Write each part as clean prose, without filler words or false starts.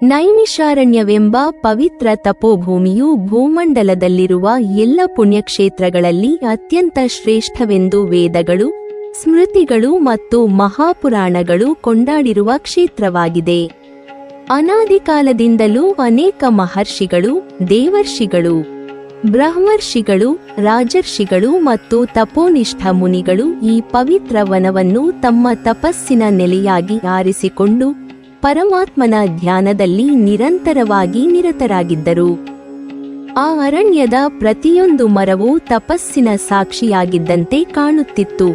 ನೈಮಿಷಾರಣ್ಯವೆಂಬ ಪವಿತ್ರ ತಪೋಭೂಮಿಯು ಭೂಮಂಡಲದಲ್ಲಿರುವ ಎಲ್ಲ ಪುಣ್ಯಕ್ಷೇತ್ರಗಳಲ್ಲಿ ಅತ್ಯಂತ ಶ್ರೇಷ್ಠವೆಂದು ವೇದಗಳು, ಸ್ಮೃತಿಗಳು ಮತ್ತು ಮಹಾಪುರಾಣಗಳು ಕೊಂಡಾಡಿರುವ ಕ್ಷೇತ್ರವಾಗಿದೆ. ಅನಾದಿಕಾಲದಿಂದಲೂ ಅನೇಕ ಮಹರ್ಷಿಗಳು, ದೇವರ್ಷಿಗಳು, ಬ್ರಹ್ಮರ್ಷಿಗಳು, ರಾಜರ್ಷಿಗಳು ಮತ್ತು ತಪೋನಿಷ್ಠ ಮುನಿಗಳು ಈ ಪವಿತ್ರ ವನವನ್ನು ತಮ್ಮ ತಪಸ್ಸಿನ ನೆಲೆಯಾಗಿ ಆರಿಸಿಕೊಂಡು ಪರಮಾತ್ಮನ ಧ್ಯಾನದಲ್ಲಿ ನಿರಂತರವಾಗಿ ನಿರತರಾಗಿದ್ದರು. ಆ ಅರಣ್ಯದ ಪ್ರತಿಯೊಂದು ಮರವೂ ತಪಸ್ಸಿನ ಸಾಕ್ಷಿಯಾಗಿದ್ದಂತೆ ಕಾಣುತ್ತಿತ್ತು.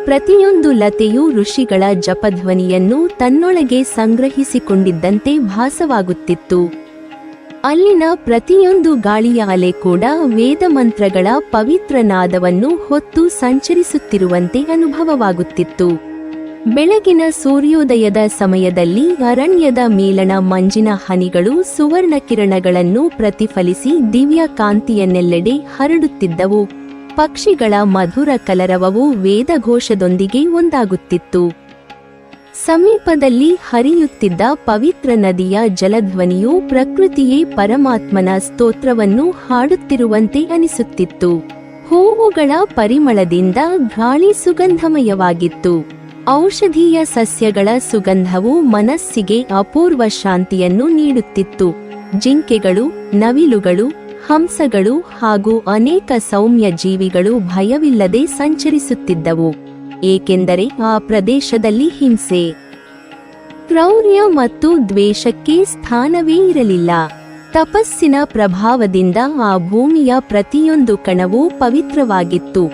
ಪ್ರತಿಯೊಂದು ಲತೆಯೂ ಋಷಿಗಳ ಜಪಧ್ವನಿಯನ್ನು ತನ್ನೊಳಗೆ ಸಂಗ್ರಹಿಸಿಕೊಂಡಿದ್ದಂತೆ ಭಾಸವಾಗುತ್ತಿತ್ತು. ಅಲ್ಲಿನ ಪ್ರತಿಯೊಂದು ಗಾಳಿಯ ಅಲೆ ಕೂಡ ವೇದಮಂತ್ರಗಳ ಪವಿತ್ರ ನಾದವನ್ನು ಹೊತ್ತು ಸಂಚರಿಸುತ್ತಿರುವಂತೆ ಅನುಭವವಾಗುತ್ತಿತ್ತು. ಬೆಳಗಿನ ಸೂರ್ಯೋದಯದ ಸಮಯದಲ್ಲಿ ಅರಣ್ಯದ ಮೇಲಣ ಮಂಜಿನ ಹನಿಗಳು ಸುವರ್ಣ ಕಿರಣಗಳನ್ನು ಪ್ರತಿಫಲಿಸಿ ದಿವ್ಯ ಕಾಂತಿಯನ್ನೆಲ್ಲೆಡೆ ಹರಡುತ್ತಿದ್ದವು. ಪಕ್ಷಿಗಳ ಮಧುರ ಕಲರವವು ವೇದಘೋಷದೊಂದಿಗೆ ಒಂದಾಗುತ್ತಿತ್ತು. ಸಮೀಪದಲ್ಲಿ ಹರಿಯುತ್ತಿದ್ದ ಪವಿತ್ರ ನದಿಯ ಜಲಧ್ವನಿಯು ಪ್ರಕೃತಿಯೇ ಪರಮಾತ್ಮನ ಸ್ತೋತ್ರವನ್ನು ಹಾಡುತ್ತಿರುವಂತೆ ಅನಿಸುತ್ತಿತ್ತು. ಹೂವುಗಳ ಪರಿಮಳದಿಂದ ಗಾಳಿ ಸುಗಂಧಮಯವಾಗಿತ್ತು. ಔಷಧೀಯ ಸಸ್ಯಗಳ ಸುಗಂಧವು ಮನಸ್ಸಿಗೆ ಅಪೂರ್ವ ಶಾಂತಿಯನ್ನು ನೀಡುತ್ತಿತ್ತು. ಜಿಂಕೆಗಳು, ನವಿಲುಗಳು, ಹಂಸಗಳು ಹಾಗೂ ಅನೇಕ ಸೌಮ್ಯ ಜೀವಿಗಳು ಭಯವಿಲ್ಲದೆ ಸಂಚರಿಸುತ್ತಿದ್ದವು, ಏಕೆಂದರೆ ಆ ಪ್ರದೇಶದಲ್ಲಿ ಹಿಂಸೆ, ಕ್ರೌರ್ಯ ಮತ್ತು ದ್ವೇಷಕ್ಕೆ ಸ್ಥಾನವೇ ಇರಲಿಲ್ಲ. ತಪಸ್ಸಿನ ಪ್ರಭಾವದಿಂದ ಆ ಭೂಮಿಯ ಪ್ರತಿಯೊಂದು ಕಣವೂ ಪವಿತ್ರವಾಗಿತ್ತು.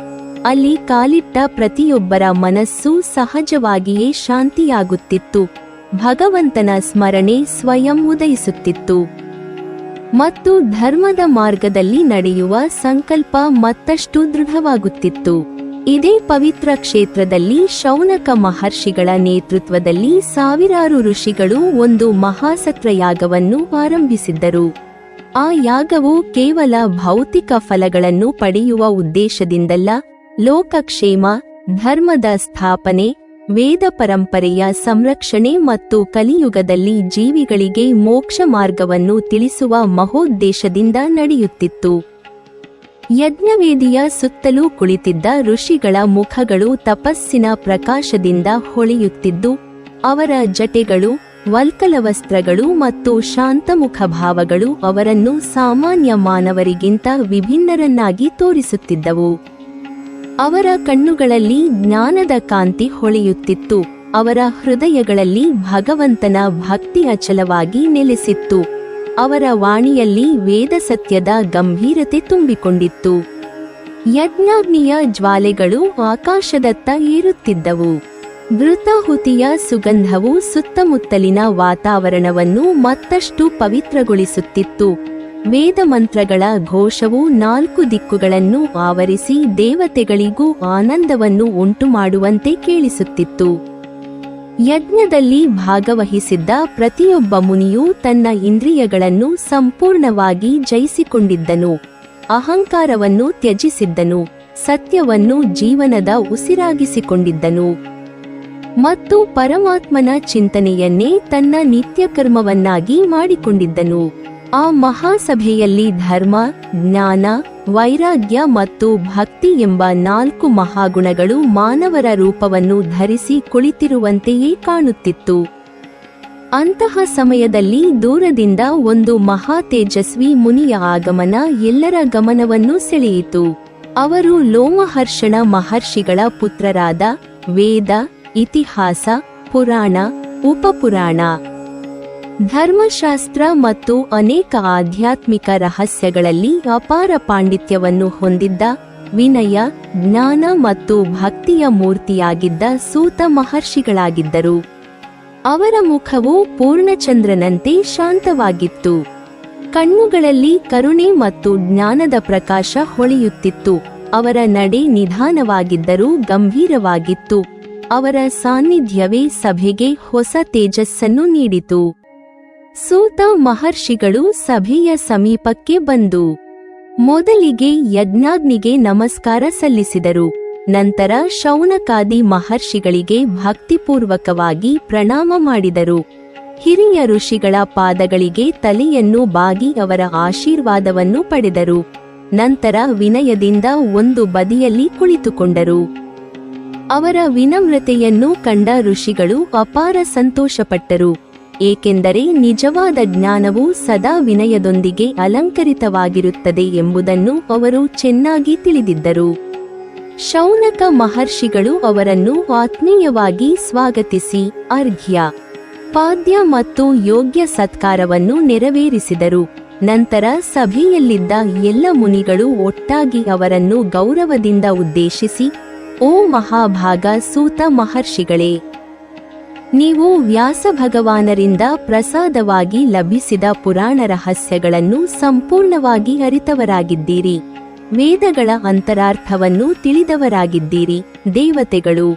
ಅಲ್ಲಿ ಕಾಲಿಟ್ಟ ಪ್ರತಿಯೊಬ್ಬರ ಮನಸ್ಸು ಸಹಜವಾಗಿಯೇ ಶಾಂತಿಯಾಗುತ್ತಿತ್ತು. ಭಗವಂತನ ಸ್ಮರಣೆ ಸ್ವಯಂ ಉದಯಿಸುತ್ತಿತ್ತು ಮತ್ತು ಧರ್ಮದ ಮಾರ್ಗದಲ್ಲಿ ನಡೆಯುವ ಸಂಕಲ್ಪ ಮತ್ತಷ್ಟು ದೃಢವಾಗುತ್ತಿತ್ತು. ಇದೇ ಪವಿತ್ರ ಕ್ಷೇತ್ರದಲ್ಲಿ ಶೌನಕ ಮಹರ್ಷಿಗಳ ನೇತೃತ್ವದಲ್ಲಿ ಸಾವಿರಾರು ಋಷಿಗಳು ಒಂದು ಮಹಾಸತ್ರಯಾಗವನ್ನು ಆರಂಭಿಸಿದ್ದರು. ಆ ಯಾಗವು ಕೇವಲ ಭೌತಿಕ ಫಲಗಳನ್ನು ಪಡೆಯುವ ಉದ್ದೇಶದಿಂದಲ್ಲ, ಲೋಕಕ್ಷೇಮ, ಧರ್ಮದ ಸ್ಥಾಪನೆ, ವೇದ ಪರಂಪರೆಯ ಸಂರಕ್ಷಣೆ ಮತ್ತು ಕಲಿಯುಗದಲ್ಲಿ ಜೀವಿಗಳಿಗೆ ಮೋಕ್ಷ ಮಾರ್ಗವನ್ನು ತಿಳಿಸುವ ಮಹೋದ್ದೇಶದಿಂದ ನಡೆಯುತ್ತಿತ್ತು. ಯಜ್ಞವೇದಿಯ ಸುತ್ತಲೂ ಕುಳಿತಿದ್ದ ಋಷಿಗಳ ಮುಖಗಳು ತಪಸ್ಸಿನ ಪ್ರಕಾಶದಿಂದ ಹೊಳೆಯುತ್ತಿದ್ದು, ಅವರ ಜಟೆಗಳು, ವಲ್ಕಲ ವಸ್ತ್ರಗಳು ಮತ್ತು ಶಾಂತಮುಖ ಭಾವಗಳು ಅವರನ್ನು ಸಾಮಾನ್ಯ ಮಾನವರಿಗಿಂತ ವಿಭಿನ್ನರನ್ನಾಗಿ ತೋರಿಸುತ್ತಿದ್ದವು. ಅವರ ಕಣ್ಣುಗಳಲ್ಲಿ ಜ್ಞಾನದ ಕಾಂತಿ ಹೊಳೆಯುತ್ತಿತ್ತು. ಅವರ ಹೃದಯಗಳಲ್ಲಿ ಭಗವಂತನ ಭಕ್ತಿ ಅಚಲವಾಗಿ ನೆಲೆಸಿತ್ತು. ಅವರ ವಾಣಿಯಲ್ಲಿ ವೇದ ಸತ್ಯದ ಗಂಭೀರತೆ ತುಂಬಿಕೊಂಡಿತ್ತು. ಯಜ್ಞಾಗ್ನಿಯ ಜ್ವಾಲೆಗಳು ಆಕಾಶದತ್ತ ಏರುತ್ತಿದ್ದವು. ಘೃತಾಹುತಿಯ ಸುಗಂಧವು ಸುತ್ತಮುತ್ತಲಿನ ವಾತಾವರಣವನ್ನು ಮತ್ತಷ್ಟು ಪವಿತ್ರಗೊಳಿಸುತ್ತಿತ್ತು. ವೇದಮಂತ್ರಗಳ ಘೋಷವು 4 ದಿಕ್ಕುಗಳನ್ನು ಆವರಿಸಿ ದೇವತೆಗಳಿಗೂ ಆನಂದವನ್ನು ಉಂಟುಮಾಡುವಂತೆ ಕೇಳಿಸುತ್ತಿತ್ತು. ಯಜ್ಞದಲ್ಲಿ ಭಾಗವಹಿಸಿದ್ದ ಪ್ರತಿಯೊಬ್ಬ ಮುನಿಯೂ ತನ್ನ ಇಂದ್ರಿಯಗಳನ್ನು ಸಂಪೂರ್ಣವಾಗಿ ಜಯಿಸಿಕೊಂಡಿದ್ದನು, ಅಹಂಕಾರವನ್ನು ತ್ಯಜಿಸಿದ್ದನು, ಸತ್ಯವನ್ನು ಜೀವನದ ಉಸಿರಾಗಿಸಿಕೊಂಡಿದ್ದನು ಮತ್ತು ಪರಮಾತ್ಮನ ಚಿಂತನೆಯನ್ನೇ ತನ್ನ ನಿತ್ಯಕರ್ಮವನ್ನಾಗಿ ಮಾಡಿಕೊಂಡಿದ್ದನು. ಆ ಮಹಾಸಭೆಯಲ್ಲಿ ಧರ್ಮ, ಜ್ಞಾನ, ವೈರಾಗ್ಯ ಮತ್ತು ಭಕ್ತಿ ಎಂಬ 4 ಮಹಾಗುಣಗಳು ಮಾನವರ ರೂಪವನ್ನು ಧರಿಸಿ ಕುಳಿತಿರುವಂತೆಯೇ ಕಾಣುತ್ತಿತ್ತು. ಅಂತಹ ಸಮಯದಲ್ಲಿ ದೂರದಿಂದ ಒಂದು ಮಹಾ ತೇಜಸ್ವಿ ಮುನಿಯ ಆಗಮನ ಎಲ್ಲರ ಗಮನವನ್ನು ಸೆಳೆಯಿತು. ಅವರು ಲೋಮಹರ್ಷಣ ಮಹರ್ಷಿಗಳ ಪುತ್ರರಾದ ವೇದ, ಇತಿಹಾಸ, ಪುರಾಣ, ಉಪಪುರಾಣ, ಧರ್ಮಶಾಸ್ತ್ರ ಮತ್ತು ಅನೇಕ ಆಧ್ಯಾತ್ಮಿಕ ರಹಸ್ಯಗಳಲ್ಲಿ ಅಪಾರ ಪಾಂಡಿತ್ಯವನ್ನು ಹೊಂದಿದ್ದ, ವಿನಯ, ಜ್ಞಾನ ಮತ್ತು ಭಕ್ತಿಯ ಮೂರ್ತಿಯಾಗಿದ್ದ ಸೂತ ಮಹರ್ಷಿಗಳಾಗಿದ್ದರು. ಅವರ ಮುಖವು ಪೂರ್ಣಚಂದ್ರನಂತೆ ಶಾಂತವಾಗಿತ್ತು. ಕಣ್ಣುಗಳಲ್ಲಿ ಕರುಣೆ ಮತ್ತು ಜ್ಞಾನದ ಪ್ರಕಾಶ ಹೊಳೆಯುತ್ತಿತ್ತು. ಅವರ ನಡೆ ನಿಧಾನವಾಗಿದ್ದರೂ ಗಂಭೀರವಾಗಿತ್ತು. ಅವರ ಸಾನ್ನಿಧ್ಯವೇ ಸಭೆಗೆ ಹೊಸ ತೇಜಸ್ಸನ್ನು ನೀಡಿತು. ಸೂತ ಮಹರ್ಷಿಗಳು ಸಭೆಯ ಸಮೀಪಕ್ಕೆ ಬಂದು ಮೊದಲಿಗೆ ಯಜ್ಞಾಗ್ನಿಗೆ ನಮಸ್ಕಾರ ಸಲ್ಲಿಸಿದರು. ನಂತರ ಶೌನಕಾದಿ ಮಹರ್ಷಿಗಳಿಗೆ ಭಕ್ತಿಪೂರ್ವಕವಾಗಿ ಪ್ರಣಾಮ ಮಾಡಿದರು. ಹಿರಿಯ ಋಷಿಗಳ ಪಾದಗಳಿಗೆ ತಲೆಯನ್ನು ಬಾಗಿ ಅವರ ಆಶೀರ್ವಾದವನ್ನು ಪಡೆದರು. ನಂತರ ವಿನಯದಿಂದ ಒಂದು ಬದಿಯಲ್ಲಿ ಕುಳಿತುಕೊಂಡರು. ಅವರ ವಿನಮ್ರತೆಯನ್ನು ಕಂಡ ಋಷಿಗಳು ಅಪಾರ ಸಂತೋಷಪಟ್ಟರು, ಏಕೆಂದರೆ ನಿಜವಾದ ಜ್ಞಾನವು ಸದಾ ವಿನಯದೊಂದಿಗೆ ಅಲಂಕರಿತವಾಗಿರುತ್ತದೆ ಎಂಬುದನ್ನು ಅವರು ಚೆನ್ನಾಗಿ ತಿಳಿದಿದ್ದರು. ಶೌನಕ ಮಹರ್ಷಿಗಳು ಅವರನ್ನು ಆತ್ಮೀಯವಾಗಿ ಸ್ವಾಗತಿಸಿ ಅರ್ಘ್ಯ, ಪಾದ್ಯ ಮತ್ತು ಯೋಗ್ಯ ಸತ್ಕಾರವನ್ನು ನೆರವೇರಿಸಿದರು. ನಂತರ ಸಭೆಯಲ್ಲಿದ್ದ ಎಲ್ಲ ಮುನಿಗಳು ಒಟ್ಟಾಗಿ ಅವರನ್ನು ಗೌರವದಿಂದ ಉದ್ದೇಶಿಸಿ, ಓ ಮಹಾಭಾಗ ಸೂತ ಮಹರ್ಷಿಗಳೇ, ನೀವು ವ್ಯಾಸಭಗವಾನರಿಂದ ಪ್ರಸಾದವಾಗಿ ಲಭಿಸಿದ ಪುರಾಣ ರಹಸ್ಯಗಳನ್ನು ಸಂಪೂರ್ಣವಾಗಿ ಅರಿತವರಾಗಿದ್ದೀರಿ. ವೇದಗಳ ಅಂತರಾರ್ಥವನ್ನು ತಿಳಿದವರಾಗಿದ್ದೀರಿ. ದೇವತೆಗಳು,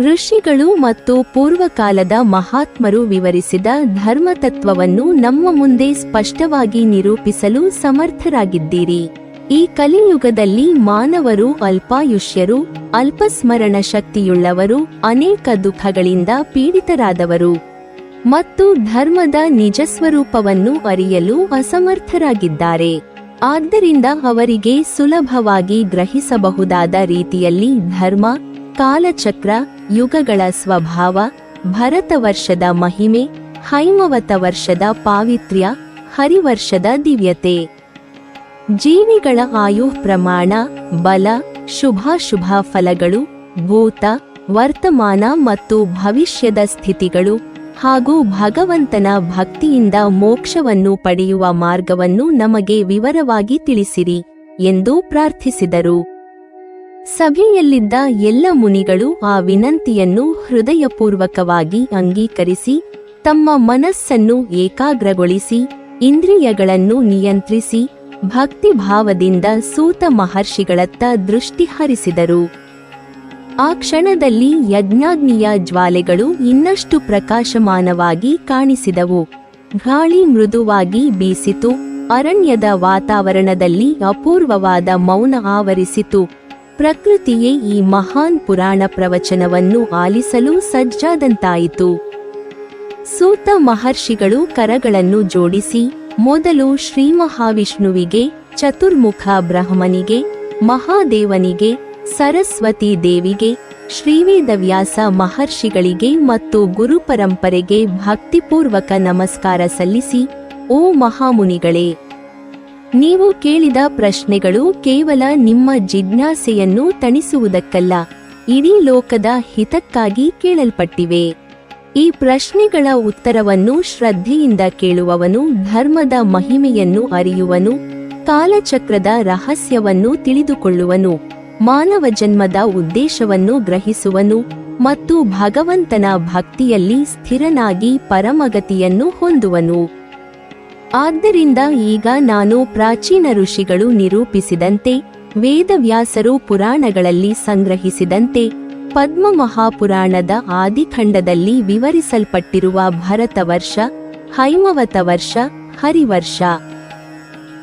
ಋಷಿಗಳು ಮತ್ತು ಪೂರ್ವಕಾಲದ ಮಹಾತ್ಮರು ವಿವರಿಸಿದ ಧರ್ಮತತ್ವವನ್ನು ನಮ್ಮ ಮುಂದೆ ಸ್ಪಷ್ಟವಾಗಿ ನಿರೂಪಿಸಲು ಸಮರ್ಥರಾಗಿದ್ದೀರಿ. ಈ ಕಲಿಯುಗದಲ್ಲಿ ಮಾನವರು ಅಲ್ಪಾಯುಷ್ಯರು, ಅಲ್ಪಸ್ಮರಣ ಶಕ್ತಿಯುಳ್ಳವರು, ಅನೇಕ ದುಃಖಗಳಿಂದ ಪೀಡಿತರಾದವರು ಮತ್ತು ಧರ್ಮದ ನಿಜಸ್ವರೂಪವನ್ನು ಅರಿಯಲು ಅಸಮರ್ಥರಾಗಿದ್ದಾರೆ. ಆದ್ದರಿಂದ ಅವರಿಗೆ ಸುಲಭವಾಗಿ ಗ್ರಹಿಸಬಹುದಾದ ರೀತಿಯಲ್ಲಿ ಧರ್ಮ, ಕಾಲಚಕ್ರ, ಯುಗಗಳ ಸ್ವಭಾವ, ಭರತವರ್ಷದ ಮಹಿಮೆ, ಹೈಮವತ ವರ್ಷದ ಪಾವಿತ್ರ್ಯ, ಹರಿವರ್ಷದ ದಿವ್ಯತೆ, ಜೀವಿಗಳ ಆಯು ಪ್ರಮಾಣ, ಬಲ, ಶುಭಾಶುಭ ಫಲಗಳು, ಭೂತ, ವರ್ತಮಾನ ಮತ್ತು ಭವಿಷ್ಯದ ಸ್ಥಿತಿಗಳು ಹಾಗೂ ಭಗವಂತನ ಭಕ್ತಿಯಿಂದ ಮೋಕ್ಷವನ್ನು ಪಡೆಯುವ ಮಾರ್ಗವನ್ನು ನಮಗೆ ವಿವರವಾಗಿ ತಿಳಿಸಿರಿ ಎಂದು ಪ್ರಾರ್ಥಿಸಿದರು. ಸಭೆಯಲ್ಲಿದ್ದ ಎಲ್ಲ ಮುನಿಗಳು ಆ ವಿನಂತಿಯನ್ನು ಹೃದಯಪೂರ್ವಕವಾಗಿ ಅಂಗೀಕರಿಸಿ ತಮ್ಮ ಮನಸ್ಸನ್ನು ಏಕಾಗ್ರಗೊಳಿಸಿ ಇಂದ್ರಿಯಗಳನ್ನು ನಿಯಂತ್ರಿಸಿ ಭಕ್ತಿಭಾವದಿಂದ ಸೂತ ಮಹರ್ಷಿಗಳತ್ತ ದೃಷ್ಟಿ ಹರಿಸಿದರು. ಆ ಕ್ಷಣದಲ್ಲಿ ಯಜ್ಞಾಗ್ನಿಯ ಜ್ವಾಲೆಗಳು ಇನ್ನಷ್ಟು ಪ್ರಕಾಶಮಾನವಾಗಿ ಕಾಣಿಸಿದವು. ಗಾಳಿ ಮೃದುವಾಗಿ ಬೀಸಿತು. ಅರಣ್ಯದ ವಾತಾವರಣದಲ್ಲಿ ಅಪೂರ್ವವಾದ ಮೌನ ಆವರಿಸಿತು. ಪ್ರಕೃತಿಯೇ ಈ ಮಹಾನ್ ಪುರಾಣ ಪ್ರವಚನವನ್ನು ಆಲಿಸಲು ಸಜ್ಜಾದಂತಾಯಿತು. ಸೂತ ಮಹರ್ಷಿಗಳು ಕರಗಳನ್ನು ಜೋಡಿಸಿ ಮೊದಲು ಶ್ರೀ ಮಹಾವಿಷ್ಣುವಿಗೆ, ಚತುರ್ಮುಖ ಬ್ರಹ್ಮನಿಗೆ, ಮಹಾದೇವನಿಗೆ, ಸರಸ್ವತಿ ದೇವಿಗೆ, ಶ್ರೀವೇದವ್ಯಾಸ ಮಹರ್ಷಿಗಳಿಗೆ ಮತ್ತು ಗುರುಪರಂಪರೆಗೆ ಭಕ್ತಿಪೂರ್ವಕ ನಮಸ್ಕಾರ ಸಲ್ಲಿಸಿ, ಓ ಮಹಾಮುನಿಗಳೇ, ನೀವು ಕೇಳಿದ ಪ್ರಶ್ನೆಗಳು ಕೇವಲ ನಿಮ್ಮ ಜಿಜ್ಞಾಸೆಯನ್ನು ತಣಿಸುವುದಕ್ಕಲ್ಲ, ಇಡೀ ಲೋಕದ ಹಿತಕ್ಕಾಗಿ ಕೇಳಲ್ಪಟ್ಟಿವೆ. ಈ ಪ್ರಶ್ನೆಗಳ ಉತ್ತರವನ್ನು ಶ್ರದ್ಧೆಯಿಂದ ಕೇಳುವವನು ಧರ್ಮದ ಮಹಿಮೆಯನ್ನು ಅರಿಯುವನು, ಕಾಲಚಕ್ರದ ರಹಸ್ಯವನ್ನು ತಿಳಿದುಕೊಳ್ಳುವನು, ಮಾನವ ಜನ್ಮದ ಉದ್ದೇಶವನ್ನು ಗ್ರಹಿಸುವನು ಮತ್ತು ಭಗವಂತನ ಭಕ್ತಿಯಲ್ಲಿ ಸ್ಥಿರನಾಗಿ ಪರಮಗತಿಯನ್ನು ಹೊಂದುವನು. ಆದ್ದರಿಂದ ಈಗ ನಾನು ಪ್ರಾಚೀನ ಋಷಿಗಳು ನಿರೂಪಿಸಿದಂತೆ, ವೇದವ್ಯಾಸರು ಪುರಾಣಗಳಲ್ಲಿ ಸಂಗ್ರಹಿಸಿದಂತೆ, ಪದ್ಮ ಮಹಾಪುರಾಣದ ಆದಿಖಂಡದಲ್ಲಿ ವಿವರಿಸಲ್ಪಟ್ಟಿರುವ ಭರತವರ್ಷ, ಹೈಮವತ ವರ್ಷ, ಹರಿವರ್ಷ,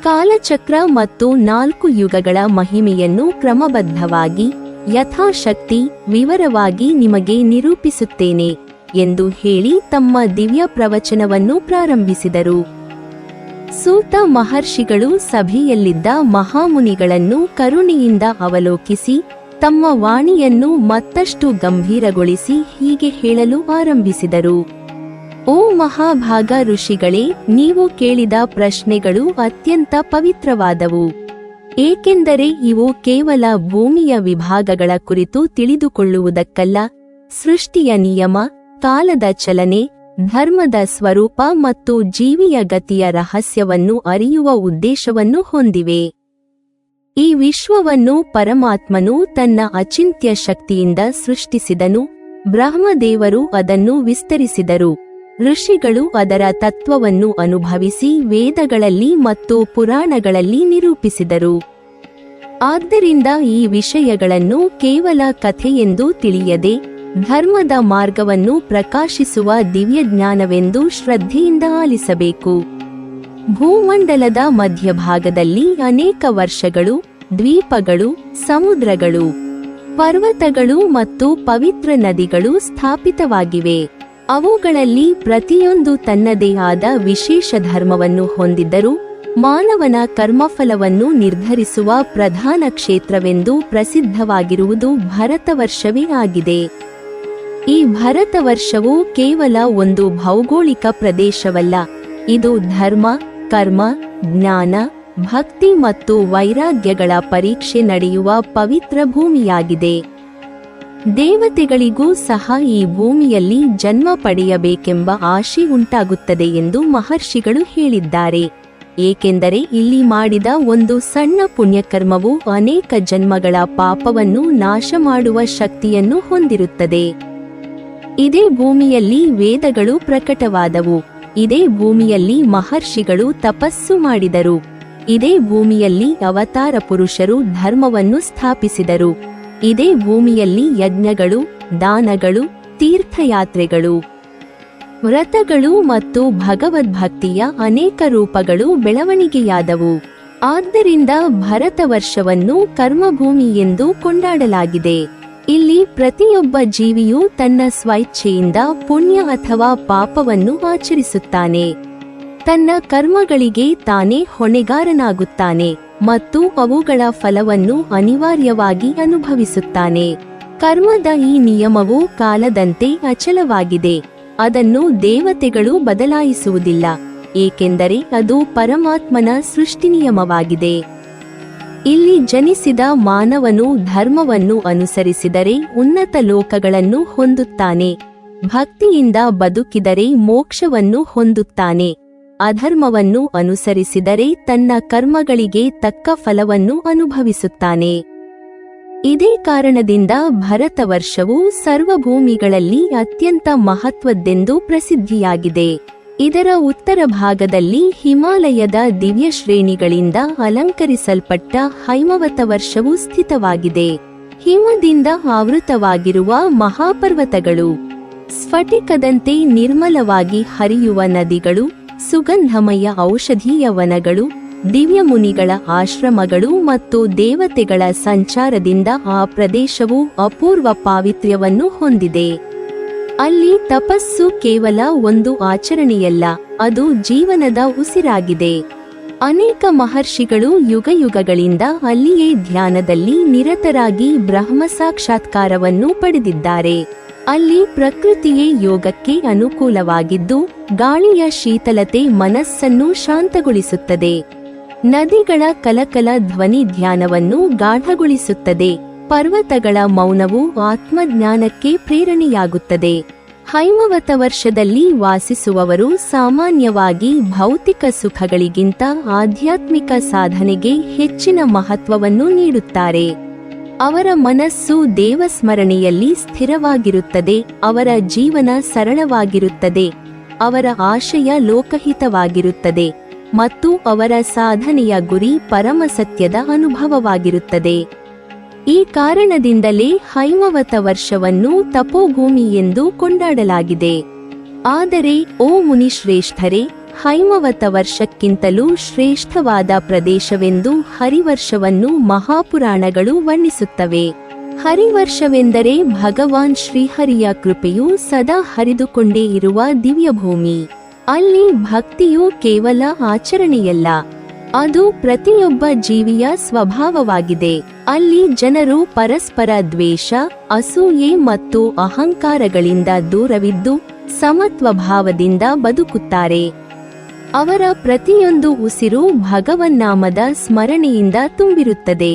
ಕಾಲಚಕ್ರ ಮತ್ತು 4 ಯುಗಗಳ ಮಹಿಮೆಯನ್ನು ಕ್ರಮಬದ್ಧವಾಗಿ ಯಥಾಶಕ್ತಿ ವಿವರವಾಗಿ ನಿಮಗೆ ನಿರೂಪಿಸುತ್ತೇನೆ ಎಂದು ಹೇಳಿ ತಮ್ಮ ದಿವ್ಯ ಪ್ರವಚನವನ್ನು ಪ್ರಾರಂಭಿಸಿದರು. ಸೂತ ಮಹರ್ಷಿಗಳು ಸಭೆಯಲ್ಲಿದ್ದ ಮಹಾಮುನಿಗಳನ್ನು ಕರುಣೆಯಿಂದ ಅವಲೋಕಿಸಿ ತಮ್ಮ ವಾಣಿಯನ್ನು ಮತ್ತಷ್ಟು ಗಂಭೀರಗೊಳಿಸಿ ಹೀಗೆ ಹೇಳಲು ಆರಂಭಿಸಿದರು. ಓ ಮಹಾಭಾಗ ಋಷಿಗಳೇ, ನೀವು ಕೇಳಿದ ಪ್ರಶ್ನೆಗಳು ಅತ್ಯಂತ ಪವಿತ್ರವಾದವು, ಏಕೆಂದರೆ ಇವು ಕೇವಲ ಭೂಮಿಯ ವಿಭಾಗಗಳ ಕುರಿತು ತಿಳಿದುಕೊಳ್ಳುವುದಕ್ಕಲ್ಲ, ಸೃಷ್ಟಿಯ ನಿಯಮ, ಕಾಲದ ಚಲನೆ, ಧರ್ಮದ ಸ್ವರೂಪ ಮತ್ತು ಜೀವಿಯ ಗತಿಯ ರಹಸ್ಯವನ್ನು ಅರಿಯುವ ಉದ್ದೇಶವನ್ನು ಹೊಂದಿವೆ. ಈ ವಿಶ್ವವನ್ನು ಪರಮಾತ್ಮನು ತನ್ನ ಅಚಿಂತ್ಯ ಶಕ್ತಿಯಿಂದ ಸೃಷ್ಟಿಸಿದನು. ಬ್ರಹ್ಮದೇವರು ಅದನ್ನು ವಿಸ್ತರಿಸಿದರು. ಋಷಿಗಳು ಅದರ ತತ್ವವನ್ನು ಅನುಭವಿಸಿ ವೇದಗಳಲ್ಲಿ ಮತ್ತು ಪುರಾಣಗಳಲ್ಲಿ ನಿರೂಪಿಸಿದರು. ಆದ್ದರಿಂದ ಈ ವಿಷಯಗಳನ್ನು ಕೇವಲ ಕಥೆಯೆಂದು ತಿಳಿಯದೆ ಧರ್ಮದ ಮಾರ್ಗವನ್ನು ಪ್ರಕಾಶಿಸುವ ದಿವ್ಯಜ್ಞಾನವೆಂದು ಶ್ರದ್ಧೆಯಿಂದ ಆಲಿಸಬೇಕು. ಭೂಮಂಡಲದ ಮಧ್ಯಭಾಗದಲ್ಲಿ ಅನೇಕ ವರ್ಷಗಳು, ದ್ವೀಪಗಳು, ಸಮುದ್ರಗಳು, ಪರ್ವತಗಳು ಮತ್ತು ಪವಿತ್ರ ನದಿಗಳು ಸ್ಥಾಪಿತವಾಗಿವೆ. ಅವುಗಳಲ್ಲಿ ಪ್ರತಿಯೊಂದು ತನ್ನದೇ ಆದ ವಿಶೇಷ ಧರ್ಮವನ್ನು ಹೊಂದಿದ್ದರೂ ಮಾನವನ ಕರ್ಮಫಲವನ್ನು ನಿರ್ಧರಿಸುವ ಪ್ರಧಾನ ಕ್ಷೇತ್ರವೆಂದು ಪ್ರಸಿದ್ಧವಾಗಿರುವುದು ಭರತವರ್ಷವೇ ಆಗಿದೆ. ಈ ಭರತವರ್ಷವು ಕೇವಲ ಒಂದು ಭೌಗೋಳಿಕ ಪ್ರದೇಶವಲ್ಲ, ಇದು ಧರ್ಮ, ಕರ್ಮ, ಜ್ಞಾನ, ಭಕ್ತಿ ಮತ್ತು ವೈರಾಗ್ಯಗಳ ಪರೀಕ್ಷೆ ನಡೆಯುವ ಪವಿತ್ರ ಭೂಮಿಯಾಗಿದೆ. ದೇವತೆಗಳಿಗೂ ಸಹ ಈ ಭೂಮಿಯಲ್ಲಿ ಜನ್ಮ ಪಡೆಯಬೇಕೆಂಬ ಆಶೆ ಉಂಟಾಗುತ್ತದೆ ಎಂದು ಮಹರ್ಷಿಗಳು ಹೇಳಿದ್ದಾರೆ. ಏಕೆಂದರೆ ಇಲ್ಲಿ ಮಾಡಿದ ಒಂದು ಸಣ್ಣ ಪುಣ್ಯಕರ್ಮವು ಅನೇಕ ಜನ್ಮಗಳ ಪಾಪವನ್ನು ನಾಶ ಮಾಡುವ ಶಕ್ತಿಯನ್ನು ಹೊಂದಿರುತ್ತದೆ. ಇದೇ ಭೂಮಿಯಲ್ಲಿ ವೇದಗಳು ಪ್ರಕಟವಾದವು. ಇದೇ ಭೂಮಿಯಲ್ಲಿ ಮಹರ್ಷಿಗಳು ತಪಸ್ಸು ಮಾಡಿದರು. ಇದೇ ಭೂಮಿಯಲ್ಲಿ ಅವತಾರ ಪುರುಷರು ಧರ್ಮವನ್ನು ಸ್ಥಾಪಿಸಿದರು. ಇದೇ ಭೂಮಿಯಲ್ಲಿ ಯಜ್ಞಗಳು, ದಾನಗಳು, ತೀರ್ಥಯಾತ್ರೆಗಳು, ವ್ರತಗಳು ಮತ್ತು ಭಗವದ್ಭಕ್ತಿಯ ಅನೇಕ ರೂಪಗಳು ಬೆಳವಣಿಗೆಯಾದವು. ಆದ್ದರಿಂದ ಭರತವರ್ಷವನ್ನು ಕರ್ಮಭೂಮಿ ಎಂದು ಕೊಂಡಾಡಲಾಗಿದೆ. ಇಲ್ಲಿ ಪ್ರತಿಯೊಬ್ಬ ಜೀವಿಯೂ ತನ್ನ ಸ್ವಇಚ್ಛೆಯಿಂದ ಪುಣ್ಯ ಅಥವಾ ಪಾಪವನ್ನು ಆಚರಿಸುತ್ತಾನೆ. ತನ್ನ ಕರ್ಮಗಳಿಗೆ ತಾನೇ ಹೊಣೆಗಾರನಾಗುತ್ತಾನೆ ಮತ್ತು ಅವುಗಳ ಫಲವನ್ನು ಅನಿವಾರ್ಯವಾಗಿ ಅನುಭವಿಸುತ್ತಾನೆ. ಕರ್ಮದ ಈ ನಿಯಮವು ಕಾಲದಂತೆ ಅಚಲವಾಗಿದೆ. ಅದನ್ನು ದೇವತೆಗಳು ಬದಲಾಯಿಸುವುದಿಲ್ಲ, ಏಕೆಂದರೆ ಅದು ಪರಮಾತ್ಮನ ಸೃಷ್ಟಿನಿಯಮವಾಗಿದೆ. ಇಲ್ಲಿ ಜನಿಸಿದ ಮಾನವನು ಧರ್ಮವನ್ನು ಅನುಸರಿಸಿದರೆ ಉನ್ನತ ಲೋಕಗಳನ್ನು ಹೊಂದುತ್ತಾನೆ. ಭಕ್ತಿಯಿಂದ ಬದುಕಿದರೆ ಮೋಕ್ಷವನ್ನು ಹೊಂದುತ್ತಾನೆ. ಅಧರ್ಮವನ್ನು ಅನುಸರಿಸಿದರೆ ತನ್ನ ಕರ್ಮಗಳಿಗೆ ತಕ್ಕ ಫಲವನ್ನು ಅನುಭವಿಸುತ್ತಾನೆ. ಇದೇ ಕಾರಣದಿಂದ ಭರತವರ್ಷವು ಸರ್ವಭೂಮಿಗಳಲ್ಲಿ ಅತ್ಯಂತ ಮಹತ್ವದ್ದೆಂದು ಪ್ರಸಿದ್ಧಿಯಾಗಿದೆ. ಇದರ ಉತ್ತರ ಭಾಗದಲ್ಲಿ ಹಿಮಾಲಯದ ದಿವ್ಯ ಶ್ರೇಣಿಗಳಿಂದ ಅಲಂಕರಿಸಲ್ಪಟ್ಟ ಹೈಮವತ ವರ್ಷವು ಸ್ಥಿತವಾಗಿದೆ. ಹಿಮದಿಂದ ಆವೃತವಾಗಿರುವ ಮಹಾಪರ್ವತಗಳು, ಸ್ಫಟಿಕದಂತೆ ನಿರ್ಮಲವಾಗಿ ಹರಿಯುವ ನದಿಗಳು, ಸುಗಂಧಮಯ ಔಷಧೀಯ ವನಗಳು, ದಿವ್ಯ ಮುನಿಗಳ ಆಶ್ರಮಗಳು ಮತ್ತು ದೇವತೆಗಳ ಸಂಚಾರದಿಂದ ಆ ಪ್ರದೇಶವು ಅಪೂರ್ವ ಪಾವಿತ್ರ್ಯವನ್ನು ಹೊಂದಿದೆ. ಅಲ್ಲಿ ತಪಸ್ಸು ಕೇವಲ ಒಂದು ಆಚರಣೆಯಲ್ಲ, ಅದು ಜೀವನದ ಉಸಿರಾಗಿದೆ. ಅನೇಕ ಮಹರ್ಷಿಗಳು ಯುಗಯುಗಗಳಿಂದ ಅಲ್ಲಿಯೇ ಧ್ಯಾನದಲ್ಲಿ ನಿರತರಾಗಿ ಬ್ರಹ್ಮ ಸಾಕ್ಷಾತ್ಕಾರವನ್ನು ಪಡೆದಿದ್ದಾರೆ. ಅಲ್ಲಿ ಪ್ರಕೃತಿಯೇ ಯೋಗಕ್ಕೆ ಅನುಕೂಲವಾಗಿದ್ದು, ಗಾಳಿಯ ಶೀತಲತೆ ಮನಸ್ಸನ್ನು ಶಾಂತಗೊಳಿಸುತ್ತದೆ. ನದಿಗಳ ಕಲಕಲ ಧ್ವನಿ ಧ್ಯಾನವನ್ನು ಗಾಢಗೊಳಿಸುತ್ತದೆ. ಪರ್ವತಗಳ ಮೌನವು ಆತ್ಮಜ್ಞಾನಕ್ಕೆ ಪ್ರೇರಣೆಯಾಗುತ್ತದೆ. ಹೈಮವತ ವರ್ಷದಲ್ಲಿ ವಾಸಿಸುವವರು ಸಾಮಾನ್ಯವಾಗಿ ಭೌತಿಕ ಸುಖಗಳಿಗಿಂತ ಆಧ್ಯಾತ್ಮಿಕ ಸಾಧನೆಗೆ ಹೆಚ್ಚಿನ ಮಹತ್ವವನ್ನು ನೀಡುತ್ತಾರೆ. ಅವರ ಮನಸ್ಸು ದೇವಸ್ಮರಣೆಯಲ್ಲಿ ಸ್ಥಿರವಾಗಿರುತ್ತದೆ. ಅವರ ಜೀವನ ಸರಳವಾಗಿರುತ್ತದೆ. ಅವರ ಆಶಯ ಲೋಕಹಿತವಾಗಿರುತ್ತದೆ ಮತ್ತು ಅವರ ಸಾಧನೆಯ ಗುರಿ ಪರಮಸತ್ಯದ ಅನುಭವವಾಗಿರುತ್ತದೆ. ಈ ಕಾರಣದಿಂದಲೇ ಹೈಮವತ ವರ್ಷವನ್ನು ತಪೋಭೂಮಿ ಎಂದು ಕೊಂಡಾಡಲಾಗಿದೆ. ಆದರೆ ಓ ಮುನಿಶ್ರೇಷ್ಠರೇ, ಹೈಮವತ ವರ್ಷಕ್ಕಿಂತಲೂ ಶ್ರೇಷ್ಠವಾದ ಪ್ರದೇಶವೆಂದು ಹರಿವರ್ಷವನ್ನು ಮಹಾಪುರಾಣಗಳು ವರ್ಣಿಸುತ್ತವೆ. ಹರಿವರ್ಷವೆಂದರೆ ಭಗವಾನ್ ಶ್ರೀಹರಿಯ ಕೃಪೆಯು ಸದಾ ಹರಿದುಕೊಂಡೇ ಇರುವ ದಿವ್ಯಭೂಮಿ. ಅಲ್ಲಿ ಭಕ್ತಿಯು ಕೇವಲ ಆಚರಣೆಯಲ್ಲ, ಅದು ಪ್ರತಿಯೊಬ್ಬ ಜೀವಿಯ ಸ್ವಭಾವವಾಗಿದೆ. ಅಲ್ಲಿ ಜನರು ಪರಸ್ಪರ ದ್ವೇಷ, ಅಸೂಯೆ ಮತ್ತು ಅಹಂಕಾರಗಳಿಂದ ದೂರವಿದ್ದು ಸಮತ್ವಭಾವದಿಂದ ಬದುಕುತ್ತಾರೆ. ಅವರ ಪ್ರತಿಯೊಂದು ಉಸಿರು ಭಗವನ್ನಾಮದ ಸ್ಮರಣೆಯಿಂದ ತುಂಬಿರುತ್ತದೆ.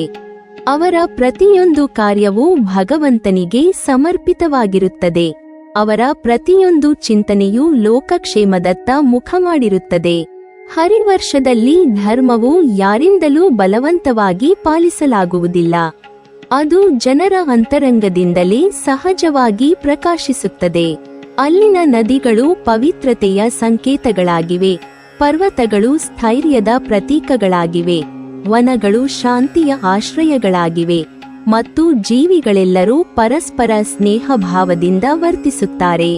ಅವರ ಪ್ರತಿಯೊಂದು ಕಾರ್ಯವೂ ಭಗವಂತನಿಗೆ ಸಮರ್ಪಿತವಾಗಿರುತ್ತದೆ. ಅವರ ಪ್ರತಿಯೊಂದು ಚಿಂತನೆಯೂ ಲೋಕಕ್ಷೇಮದತ್ತ ಮುಖ ಮಾಡಿರುತ್ತದೆ. ಹರಿವರ್ಷದಲ್ಲಿ ಧರ್ಮವು ಯಾರಿಂದಲೂ ಬಲವಂತವಾಗಿ ಪಾಲಿಸಲಾಗುವುದಿಲ್ಲ. ಅದು ಜನರ ಅಂತರಂಗದಿಂದಲೇ ಸಹಜವಾಗಿ ಪ್ರಕಾಶಿಸುತ್ತದೆ. ಅಲ್ಲಿನ ನದಿಗಳು ಪವಿತ್ರತೆಯ ಸಂಕೇತಗಳಾಗಿವೆ. ಪರ್ವತಗಳು ಸ್ಥೈರ್ಯದ ಪ್ರತೀಕಗಳಾಗಿವೆ. ವನಗಳು ಶಾಂತಿಯ ಆಶ್ರಯಗಳಾಗಿವೆ ಮತ್ತು ಜೀವಿಗಳೆಲ್ಲರೂ ಪರಸ್ಪರ ಸ್ನೇಹ ಭಾವದಿಂದ ವರ್ತಿಸುತ್ತಾರೆ.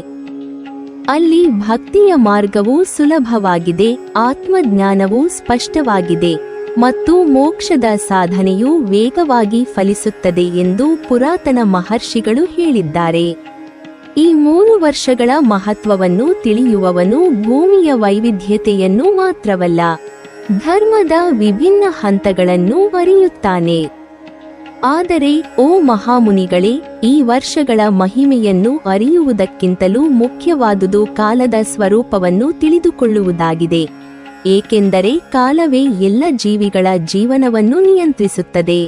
ಅಲ್ಲಿ ಭಕ್ತಿಯ ಮಾರ್ಗವು ಸುಲಭವಾಗಿದೆ, ಆತ್ಮಜ್ಞಾನವು ಸ್ಪಷ್ಟವಾಗಿದೆ ಮತ್ತು ಮೋಕ್ಷದ ಸಾಧನೆಯು ವೇಗವಾಗಿ ಫಲಿಸುತ್ತದೆ ಎಂದು ಪುರಾತನ ಮಹರ್ಷಿಗಳು ಹೇಳಿದ್ದಾರೆ. ಈ 3 ವರ್ಷಗಳ ಮಹತ್ವವನ್ನು ತಿಳಿಯುವವನು ಭೂಮಿಯ ವೈವಿಧ್ಯತೆಯನ್ನು ಮಾತ್ರವಲ್ಲ, ಧರ್ಮದ ವಿಭಿನ್ನ ಹಂತಗಳನ್ನು ಅರಿಯುತ್ತಾನೆ. ಆದರೆ ಓ ಮಹಾಮುನಿಗಳೇ, ಈ ವರ್ಷಗಳ ಮಹಿಮೆಯನ್ನು ಅರಿಯುವುದಕ್ಕಿಂತಲೂ ಮುಖ್ಯವಾದುದು ಕಾಲದ ಸ್ವರೂಪವನ್ನು ತಿಳಿದುಕೊಳ್ಳುವುದಾಗಿದೆ. ಏಕೆಂದರೆ ಕಾಲವೇ ಎಲ್ಲ ಜೀವಿಗಳ ಜೀವನವನ್ನು ನಿಯಂತ್ರಿಸುತ್ತದೆ.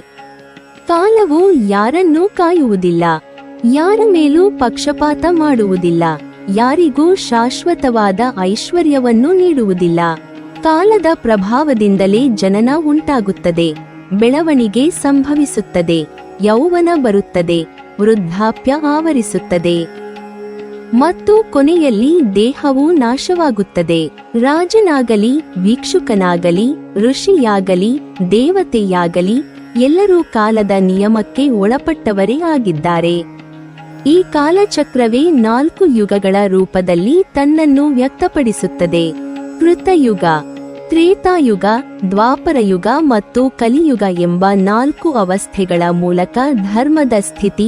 ಕಾಲವು ಯಾರನ್ನೂ ಕಾಯುವುದಿಲ್ಲ, ಯಾರ ಮೇಲೂ ಪಕ್ಷಪಾತ ಮಾಡುವುದಿಲ್ಲ, ಯಾರಿಗೂ ಶಾಶ್ವತವಾದ ಐಶ್ವರ್ಯವನ್ನು ನೀಡುವುದಿಲ್ಲ. ಕಾಲದ ಪ್ರಭಾವದಿಂದಲೇ ಜನನ ಉಂಟಾಗುತ್ತದೆ, ಬೆಳವಣಿಗೆ ಸಂಭವಿಸುತ್ತದೆ, ಯೌವನ ಬರುತ್ತದೆ, ವೃದ್ಧಾಪ್ಯ ಆವರಿಸುತ್ತದೆ ಮತ್ತು ಕೊನೆಯಲ್ಲಿ ದೇಹವು ನಾಶವಾಗುತ್ತದೆ. ರಾಜನಾಗಲಿ, ಭಿಕ್ಷುಕನಾಗಲಿ, ಋಷಿಯಾಗಲಿ, ದೇವತೆಯಾಗಲಿ ಎಲ್ಲರೂ ಕಾಲದ ನಿಯಮಕ್ಕೆ ಒಳಪಟ್ಟವರೇ ಆಗಿದ್ದಾರೆ. ಈ ಕಾಲಚಕ್ರವೇ 4 ಯುಗಗಳ ರೂಪದಲ್ಲಿ ತನ್ನನ್ನು ವ್ಯಕ್ತಪಡಿಸುತ್ತದೆ. ಕೃತಯುಗ, ತ್ರೇತಾಯುಗ, ದ್ವಾಪರಯುಗ ಮತ್ತು ಕಲಿಯುಗ ಎಂಬ 4 ಅವಸ್ಥೆಗಳ ಮೂಲಕ ಧರ್ಮದ ಸ್ಥಿತಿ,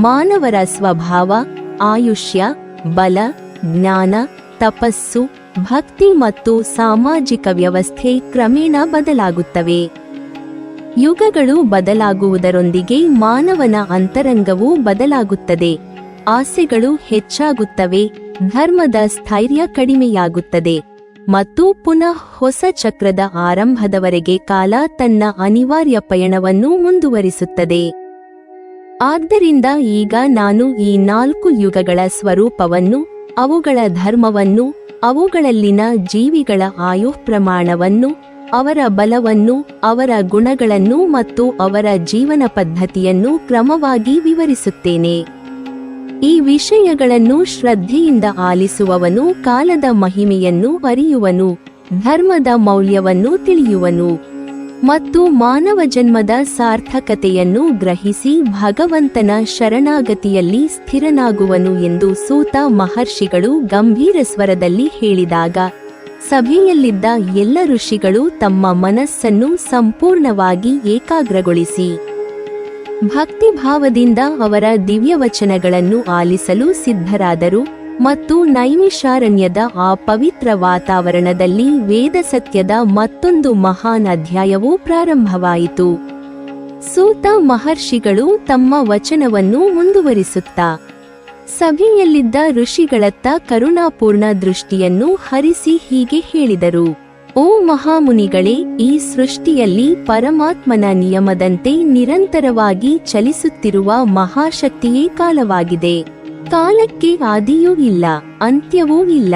ಮಾನವರ ಸ್ವಭಾವ, ಆಯುಷ್ಯ, ಬಲ, ಜ್ಞಾನ, ತಪಸ್ಸು, ಭಕ್ತಿ ಮತ್ತು ಸಾಮಾಜಿಕ ವ್ಯವಸ್ಥೆ ಕ್ರಮೇಣ ಬದಲಾಗುತ್ತವೆ. ಯುಗಗಳು ಬದಲಾಗುವುದರೊಂದಿಗೆ ಮಾನವನ ಅಂತರಂಗವೂ ಬದಲಾಗುತ್ತದೆ. ಆಸೆಗಳು ಹೆಚ್ಚಾಗುತ್ತವೆ, ಧರ್ಮದ ಸ್ಥೈರ್ಯ ಕಡಿಮೆಯಾಗುತ್ತದೆ ಮತ್ತು ಪುನಃ ಹೊಸ ಚಕ್ರದ ಆರಂಭದವರೆಗೆ ಕಾಲ ತನ್ನ ಅನಿವಾರ್ಯ ಪಯಣವನ್ನು ಮುಂದುವರಿಸುತ್ತದೆ. ಆದ್ದರಿಂದ ಈಗ ನಾನು ಈ 4 ಯುಗಗಳ ಸ್ವರೂಪವನ್ನು, ಅವುಗಳ ಧರ್ಮವನ್ನು, ಅವುಗಳಲ್ಲಿನ ಜೀವಿಗಳ ಆಯು ಪ್ರಮಾಣವನ್ನು, ಅವರ ಬಲವನ್ನು, ಅವರ ಗುಣಗಳನ್ನು ಮತ್ತು ಅವರ ಜೀವನ ಪದ್ಧತಿಯನ್ನು ಕ್ರಮವಾಗಿ ವಿವರಿಸುತ್ತೇನೆ. ಈ ವಿಷಯಗಳನ್ನು ಶ್ರದ್ಧೆಯಿಂದ ಆಲಿಸುವವನು ಕಾಲದ ಮಹಿಮೆಯನ್ನು ಅರಿಯುವನು, ಧರ್ಮದ ಮೌಲ್ಯವನ್ನು ತಿಳಿಯುವನು ಮತ್ತು ಮಾನವ ಜನ್ಮದ ಸಾರ್ಥಕತೆಯನ್ನು ಗ್ರಹಿಸಿ ಭಗವಂತನ ಶರಣಾಗತಿಯಲ್ಲಿ ಸ್ಥಿರನಾಗುವನು ಎಂದು ಸೂತ ಮಹರ್ಷಿಗಳು ಗಂಭೀರ ಸ್ವರದಲ್ಲಿ ಹೇಳಿದಾಗ ಸಭೆಯಲ್ಲಿದ್ದ ಎಲ್ಲ ಋಷಿಗಳು ತಮ್ಮ ಮನಸ್ಸನ್ನು ಸಂಪೂರ್ಣವಾಗಿ ಏಕಾಗ್ರಗೊಳಿಸಿ ಭಕ್ತಿಭಾವದಿಂದ ಅವರ ದಿವ್ಯವಚನಗಳನ್ನು ಆಲಿಸಲು ಸಿದ್ಧರಾದರು ಮತ್ತು ನೈಮಿಷಾರಣ್ಯದ ಆ ಪವಿತ್ರ ವಾತಾವರಣದಲ್ಲಿ ವೇದಸತ್ಯದ ಮತ್ತೊಂದು ಮಹಾನ್ ಅಧ್ಯಾಯವೂ ಪ್ರಾರಂಭವಾಯಿತು. ಸೂತ ಮಹರ್ಷಿಗಳು ತಮ್ಮ ವಚನವನ್ನು ಮುಂದುವರಿಸುತ್ತಾ ಸಭೆಯಲ್ಲಿದ್ದ ಋಷಿಗಳತ್ತ ಕರುಣಾಪೂರ್ಣ ದೃಷ್ಟಿಯನ್ನು ಹರಿಸಿ ಹೀಗೆ ಹೇಳಿದರು. ಓ ಮಹಾಮುನಿಗಳೇ, ಈ ಸೃಷ್ಟಿಯಲ್ಲಿ ಪರಮಾತ್ಮನ ನಿಯಮದಂತೆ ನಿರಂತರವಾಗಿ ಚಲಿಸುತ್ತಿರುವ ಮಹಾಶಕ್ತಿಯೇ ಕಾಲವಾಗಿದೆ. ಕಾಲಕ್ಕೆ ಆದಿಯೂ ಇಲ್ಲ, ಅಂತ್ಯವೂ ಇಲ್ಲ.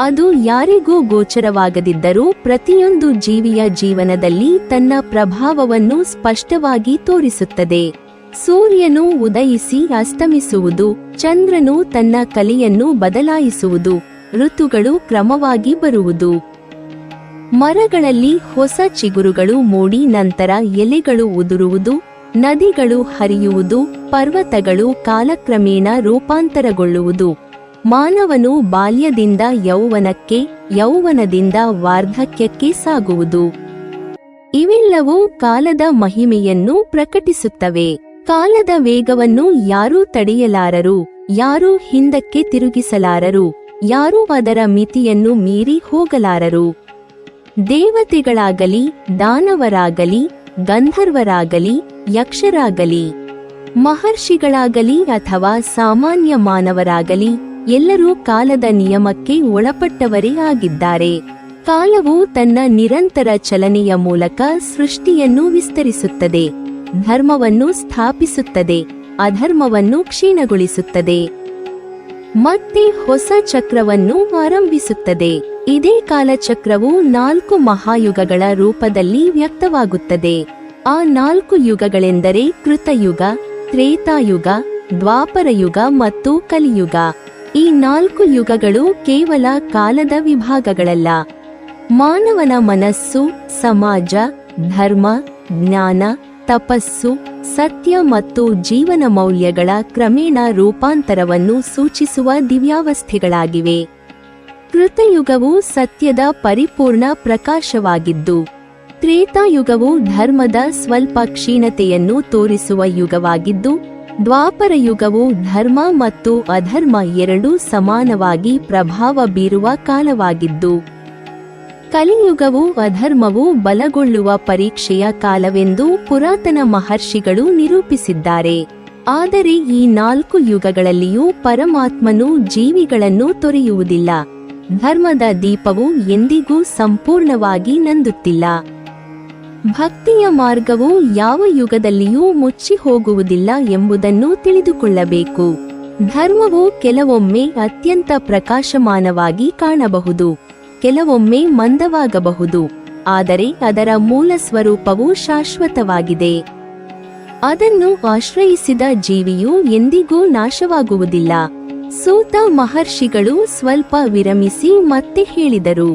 ಅದು ಯಾರಿಗೂ ಗೋಚರವಾಗದಿದ್ದರೂ ಪ್ರತಿಯೊಂದು ಜೀವಿಯ ಜೀವನದಲ್ಲಿ ತನ್ನ ಪ್ರಭಾವವನ್ನು ಸ್ಪಷ್ಟವಾಗಿ ತೋರಿಸುತ್ತದೆ. ಸೂರ್ಯನು ಉದಯಿಸಿ ಅಸ್ತಮಿಸುವುದು, ಚಂದ್ರನು ತನ್ನ ಕಲೆಯನ್ನು ಬದಲಾಯಿಸುವುದು, ಋತುಗಳು ಕ್ರಮವಾಗಿ ಬರುವುದು, ಮರಗಳಲ್ಲಿ ಹೊಸ ಚಿಗುರುಗಳು ಮೂಡಿ ನಂತರ ಎಲೆಗಳು ಉದುರುವುದು, ನದಿಗಳು ಹರಿಯುವುದು, ಪರ್ವತಗಳು ಕಾಲಕ್ರಮೇಣ ರೂಪಾಂತರಗೊಳ್ಳುವುದು, ಮಾನವನು ಬಾಲ್ಯದಿಂದ ಯೌವನಕ್ಕೆ, ಯೌವನದಿಂದ ವಾರ್ಧಕ್ಯಕ್ಕೆ ಸಾಗುವುದು. ಇವೆಲ್ಲವೂ ಕಾಲದ ಮಹಿಮೆಯನ್ನು ಪ್ರಕಟಿಸುತ್ತವೆ. ಕಾಲದ ವೇಗವನ್ನು ಯಾರೂ ತಡೆಯಲಾರರು, ಯಾರೂ ಹಿಂದಕ್ಕೆ ತಿರುಗಿಸಲಾರರು, ಯಾರೂ ಅದರ ಮಿತಿಯನ್ನು ಮೀರಿ ಹೋಗಲಾರರು. ದೇವತೆಗಳಾಗಲಿ, ದಾನವರಾಗಲಿ, ಗಂಧರ್ವರಾಗಲಿ, ಯಕ್ಷರಾಗಲಿ, ಮಹರ್ಷಿಗಳಾಗಲಿ ಅಥವಾ ಸಾಮಾನ್ಯ ಮಾನವರಾಗಲಿ ಎಲ್ಲರೂ ಕಾಲದ ನಿಯಮಕ್ಕೆ ಒಳಪಟ್ಟವರೇ ಆಗಿದ್ದಾರೆ. ಕಾಲವು ತನ್ನ ನಿರಂತರ ಚಲನೆಯ ಮೂಲಕ ಸೃಷ್ಟಿಯನ್ನು ವಿಸ್ತರಿಸುತ್ತದೆ, ಧರ್ಮವನ್ನು ಸ್ಥಾಪಿಸುತ್ತದೆ, ಅಧರ್ಮವನ್ನು ಕ್ಷೀಣಗೊಳಿಸುತ್ತದೆ ಮತ್ತೆ ಹೊಸ ಚಕ್ರವನ್ನು ಆರಂಭಿಸುತ್ತದೆ. ಇದೇ ಕಾಲಚಕ್ರವು 4 ಮಹಾಯುಗಗಳ ರೂಪದಲ್ಲಿ ವ್ಯಕ್ತವಾಗುತ್ತದೆ. ಆ 4 ಯುಗಗಳೆಂದರೆ ಕೃತಯುಗ, ತ್ರೇತಾಯುಗ, ದ್ವಾಪರಯುಗ ಮತ್ತು ಕಲಿಯುಗ. ಈ 4 ಯುಗಗಳು ಕೇವಲ ಕಾಲದ ವಿಭಾಗಗಳಲ್ಲ. ಮಾನವನ ಮನಸ್ಸು, ಸಮಾಜ, ಧರ್ಮ, ಜ್ಞಾನ, ತಪಸ್ಸು, ಸತ್ಯ ಮತ್ತು ಜೀವನ ಮೌಲ್ಯಗಳ ಕ್ರಮೇಣ ರೂಪಾಂತರವನ್ನು ಸೂಚಿಸುವ ದಿವ್ಯಾವಸ್ಥೆಗಳಾಗಿವೆ. ಕೃತಯುಗವು ಸತ್ಯದ ಪರಿಪೂರ್ಣ ಪ್ರಕಾಶವಾಗಿದ್ದು, ತ್ರೇತಾಯುಗವು ಧರ್ಮದ ಸ್ವಲ್ಪ ಕ್ಷೀಣತೆಯನ್ನು ತೋರಿಸುವ ಯುಗವಾಗಿದ್ದು, ದ್ವಾಪರ ಯುಗವು ಧರ್ಮ ಮತ್ತು ಅಧರ್ಮ ಎರಡೂ ಸಮಾನವಾಗಿ ಪ್ರಭಾವ ಬೀರುವ ಕಾಲವಾಗಿದ್ದು, ಕಲಿಯುಗವು ಅಧರ್ಮವು ಬಲಗೊಳ್ಳುವ ಪರೀಕ್ಷೆಯ ಕಾಲವೆಂದು ಪುರಾತನ ಮಹರ್ಷಿಗಳು ನಿರೂಪಿಸಿದ್ದಾರೆ. ಆದರೆ ಈ 4 ಯುಗಗಳಲ್ಲಿಯೂ ಪರಮಾತ್ಮನು ಜೀವಿಗಳನ್ನು ತೊರೆಯುವುದಿಲ್ಲ. ಧರ್ಮದ ದೀಪವು ಎಂದಿಗೂ ಸಂಪೂರ್ಣವಾಗಿ ನಂದುತ್ತಿಲ್ಲ. ಭಕ್ತಿಯ ಮಾರ್ಗವು ಯಾವ ಯುಗದಲ್ಲಿಯೂ ಮುಚ್ಚಿ ಹೋಗುವುದಿಲ್ಲ ಎಂಬುದನ್ನು ತಿಳಿದುಕೊಳ್ಳಬೇಕು. ಧರ್ಮವು ಕೆಲವೊಮ್ಮೆ ಅತ್ಯಂತ ಪ್ರಕಾಶಮಾನವಾಗಿ ಕಾಣಬಹುದು, ಕೆಲವೊಮ್ಮೆ ಮಂದವಾಗಬಹುದು, ಆದರೆ ಅದರ ಮೂಲ ಸ್ವರೂಪವು ಶಾಶ್ವತವಾಗಿದೆ. ಅದನ್ನು ಆಶ್ರಯಿಸಿದ ಜೀವಿಯು ಎಂದಿಗೂ ನಾಶವಾಗುವುದಿಲ್ಲ. ಸೂತ ಮಹರ್ಷಿಗಳು ಸ್ವಲ್ಪ ವಿರಮಿಸಿ ಮತ್ತೆ ಹೇಳಿದರು,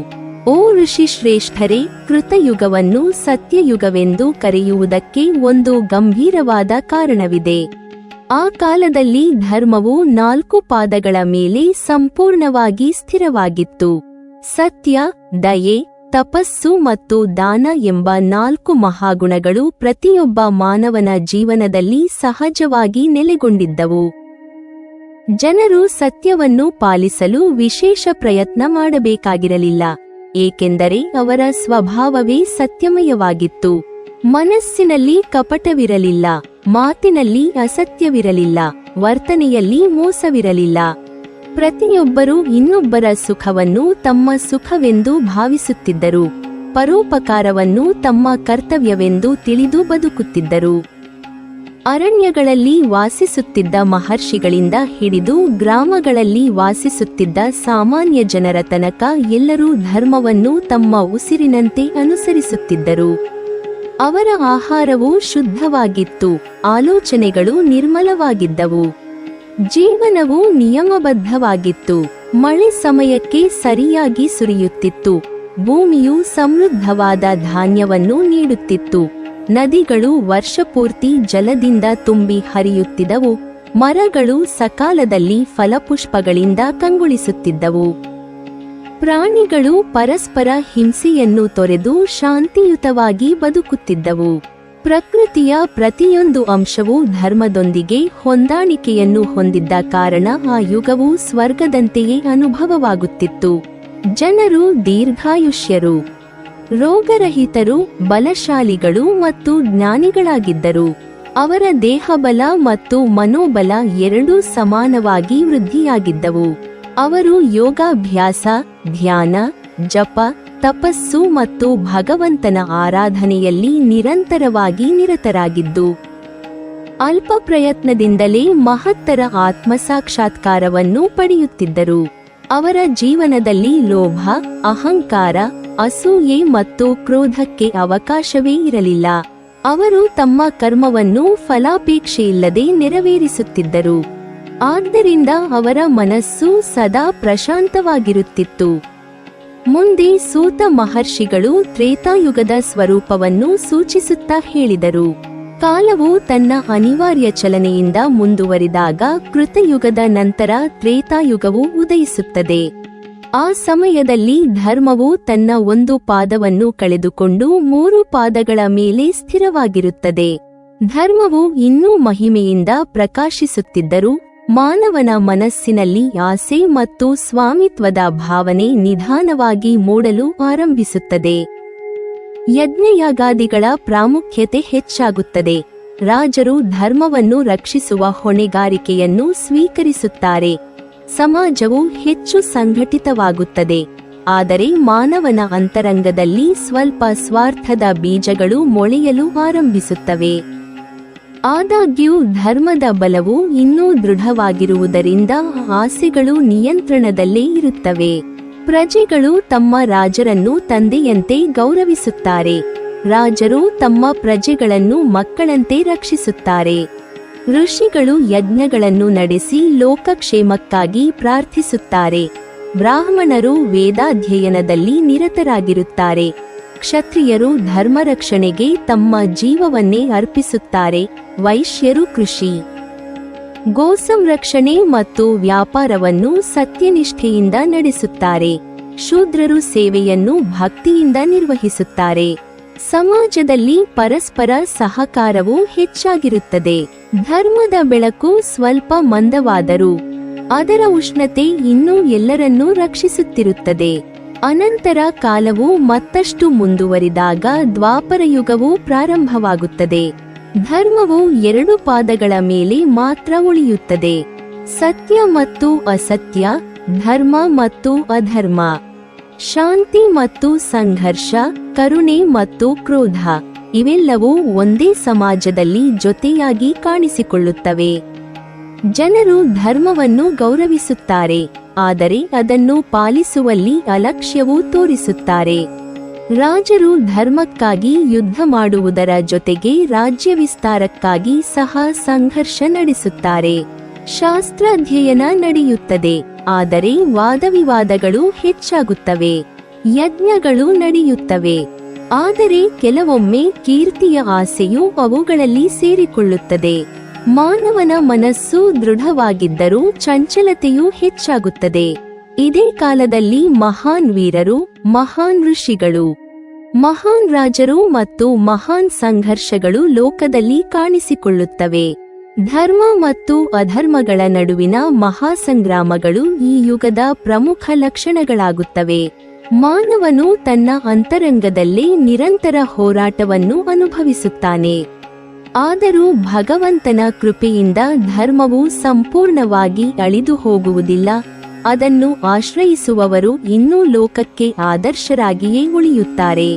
ಓ ಋಷಿ ಶ್ರೇಷ್ಠರೇ, ಕೃತಯುಗವನ್ನು ಸತ್ಯಯುಗವೆಂದು ಕರೆಯುವುದಕ್ಕೆ ಒಂದು ಗಂಭೀರವಾದ ಕಾರಣವಿದೆ. ಆ ಕಾಲದಲ್ಲಿ ಧರ್ಮವು 4 ಪಾದಗಳ ಮೇಲೆ ಸಂಪೂರ್ಣವಾಗಿ ಸ್ಥಿರವಾಗಿತ್ತು. ಸತ್ಯ, ದಯೆ, ತಪಸ್ಸು ಮತ್ತು ದಾನ ಎಂಬ 4 ಮಹಾಗುಣಗಳು ಪ್ರತಿಯೊಬ್ಬ ಮಾನವನ ಜೀವನದಲ್ಲಿ ಸಹಜವಾಗಿ ನೆಲೆಗೊಂಡಿದ್ದವು. ಜನರು ಸತ್ಯವನ್ನು ಪಾಲಿಸಲು ವಿಶೇಷ ಪ್ರಯತ್ನ ಮಾಡಬೇಕಾಗಿರಲಿಲ್ಲ, ಏಕೆಂದರೆ ಅವರ ಸ್ವಭಾವವೇ ಸತ್ಯಮಯವಾಗಿತ್ತು. ಮನಸ್ಸಿನಲ್ಲಿ ಕಪಟವಿರಲಿಲ್ಲ, ಮಾತಿನಲ್ಲಿ ಅಸತ್ಯವಿರಲಿಲ್ಲ, ವರ್ತನೆಯಲ್ಲಿ ಮೋಸವಿರಲಿಲ್ಲ. ಪ್ರತಿಯೊಬ್ಬರೂ ಇನ್ನೊಬ್ಬರ ಸುಖವನ್ನು ತಮ್ಮ ಸುಖವೆಂದು ಭಾವಿಸುತ್ತಿದ್ದರು, ಪರೋಪಕಾರವನ್ನು ತಮ್ಮ ಕರ್ತವ್ಯವೆಂದು ತಿಳಿದು ಬದುಕುತ್ತಿದ್ದರು. ಅರಣ್ಯಗಳಲ್ಲಿ ವಾಸಿಸುತ್ತಿದ್ದ ಮಹರ್ಷಿಗಳಿಂದ ಹಿಡಿದು ಗ್ರಾಮಗಳಲ್ಲಿ ವಾಸಿಸುತ್ತಿದ್ದ ಸಾಮಾನ್ಯ ಜನರ ತನಕ ಎಲ್ಲರೂ ಧರ್ಮವನ್ನು ತಮ್ಮ ಉಸಿರಿನಂತೆ ಅನುಸರಿಸುತ್ತಿದ್ದರು. ಅವರ ಆಹಾರವು ಶುದ್ಧವಾಗಿತ್ತು, ಆಲೋಚನೆಗಳು ನಿರ್ಮಲವಾಗಿದ್ದವು, ಜೀವನವು ನಿಯಮಬದ್ಧವಾಗಿತ್ತು. ಮಳೆ ಸಮಯಕ್ಕೆ ಸರಿಯಾಗಿ ಸುರಿಯುತ್ತಿತ್ತು, ಭೂಮಿಯು ಸಮೃದ್ಧವಾದ ಧಾನ್ಯವನ್ನು ನೀಡುತ್ತಿತ್ತು, ನದಿಗಳು ವರ್ಷಪೂರ್ತಿ ಜಲದಿಂದ ತುಂಬಿ ಹರಿಯುತ್ತಿದ್ದವು, ಮರಗಳು ಸಕಾಲದಲ್ಲಿ ಫಲಪುಷ್ಪಗಳಿಂದ ಕಂಗೊಳಿಸುತ್ತಿದ್ದವು. ಪ್ರಾಣಿಗಳು ಪರಸ್ಪರ ಹಿಂಸೆಯನ್ನು ತೊರೆದು ಶಾಂತಿಯುತವಾಗಿ ಬದುಕುತ್ತಿದ್ದವು. ಪ್ರಕೃತಿಯ ಪ್ರತಿಯೊಂದು ಅಂಶವೂ ಧರ್ಮದೊಂದಿಗೆ ಹೊಂದಾಣಿಕೆಯನ್ನು ಹೊಂದಿದ್ದ ಕಾರಣ ಆ ಯುಗವು ಸ್ವರ್ಗದಂತೆಯೇ ಅನುಭವವಾಗುತ್ತಿತ್ತು. ಜನರು ದೀರ್ಘಾಯುಷ್ಯರು, ರೋಗರಹಿತರು, ಬಲಶಾಲಿಗಳು ಮತ್ತು ಜ್ಞಾನಿಗಳಾಗಿದ್ದರು. ಅವರ ದೇಹಬಲ ಮತ್ತು ಮನೋಬಲ ಎರಡೂ ಸಮಾನವಾಗಿ ವೃದ್ಧಿಯಾಗಿದ್ದವು. ಅವರು ಯೋಗಾಭ್ಯಾಸ, ಧ್ಯಾನ, ಜಪ, ತಪಸ್ಸು ಮತ್ತು ಭಗವಂತನ ಆರಾಧನೆಯಲ್ಲಿ ನಿರಂತರವಾಗಿ ನಿರತರಾಗಿದ್ದು, ಅಲ್ಪ ಪ್ರಯತ್ನದಿಂದಲೇ ಮಹತ್ತರ ಆತ್ಮಸಾಕ್ಷಾತ್ಕಾರವನ್ನು ಪಡೆಯುತ್ತಿದ್ದರು. ಅವರ ಜೀವನದಲ್ಲಿ ಲೋಭ, ಅಹಂಕಾರ, ಅಸೂಯೆ ಮತ್ತು ಕ್ರೋಧಕ್ಕೆ ಅವಕಾಶವೇ ಇರಲಿಲ್ಲ. ಅವರು ತಮ್ಮ ಕರ್ಮವನ್ನು ಫಲಾಪೇಕ್ಷೆಯಿಲ್ಲದೆ ನೆರವೇರಿಸುತ್ತಿದ್ದರು. ಆದ್ದರಿಂದ ಅವರ ಮನಸ್ಸು ಸದಾ ಪ್ರಶಾಂತವಾಗಿರುತ್ತಿತ್ತು. ಮುಂದೆ ಸೂತ ಮಹರ್ಷಿಗಳು ತ್ರೇತಾಯುಗದ ಸ್ವರೂಪವನ್ನು ಸೂಚಿಸುತ್ತಾ ಹೇಳಿದರು. ಕಾಲವು ತನ್ನ ಅನಿವಾರ್ಯ ಚಲನೆಯಿಂದ ಮುಂದುವರಿದಾಗ ಕೃತಯುಗದ ನಂತರ ತ್ರೇತಾಯುಗವು ಉದಯಿಸುತ್ತದೆ. ಆ ಸಮಯದಲ್ಲಿ ಧರ್ಮವು ತನ್ನ ಒಂದು ಪಾದವನ್ನು ಕಳೆದುಕೊಂಡು 3 ಪಾದಗಳ ಮೇಲೆ ಸ್ಥಿರವಾಗಿರುತ್ತದೆ. ಧರ್ಮವು ಇನ್ನೂ ಮಹಿಮೆಯಿಂದ ಪ್ರಕಾಶಿಸುತ್ತಿದ್ದರೂ ಮಾನವನ ಮನಸ್ಸಿನಲ್ಲಿ ಆಸೆ ಮತ್ತು ಸ್ವಾಮಿತ್ವದ ಭಾವನೆ ನಿಧಾನವಾಗಿ ಮೂಡಲು ಆರಂಭಿಸುತ್ತದೆ. ಯಜ್ಞಯಾಗಾದಿಗಳ ಪ್ರಾಮುಖ್ಯತೆ ಹೆಚ್ಚಾಗುತ್ತದೆ. ರಾಜರು ಧರ್ಮವನ್ನು ರಕ್ಷಿಸುವ ಹೊಣೆಗಾರಿಕೆಯನ್ನು ಸ್ವೀಕರಿಸುತ್ತಾರೆ. ಸಮಾಜವು ಹೆಚ್ಚು ಸಂಘಟಿತವಾಗುತ್ತದೆ. ಆದರೆ ಮಾನವನ ಅಂತರಂಗದಲ್ಲಿ ಸ್ವಲ್ಪ ಸ್ವಾರ್ಥದ ಬೀಜಗಳು ಮೊಳೆಯಲು ಆರಂಭಿಸುತ್ತವೆ. ಆದಾಗ್ಯೂ ಧರ್ಮದ ಬಲವು ಇನ್ನೂ ದೃಢವಾಗಿರುವುದರಿಂದ ಆಸೆಗಳು ನಿಯಂತ್ರಣದಲ್ಲೇ ಇರುತ್ತವೆ. ಪ್ರಜೆಗಳು ತಮ್ಮ ರಾಜರನ್ನು ತಂದೆಯಂತೆ ಗೌರವಿಸುತ್ತಾರೆ. ರಾಜರು ತಮ್ಮ ಪ್ರಜೆಗಳನ್ನು ಮಕ್ಕಳಂತೆ ರಕ್ಷಿಸುತ್ತಾರೆ. ಋಷಿಗಳು ಯಜ್ಞಗಳನ್ನು ನಡೆಸಿ ಲೋಕಕ್ಷೇಮಕ್ಕಾಗಿ ಪ್ರಾರ್ಥಿಸುತ್ತಾರೆ. ಬ್ರಾಹ್ಮಣರು ವೇದಾಧ್ಯಯನದಲ್ಲಿ ನಿರತರಾಗಿರುತ್ತಾರೆ. ಕ್ಷತ್ರಿಯರು ಧರ್ಮರಕ್ಷಣೆಗೆ ತಮ್ಮ ಜೀವವನ್ನೇ ಅರ್ಪಿಸುತ್ತಾರೆ. ವೈಶ್ಯರು ಕೃಷಿ, ಗೋಸಂರಕ್ಷಣೆ ಮತ್ತು ವ್ಯಾಪಾರವನ್ನು ಸತ್ಯನಿಷ್ಠೆಯಿಂದ ನಡೆಸುತ್ತಾರೆ. ಶೂದ್ರರು ಸೇವೆಯನ್ನು ಭಕ್ತಿಯಿಂದ ನಿರ್ವಹಿಸುತ್ತಾರೆ. ಸಮಾಜದಲ್ಲಿ ಪರಸ್ಪರ ಸಹಕಾರವು ಹೆಚ್ಚಾಗಿರುತ್ತದೆ. ಧರ್ಮದ ಬೆಳಕು ಸ್ವಲ್ಪ ಮಂದವಾದರೂ ಅದರ ಉಷ್ಣತೆ ಇನ್ನೂ ಎಲ್ಲರನ್ನೂ ರಕ್ಷಿಸುತ್ತಿರುತ್ತದೆ. ಅನಂತರ ಕಾಲವು ಮತ್ತಷ್ಟು ಮುಂದುವರಿದಾಗ ದ್ವಾಪರಯುಗವು ಪ್ರಾರಂಭವಾಗುತ್ತದೆ. ಧರ್ಮವು 2 ಪಾದಗಳ ಮೇಲೆ ಮಾತ್ರ ಉಳಿಯುತ್ತದೆ: ಸತ್ಯ ಮತ್ತು ಅಸತ್ಯ, ಧರ್ಮ ಮತ್ತು ಅಧರ್ಮ, ಶಾಂತಿ ಮತ್ತು ಸಂಘರ್ಷ, ಕರುಣೆ ಮತ್ತು ಕ್ರೋಧ. ಇವೆಲ್ಲವೂ ಒಂದೇ ಸಮಾಜದಲ್ಲಿ ಜೊತೆಯಾಗಿ ಕಾಣಿಸಿಕೊಳ್ಳುತ್ತವೆ. ಜನರು ಧರ್ಮವನ್ನು ಗೌರವಿಸುತ್ತಾರೆ, ಆದರೆ ಅದನ್ನು ಪಾಲಿಸುವಲ್ಲಿ ಅಲಕ್ಷ್ಯವೂ ತೋರಿಸುತ್ತಾರೆ. ರಾಜರು ಧರ್ಮಕ್ಕಾಗಿ ಯುದ್ಧ ಮಾಡುವುದರ ಜೊತೆಗೆ ರಾಜ್ಯ ವಿಸ್ತಾರಕ್ಕಾಗಿ ಸಹ ಸಂಘರ್ಷ ನಡೆಸುತ್ತಾರೆ. ಶಾಸ್ತ್ರಾಧ್ಯಯನ ನಡೆಯುತ್ತದೆ, ಆದರೆ ವಾದವಿವಾದಗಳು ಹೆಚ್ಚಾಗುತ್ತವೆ. ಯಜ್ಞಗಳು ನಡೆಯುತ್ತವೆ, ಆದರೆ ಕೆಲವೊಮ್ಮೆ ಕೀರ್ತಿಯ ಆಸೆಯು ಅವುಗಳಲ್ಲಿ ಸೇರಿಕೊಳ್ಳುತ್ತದೆ. ಮಾನವನ ಮನಸ್ಸು ದೃಢವಾಗಿದ್ದರೂ ಚಂಚಲತೆಯೂ ಹೆಚ್ಚಾಗುತ್ತದೆ. ಇದೇ ಕಾಲದಲ್ಲಿ ಮಹಾನ್ ವೀರರು, ಮಹಾನ್ ಋಷಿಗಳು, ಮಹಾನ್ ರಾಜರು ಮತ್ತು ಮಹಾನ್ ಸಂಘರ್ಷಗಳು ಲೋಕದಲ್ಲಿ ಕಾಣಿಸಿಕೊಳ್ಳುತ್ತವೆ. ಧರ್ಮ ಮತ್ತು ಅಧರ್ಮಗಳ ನಡುವಿನ ಮಹಾಸಂಗ್ರಾಮಗಳು ಈ ಯುಗದ ಪ್ರಮುಖ ಲಕ್ಷಣಗಳಾಗುತ್ತವೆ. ಮಾನವನು ತನ್ನ ಅಂತರಂಗದಲ್ಲೇ ನಿರಂತರ ಹೋರಾಟವನ್ನು ಅನುಭವಿಸುತ್ತಾನೆ. ಆದರೂ ಭಗವಂತನ ಕೃಪೆಯಿಂದ ಧರ್ಮವು ಸಂಪೂರ್ಣವಾಗಿ ಅಳಿದು ಹೋಗುವುದಿಲ್ಲ. ಅದನ್ನು ಆಶ್ರಯಿಸುವವರು ಇನ್ನೂ ಲೋಕಕ್ಕೆ ಆದರ್ಶರಾಗಿಯೇ ಉಳಿಯುತ್ತಾರೆ.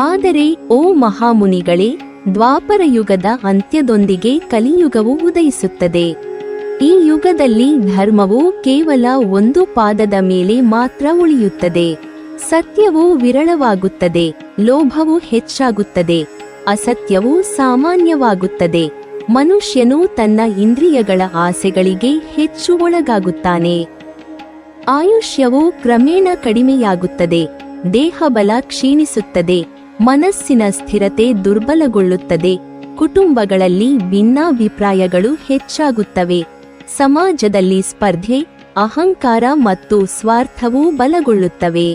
ಆದರೆ ಓ ಮಹಾಮುನಿಗಳೇ, ದ್ವಾಪರಯುಗದ ಅಂತ್ಯದೊಂದಿಗೆ ಕಲಿಯುಗವು ಉದಯಿಸುತ್ತದೆ. ಈ ಯುಗದಲ್ಲಿ ಧರ್ಮವು ಕೇವಲ 1 ಪಾದದ ಮೇಲೆ ಮಾತ್ರ ಉಳಿಯುತ್ತದೆ. ಸತ್ಯವು ವಿರಳವಾಗುತ್ತದೆ, ಲೋಭವು ಹೆಚ್ಚಾಗುತ್ತದೆ, ಅಸತ್ಯವು ಸಾಮಾನ್ಯವಾಗುತ್ತದೆ. ಮನುಷ್ಯನು ತನ್ನ ಇಂದ್ರಿಯಗಳ ಆಸೆಗಳಿಗೆ ಹೆಚ್ಚು ಒಳಗಾಗುತ್ತಾನೆ. ಆಯುಷ್ಯವು ಕ್ರಮೇಣ ಕಡಿಮೆಯಾಗುತ್ತದೆ, ದೇಹಬಲ ಕ್ಷೀಣಿಸುತ್ತದೆ, ಮನಸ್ಸಿನ ಸ್ಥಿರತೆ ದುರ್ಬಲಗೊಳ್ಳುತ್ತದೆ. ಕುಟುಂಬಗಳಲ್ಲಿ ಭಿನ್ನಾಭಿಪ್ರಾಯಗಳು ಹೆಚ್ಚಾಗುತ್ತವೆ. ಸಮಾಜದಲ್ಲಿ ಸ್ಪರ್ಧೆ, ಅಹಂಕಾರ ಮತ್ತು ಸ್ವಾರ್ಥವು ಬಲಗೊಳ್ಳುತ್ತವೆ.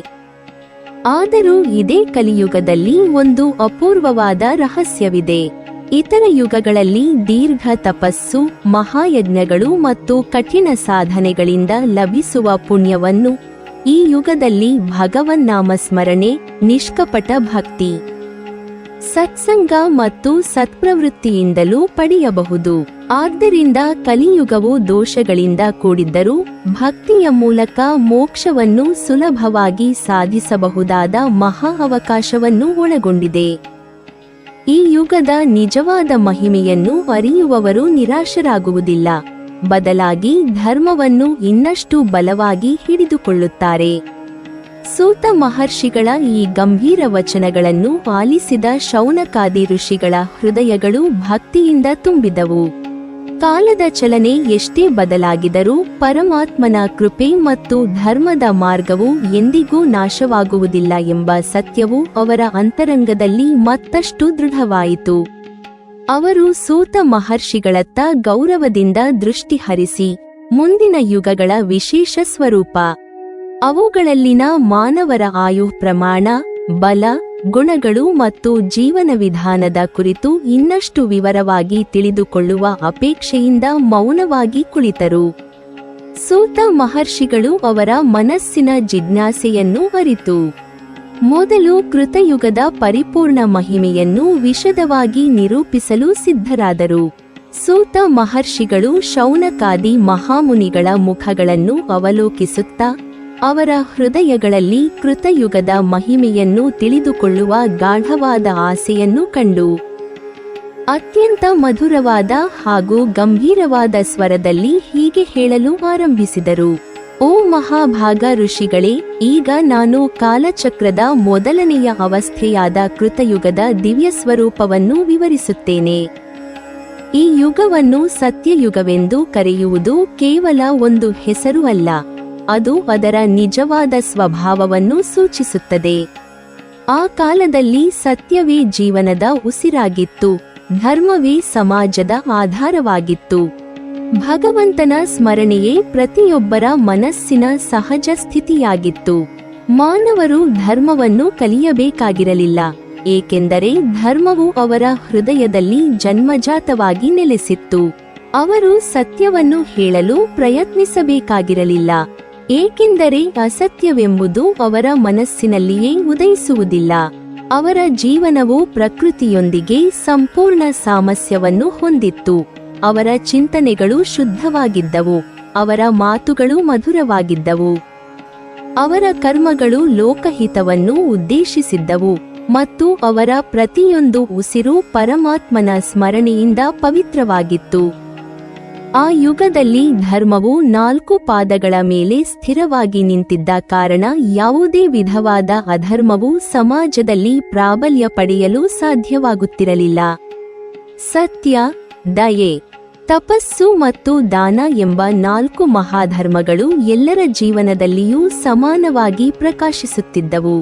ಆದರೂ ಇದೇ ಕಲಿಯುಗದಲ್ಲಿ ಒಂದು ಅಪೂರ್ವವಾದ ರಹಸ್ಯವಿದೆ. ಇತರ ಯುಗಗಳಲ್ಲಿ ದೀರ್ಘ ತಪಸ್ಸು, ಮಹಾಯಜ್ಞಗಳು ಮತ್ತು ಕಠಿಣ ಸಾಧನೆಗಳಿಂದ ಲಭಿಸುವ ಪುಣ್ಯವನ್ನು ಈ ಯುಗದಲ್ಲಿ ಭಗವನ್ನಾಮಸ್ಮರಣೆ, ನಿಷ್ಕಪಟ ಭಕ್ತಿ, ಸತ್ಸಂಗ ಮತ್ತು ಸತ್ಪ್ರವೃತ್ತಿಯಿಂದಲೂ ಪಡೆಯಬಹುದು. ಆದ್ದರಿಂದ ಕಲಿಯುಗವು ದೋಷಗಳಿಂದ ಕೂಡಿದ್ದರೂ ಭಕ್ತಿಯ ಮೂಲಕ ಮೋಕ್ಷವನ್ನು ಸುಲಭವಾಗಿ ಸಾಧಿಸಬಹುದಾದ ಮಹಾ ಅವಕಾಶವನ್ನು ಒಳಗೊಂಡಿದೆ. ಈ ಯುಗದ ನಿಜವಾದ ಮಹಿಮೆಯನ್ನು ಅರಿಯುವವರು ನಿರಾಶರಾಗುವುದಿಲ್ಲ, ಬದಲಾಗಿ ಧರ್ಮವನ್ನು ಇನ್ನಷ್ಟು ಬಲವಾಗಿ ಹಿಡಿದುಕೊಳ್ಳುತ್ತಾರೆ. ಸೂತ ಮಹರ್ಷಿಗಳ ಈ ಗಂಭೀರ ವಚನಗಳನ್ನು ಆಲಿಸಿದ ಶೌನಕಾದಿ ಋಷಿಗಳ ಹೃದಯಗಳು ಭಕ್ತಿಯಿಂದ ತುಂಬಿದವು. ಕಾಲದ ಚಲನೆ ಎಷ್ಟೇ ಬದಲಾಗಿದರೂ ಪರಮಾತ್ಮನ ಕೃಪೆ ಮತ್ತು ಧರ್ಮದ ಮಾರ್ಗವು ಎಂದಿಗೂ ನಾಶವಾಗುವುದಿಲ್ಲ ಎಂಬ ಸತ್ಯವು ಅವರ ಅಂತರಂಗದಲ್ಲಿ ಮತ್ತಷ್ಟು ದೃಢವಾಯಿತು. ಅವರು ಸೂತ ಮಹರ್ಷಿಗಳತ್ತ ಗೌರವದಿಂದ ದೃಷ್ಟಿ ಹರಿಸಿ, ಮುಂದಿನ ಯುಗಗಳ ವಿಶೇಷ ಸ್ವರೂಪ, ಅವುಗಳಲ್ಲಿನ ಮಾನವರ ಆಯು ಪ್ರಮಾಣ, ಬಲ, ಗುಣಗಳು ಮತ್ತು ಜೀವನ ವಿಧಾನದ ಕುರಿತು ಇನ್ನಷ್ಟು ವಿವರವಾಗಿ ತಿಳಿದುಕೊಳ್ಳುವ ಅಪೇಕ್ಷೆಯಿಂದ ಮೌನವಾಗಿ ಕುಳಿತರು. ಸೂತ ಮಹರ್ಷಿಗಳು ಅವರ ಮನಸ್ಸಿನ ಜಿಜ್ಞಾಸೆಯನ್ನು ಅರಿತು ಮೊದಲು ಕೃತಯುಗದ ಪರಿಪೂರ್ಣ ಮಹಿಮೆಯನ್ನು ವಿಶದವಾಗಿ ನಿರೂಪಿಸಲು ಸಿದ್ಧರಾದರು. ಸೂತ ಮಹರ್ಷಿಗಳು ಶೌನಕಾದಿ ಮಹಾಮುನಿಗಳ ಮುಖಗಳನ್ನು ಅವಲೋಕಿಸುತ್ತಾ ಅವರ ಹೃದಯಗಳಲ್ಲಿ ಕೃತಯುಗದ ಮಹಿಮೆಯನ್ನು ತಿಳಿದುಕೊಳ್ಳುವ ಗಾಢವಾದ ಆಸೆಯನ್ನು ಕಂಡು ಅತ್ಯಂತ ಮಧುರವಾದ ಹಾಗೂ ಗಂಭೀರವಾದ ಸ್ವರದಲ್ಲಿ ಹೀಗೆ ಹೇಳಲು ಆರಂಭಿಸಿದರು. ಓ ಮಹಾಭಾಗ ಋಷಿಗಳೇ, ಈಗ ನಾನು ಕಾಲಚಕ್ರದ ಮೊದಲನೆಯ ಅವಸ್ಥೆಯಾದ ಕೃತಯುಗದ ದಿವ್ಯ ಸ್ವರೂಪವನ್ನು ವಿವರಿಸುತ್ತೇನೆ. ಈ ಯುಗವನ್ನು ಸತ್ಯಯುಗವೆಂದು ಕರೆಯುವುದು ಕೇವಲ ಒಂದು ಹೆಸರು ಅಲ್ಲ, ಅದು ಅದರ ನಿಜವಾದ ಸ್ವಭಾವವನ್ನು ಸೂಚಿಸುತ್ತದೆ. ಆ ಕಾಲದಲ್ಲಿ ಸತ್ಯವೇ ಜೀವನದ ಉಸಿರಾಗಿತ್ತು, ಧರ್ಮವೇ ಸಮಾಜದ ಆಧಾರವಾಗಿತ್ತು. ಭಗವಂತನ ಸ್ಮರಣೆಯೇ ಪ್ರತಿಯೊಬ್ಬರ ಮನಸ್ಸಿನ ಸಹಜ ಸ್ಥಿತಿಯಾಗಿತ್ತು. ಮಾನವರು ಧರ್ಮವನ್ನು ಕಲಿಯಬೇಕಾಗಿರಲಿಲ್ಲ, ಏಕೆಂದರೆ ಧರ್ಮವು ಅವರ ಹೃದಯದಲ್ಲಿ ಜನ್ಮಜಾತವಾಗಿ ನೆಲೆಸಿತ್ತು. ಅವರು ಸತ್ಯವನ್ನು ಹೇಳಲು ಪ್ರಯತ್ನಿಸಬೇಕಾಗಿರಲಿಲ್ಲ, ಏಕೆಂದರೆ ಅಸತ್ಯವೆಂಬುದು ಅವರ ಮನಸ್ಸಿನಲ್ಲಿಯೇ ಉದಯಿಸುವುದಿಲ್ಲ. ಅವರ ಜೀವನವು ಪ್ರಕೃತಿಯೊಂದಿಗೆ ಸಂಪೂರ್ಣ ಸಾಮರಸ್ಯವನ್ನು ಹೊಂದಿತ್ತು. ಅವರ ಚಿಂತನೆಗಳು ಶುದ್ಧವಾಗಿದ್ದವು, ಅವರ ಮಾತುಗಳು ಮಧುರವಾಗಿದ್ದವು, ಅವರ ಕರ್ಮಗಳು ಲೋಕಹಿತವನ್ನು ಉದ್ದೇಶಿಸಿದ್ದವು ಮತ್ತು ಅವರ ಪ್ರತಿಯೊಂದು ಉಸಿರು ಪರಮಾತ್ಮನ ಸ್ಮರಣೆಯಿಂದ ಪವಿತ್ರವಾಗಿತ್ತು. ಆ ಯುಗದಲ್ಲಿ ಧರ್ಮವು 4 ಪಾದಗಳ ಮೇಲೆ ಸ್ಥಿರವಾಗಿ ನಿಂತಿದ್ದ ಕಾರಣ ಯಾವುದೇ ವಿಧವಾದ ಅಧರ್ಮವು ಸಮಾಜದಲ್ಲಿ ಪ್ರಾಬಲ್ಯ ಪಡೆಯಲು ಸಾಧ್ಯವಾಗುತ್ತಿರಲಿಲ್ಲ. ಸತ್ಯ, ದಯೆ, ತಪಸ್ಸು ಮತ್ತು ದಾನ ಎಂಬ 4 ಮಹಾಧರ್ಮಗಳು ಎಲ್ಲರ ಜೀವನದಲ್ಲಿಯೂ ಸಮಾನವಾಗಿ ಪ್ರಕಾಶಿಸುತ್ತಿದ್ದವು.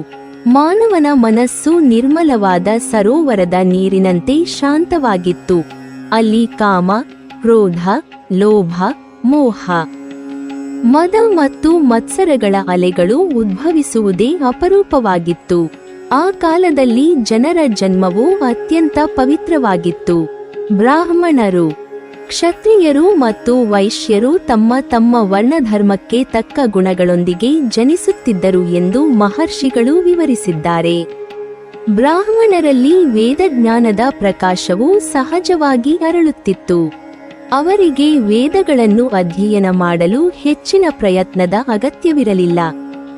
ಮಾನವನ ಮನಸ್ಸು ನಿರ್ಮಲವಾದ ಸರೋವರದ ನೀರಿನಂತೆ ಶಾಂತವಾಗಿತ್ತು. ಅಲ್ಲಿ ಕಾಮ, ಕ್ರೋಧ, ಲೋಭ, ಮೋಹ, ಮದ ಮತ್ತು ಮತ್ಸರಗಳ ಅಲೆಗಳು ಉದ್ಭವಿಸುವುದೇ ಅಪರೂಪವಾಗಿತ್ತು. ಆ ಕಾಲದಲ್ಲಿ ಜನರ ಜನ್ಮವು ಅತ್ಯಂತ ಪವಿತ್ರವಾಗಿತ್ತು. ಬ್ರಾಹ್ಮಣರು, ಕ್ಷತ್ರಿಯರು ಮತ್ತು ವೈಶ್ಯರು ತಮ್ಮ ತಮ್ಮ ವರ್ಣಧರ್ಮಕ್ಕೆ ತಕ್ಕ ಗುಣಗಳೊಂದಿಗೆ ಜನಿಸುತ್ತಿದ್ದರು ಎಂದು ಮಹರ್ಷಿಗಳು ವಿವರಿಸಿದ್ದಾರೆ. ಬ್ರಾಹ್ಮಣರಲ್ಲಿ ವೇದಜ್ಞಾನದ ಪ್ರಕಾಶವು ಸಹಜವಾಗಿ ಅರಳುತ್ತಿತ್ತು. ಅವರಿಗೆ ವೇದಗಳನ್ನು ಅಧ್ಯಯನ ಮಾಡಲು ಹೆಚ್ಚಿನ ಪ್ರಯತ್ನದ ಅಗತ್ಯವಿರಲಿಲ್ಲ,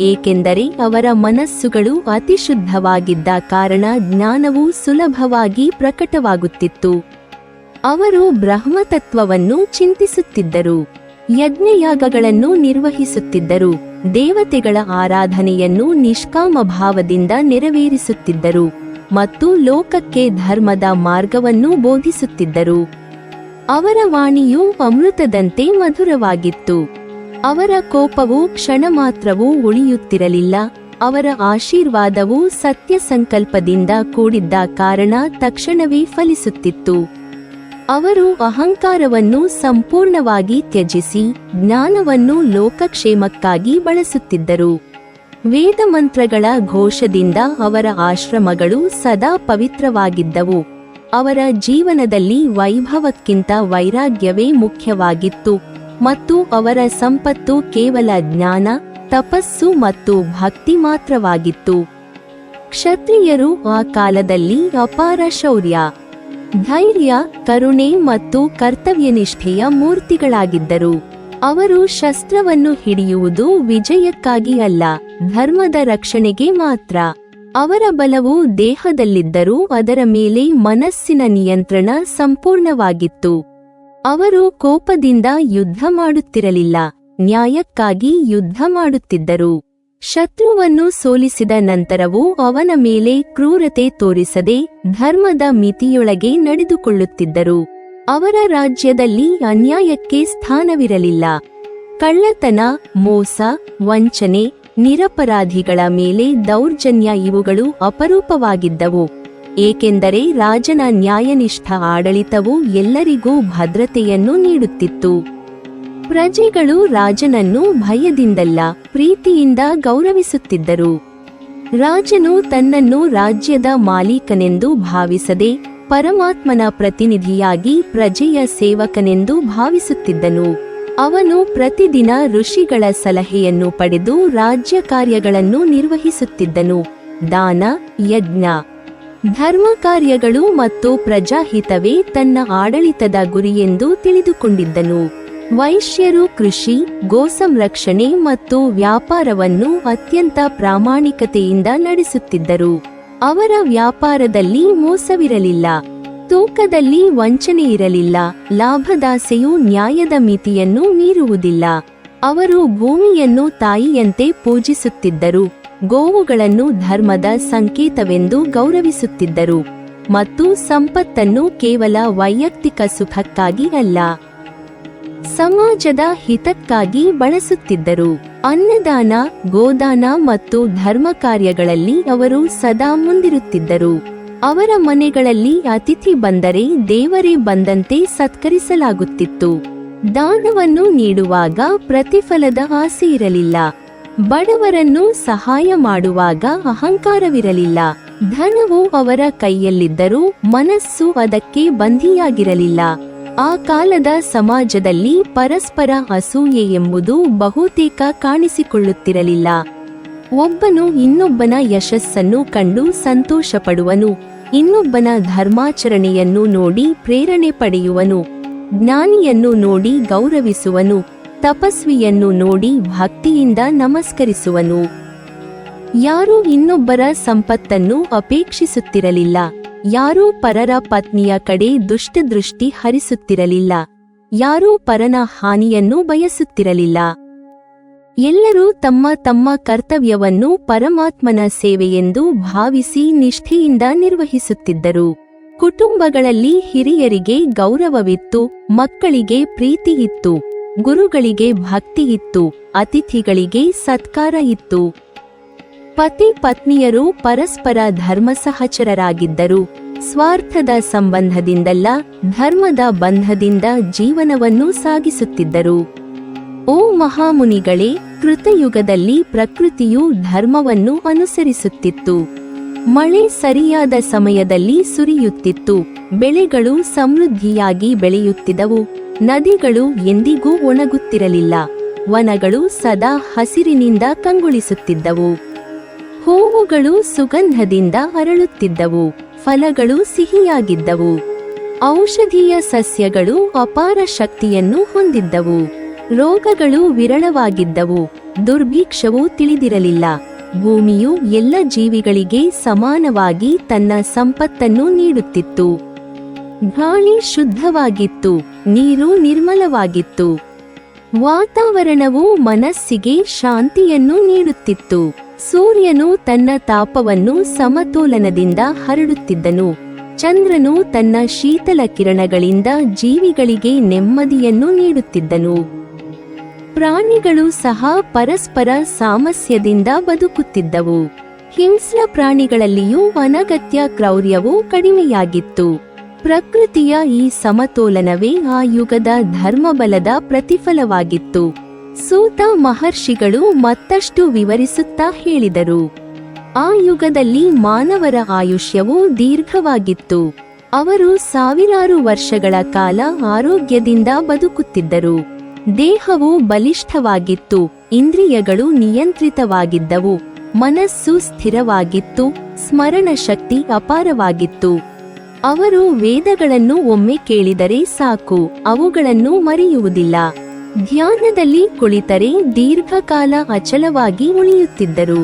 ಏಕೆಂದರೆ ಅವರ ಮನಸ್ಸುಗಳು ಅತಿಶುದ್ಧವಾಗಿದ್ದ ಕಾರಣ ಜ್ಞಾನವು ಸುಲಭವಾಗಿ ಪ್ರಕಟವಾಗುತ್ತಿತ್ತು. ಅವರು ಬ್ರಹ್ಮತತ್ವವನ್ನು ಚಿಂತಿಸುತ್ತಿದ್ದರು, ಯಜ್ಞಯಾಗಗಳನ್ನು ನಿರ್ವಹಿಸುತ್ತಿದ್ದರು, ದೇವತೆಗಳ ಆರಾಧನೆಯನ್ನು ನಿಷ್ಕಾಮ ಭಾವದಿಂದ ನೆರವೇರಿಸುತ್ತಿದ್ದರು ಮತ್ತು ಲೋಕಕ್ಕೆ ಧರ್ಮದ ಮಾರ್ಗವನ್ನು ಬೋಧಿಸುತ್ತಿದ್ದರು. ಅವರ ವಾಣಿಯು ಅಮೃತದಂತೆ ಮಧುರವಾಗಿತ್ತು. ಅವರ ಕೋಪವು ಕ್ಷಣ ಮಾತ್ರವೂ ಉಳಿಯುತ್ತಿರಲಿಲ್ಲ. ಅವರ ಆಶೀರ್ವಾದವು ಸತ್ಯ ಸಂಕಲ್ಪದಿಂದ ಕೂಡಿದ್ದ ಕಾರಣ ತಕ್ಷಣವೇ ಫಲಿಸುತ್ತಿತ್ತು. ಅವರು ಅಹಂಕಾರವನ್ನು ಸಂಪೂರ್ಣವಾಗಿ ತ್ಯಜಿಸಿ ಜ್ಞಾನವನ್ನು ಲೋಕಕ್ಷೇಮಕ್ಕಾಗಿ ಬಳಸುತ್ತಿದ್ದರು. ವೇದಮಂತ್ರಗಳ ಘೋಷದಿಂದ ಅವರ ಆಶ್ರಮಗಳು ಸದಾ ಪವಿತ್ರವಾಗಿದ್ದವು. ಅವರ ಜೀವನದಲ್ಲಿ ವೈಭವಕ್ಕಿಂತ ವೈರಾಗ್ಯವೇ ಮುಖ್ಯವಾಗಿತ್ತು ಮತ್ತು ಅವರ ಸಂಪತ್ತು ಕೇವಲ ಜ್ಞಾನ, ತಪಸ್ಸು ಮತ್ತು ಭಕ್ತಿ ಮಾತ್ರವಾಗಿತ್ತು. ಕ್ಷತ್ರಿಯರು ಆ ಕಾಲದಲ್ಲಿ ಅಪಾರ ಶೌರ್ಯ, ಧೈರ್ಯ, ಕರುಣೆ ಮತ್ತು ಕರ್ತವ್ಯನಿಷ್ಠೆಯ ಮೂರ್ತಿಗಳಾಗಿದ್ದರು. ಅವರು ಶಸ್ತ್ರವನ್ನು ಹಿಡಿಯುವುದು ವಿಜಯಕ್ಕಾಗಿ ಅಲ್ಲ, ಧರ್ಮದ ರಕ್ಷಣೆಗೆ ಮಾತ್ರ. ಅವರ ಬಲವು ದೇಹದಲ್ಲಿದ್ದರೂ ಅದರ ಮೇಲೆ ಮನಸ್ಸಿನ ನಿಯಂತ್ರಣ ಸಂಪೂರ್ಣವಾಗಿತ್ತು. ಅವರು ಕೋಪದಿಂದ ಯುದ್ಧ ಮಾಡುತ್ತಿರಲಿಲ್ಲ, ನ್ಯಾಯಕ್ಕಾಗಿ ಯುದ್ಧ ಮಾಡುತ್ತಿದ್ದರು. ಶತ್ರುವನ್ನು ಸೋಲಿಸಿದ ನಂತರವೂ ಅವನ ಮೇಲೆ ಕ್ರೂರತೆ ತೋರಿಸದೆ ಧರ್ಮದ ಮಿತಿಯೊಳಗೆ ನಡೆದುಕೊಳ್ಳುತ್ತಿದ್ದರು. ಅವರ ರಾಜ್ಯದಲ್ಲಿ ಅನ್ಯಾಯಕ್ಕೆ ಸ್ಥಾನವಿರಲಿಲ್ಲ. ಕಳ್ಳತನ, ಮೋಸ, ವಂಚನೆ, ನಿರಪರಾಧಿಗಳ ಮೇಲೆ ದೌರ್ಜನ್ಯ ಇವುಗಳು ಅಪರೂಪವಾಗಿದ್ದವು, ಏಕೆಂದರೆ ರಾಜನ ನ್ಯಾಯನಿಷ್ಠ ಆಡಳಿತವು ಎಲ್ಲರಿಗೂ ಭದ್ರತೆಯನ್ನು ನೀಡುತ್ತಿತ್ತು. ಪ್ರಜೆಗಳು ರಾಜನನ್ನು ಭಯದಿಂದಲ್ಲ, ಪ್ರೀತಿಯಿಂದ ಗೌರವಿಸುತ್ತಿದ್ದರು. ರಾಜನು ತನ್ನನ್ನು ರಾಜ್ಯದ ಮಾಲೀಕನೆಂದು ಭಾವಿಸದೆ ಪರಮಾತ್ಮನ ಪ್ರತಿನಿಧಿಯಾಗಿ ಪ್ರಜೆಯ ಸೇವಕನೆಂದು ಭಾವಿಸುತ್ತಿದ್ದನು. ಅವನು ಪ್ರತಿದಿನ ಋಷಿಗಳ ಸಲಹೆಯನ್ನು ಪಡೆದು ರಾಜ್ಯ ಕಾರ್ಯಗಳನ್ನು ನಿರ್ವಹಿಸುತ್ತಿದ್ದನು. ದಾನ, ಯಜ್ಞ, ಧರ್ಮ ಕಾರ್ಯಗಳು ಮತ್ತು ಪ್ರಜಾಹಿತವೇ ತನ್ನ ಆಡಳಿತದ ಗುರಿಯೆಂದು ತಿಳಿದುಕೊಂಡಿದ್ದನು. ವೈಶ್ಯರು ಕೃಷಿ, ಗೋಸಂರಕ್ಷಣೆ ಮತ್ತು ವ್ಯಾಪಾರವನ್ನು ಅತ್ಯಂತ ಪ್ರಾಮಾಣಿಕತೆಯಿಂದ ನಡೆಸುತ್ತಿದ್ದರು. ಅವರ ವ್ಯಾಪಾರದಲ್ಲಿ ಮೋಸವಿರಲಿಲ್ಲ, ತೂಕದಲ್ಲಿ ವಂಚನೆ ಇರಲಿಲ್ಲ, ಲಾಭದಾಸೆಯು ನ್ಯಾಯದ ಮಿತಿಯನ್ನು ಮೀರುವುದಿಲ್ಲ. ಅವರು ಭೂಮಿಯನ್ನು ತಾಯಿಯಂತೆ ಪೂಜಿಸುತ್ತಿದ್ದರು, ಗೋವುಗಳನ್ನು ಧರ್ಮದ ಸಂಕೇತವೆಂದು ಗೌರವಿಸುತ್ತಿದ್ದರು ಮತ್ತು ಸಂಪತ್ತನ್ನು ಕೇವಲ ವೈಯಕ್ತಿಕ ಸುಖಕ್ಕಾಗಿ ಅಲ್ಲ, ಸಮಾಜದ ಹಿತಕ್ಕಾಗಿ ಬಳಸುತ್ತಿದ್ದರು. ಅನ್ನದಾನ, ಗೋದಾನ ಮತ್ತು ಧರ್ಮ ಕಾರ್ಯಗಳಲ್ಲಿ ಅವರು ಸದಾ ಮುಂದಿರುತ್ತಿದ್ದರು. ಅವರ ಮನೆಗಳಲ್ಲಿ ಅತಿಥಿ ಬಂದರೆ ದೇವರೇ ಬಂದಂತೆ ಸತ್ಕರಿಸಲಾಗುತ್ತಿತ್ತು. ದಾನವನ್ನು ನೀಡುವಾಗ ಪ್ರತಿಫಲದ ಆಸೆ ಇರಲಿಲ್ಲ. ಬಡವರನ್ನು ಸಹಾಯ ಮಾಡುವಾಗ ಅಹಂಕಾರವಿರಲಿಲ್ಲ. ಧನವು ಅವರ ಕೈಯಲ್ಲಿದ್ದರೂ ಮನಸ್ಸು ಅದಕ್ಕೆ ಬಂಧಿಯಾಗಿರಲಿಲ್ಲ. ಆ ಕಾಲದ ಸಮಾಜದಲ್ಲಿ ಪರಸ್ಪರ ಅಸೂಯೆ ಎಂಬುದು ಬಹುತೇಕ ಕಾಣಿಸಿಕೊಳ್ಳುತ್ತಿರಲಿಲ್ಲ. ಒಬ್ಬನು ಇನ್ನೊಬ್ಬನ ಯಶಸ್ಸನ್ನು ಕಂಡು ಸಂತೋಷಪಡುವನು, ಇನ್ನೊಬ್ಬನ ಧರ್ಮಾಚರಣೆಯನ್ನು ನೋಡಿ ಪ್ರೇರಣೆ ಪಡೆಯುವನು, ಜ್ಞಾನಿಯನ್ನು ನೋಡಿ ಗೌರವಿಸುವನು, ತಪಸ್ವಿಯನ್ನು ನೋಡಿ ಭಕ್ತಿಯಿಂದ ನಮಸ್ಕರಿಸುವನು. ಯಾರೂ ಇನ್ನೊಬ್ಬರ ಸಂಪತ್ತನ್ನು ಅಪೇಕ್ಷಿಸುತ್ತಿರಲಿಲ್ಲ. ಯಾರೂ ಪರರ ಪತ್ನಿಯ ಕಡೆ ದುಷ್ಟದೃಷ್ಟಿ ಹರಿಸುತ್ತಿರಲಿಲ್ಲ. ಯಾರೂ ಪರನ ಹಾನಿಯನ್ನು ಬಯಸುತ್ತಿರಲಿಲ್ಲ. ಎಲ್ಲರೂ ತಮ್ಮ ತಮ್ಮ ಕರ್ತವ್ಯವನ್ನು ಪರಮಾತ್ಮನ ಸೇವೆಯೆಂದು ಭಾವಿಸಿ ನಿಷ್ಠೆಯಿಂದ ನಿರ್ವಹಿಸುತ್ತಿದ್ದರು. ಕುಟುಂಬಗಳಲ್ಲಿ ಹಿರಿಯರಿಗೆ ಗೌರವವಿತ್ತು, ಮಕ್ಕಳಿಗೆ ಪ್ರೀತಿ ಇತ್ತು, ಗುರುಗಳಿಗೆ ಭಕ್ತಿ ಇತ್ತು, ಅತಿಥಿಗಳಿಗೆ ಸತ್ಕಾರ ಇತ್ತು. ಪತಿ ಪತ್ನಿಯರು ಪರಸ್ಪರ ಧರ್ಮಸಹಚರರಾಗಿದ್ದರು. ಸ್ವಾರ್ಥದ ಸಂಬಂಧದಿಂದಲ್ಲ, ಧರ್ಮದ ಬಂಧದಿಂದ ಜೀವನವನ್ನು ಸಾಗಿಸುತ್ತಿದ್ದರು. ಓ ಮಹಾಮುನಿಗಳೇ, ಕೃತಯುಗದಲ್ಲಿ ಪ್ರಕೃತಿಯು ಧರ್ಮವನ್ನು ಅನುಸರಿಸುತ್ತಿತ್ತು. ಮಳೆ ಸರಿಯಾದ ಸಮಯದಲ್ಲಿ ಸುರಿಯುತ್ತಿತ್ತು, ಬೆಳೆಗಳು ಸಮೃದ್ಧಿಯಾಗಿ ಬೆಳೆಯುತ್ತಿದ್ದವು, ನದಿಗಳು ಎಂದಿಗೂ ಒಣಗುತ್ತಿರಲಿಲ್ಲ, ವನಗಳು ಸದಾ ಹಸಿರಿನಿಂದ ಕಂಗೊಳಿಸುತ್ತಿದ್ದವು. ಹೂವುಗಳು ಸುಗಂಧದಿಂದ ಅರಳುತ್ತಿದ್ದವು, ಫಲಗಳು ಸಿಹಿಯಾಗಿದ್ದವು, ಔಷಧೀಯ ಸಸ್ಯಗಳು ಅಪಾರ ಶಕ್ತಿಯನ್ನು ಹೊಂದಿದ್ದವು, ರೋಗಗಳು ವಿರಳವಾಗಿದ್ದವು, ದುರ್ಭಿಕ್ಷವು ತಿಳಿದಿರಲಿಲ್ಲ. ಭೂಮಿಯು ಎಲ್ಲ ಜೀವಿಗಳಿಗೆ ಸಮಾನವಾಗಿ ತನ್ನ ಸಂಪತ್ತನ್ನು ನೀಡುತ್ತಿತ್ತು. ಗಾಳಿ ಶುದ್ಧವಾಗಿತ್ತು, ನೀರು ನಿರ್ಮಲವಾಗಿತ್ತು, ವಾತಾವರಣವು ಮನಸ್ಸಿಗೆ ಶಾಂತಿಯನ್ನು ನೀಡುತ್ತಿತ್ತು. ಸೂರ್ಯನು ತನ್ನ ತಾಪವನ್ನು ಸಮತೋಲನದಿಂದ ಹರಡುತ್ತಿದ್ದನು, ಚಂದ್ರನು ತನ್ನ ಶೀತಲ ಕಿರಣಗಳಿಂದ ಜೀವಿಗಳಿಗೆ ನೆಮ್ಮದಿಯನ್ನು ನೀಡುತ್ತಿದ್ದನು. ಪ್ರಾಣಿಗಳು ಸಹ ಪರಸ್ಪರ ಸಾಮಸ್ಯದಿಂದ ಬದುಕುತ್ತಿದ್ದವು. ಹಿಂಸ್ರ ಪ್ರಾಣಿಗಳಲ್ಲಿಯೂ ಅನಗತ್ಯ ಕ್ರೌರ್ಯವು ಕಡಿಮೆಯಾಗಿತ್ತು. ಪ್ರಕೃತಿಯ ಈ ಸಮತೋಲನವೇ ಆ ಯುಗದ ಧರ್ಮಬಲದ ಪ್ರತಿಫಲವಾಗಿತ್ತು. ಸೂತ ಮಹರ್ಷಿಗಳು ಮತ್ತಷ್ಟು ವಿವರಿಸುತ್ತಾ ಹೇಳಿದರು. ಆ ಯುಗದಲ್ಲಿ ಮಾನವರ ಆಯುಷ್ಯವು ದೀರ್ಘವಾಗಿತ್ತು. ಅವರು ಸಾವಿರಾರು ವರ್ಷಗಳ ಕಾಲ ಆರೋಗ್ಯದಿಂದ ಬದುಕುತ್ತಿದ್ದರು. ದೇಹವು ಬಲಿಷ್ಠವಾಗಿತ್ತು, ಇಂದ್ರಿಯಗಳು ನಿಯಂತ್ರಿತವಾಗಿದ್ದವು, ಮನಸ್ಸು ಸ್ಥಿರವಾಗಿತ್ತು, ಸ್ಮರಣ ಶಕ್ತಿ ಅಪಾರವಾಗಿತ್ತು. ಅವರು ವೇದಗಳನ್ನು ಒಮ್ಮೆ ಕೇಳಿದರೆ ಸಾಕು, ಅವುಗಳನ್ನು ಮರೆಯುವುದಿಲ್ಲ. ಧ್ಯಾನದಲ್ಲಿ ಕುಳಿತರೆ ದೀರ್ಘಕಾಲ ಅಚಲವಾಗಿ ಉಳಿಯುತ್ತಿದ್ದರು.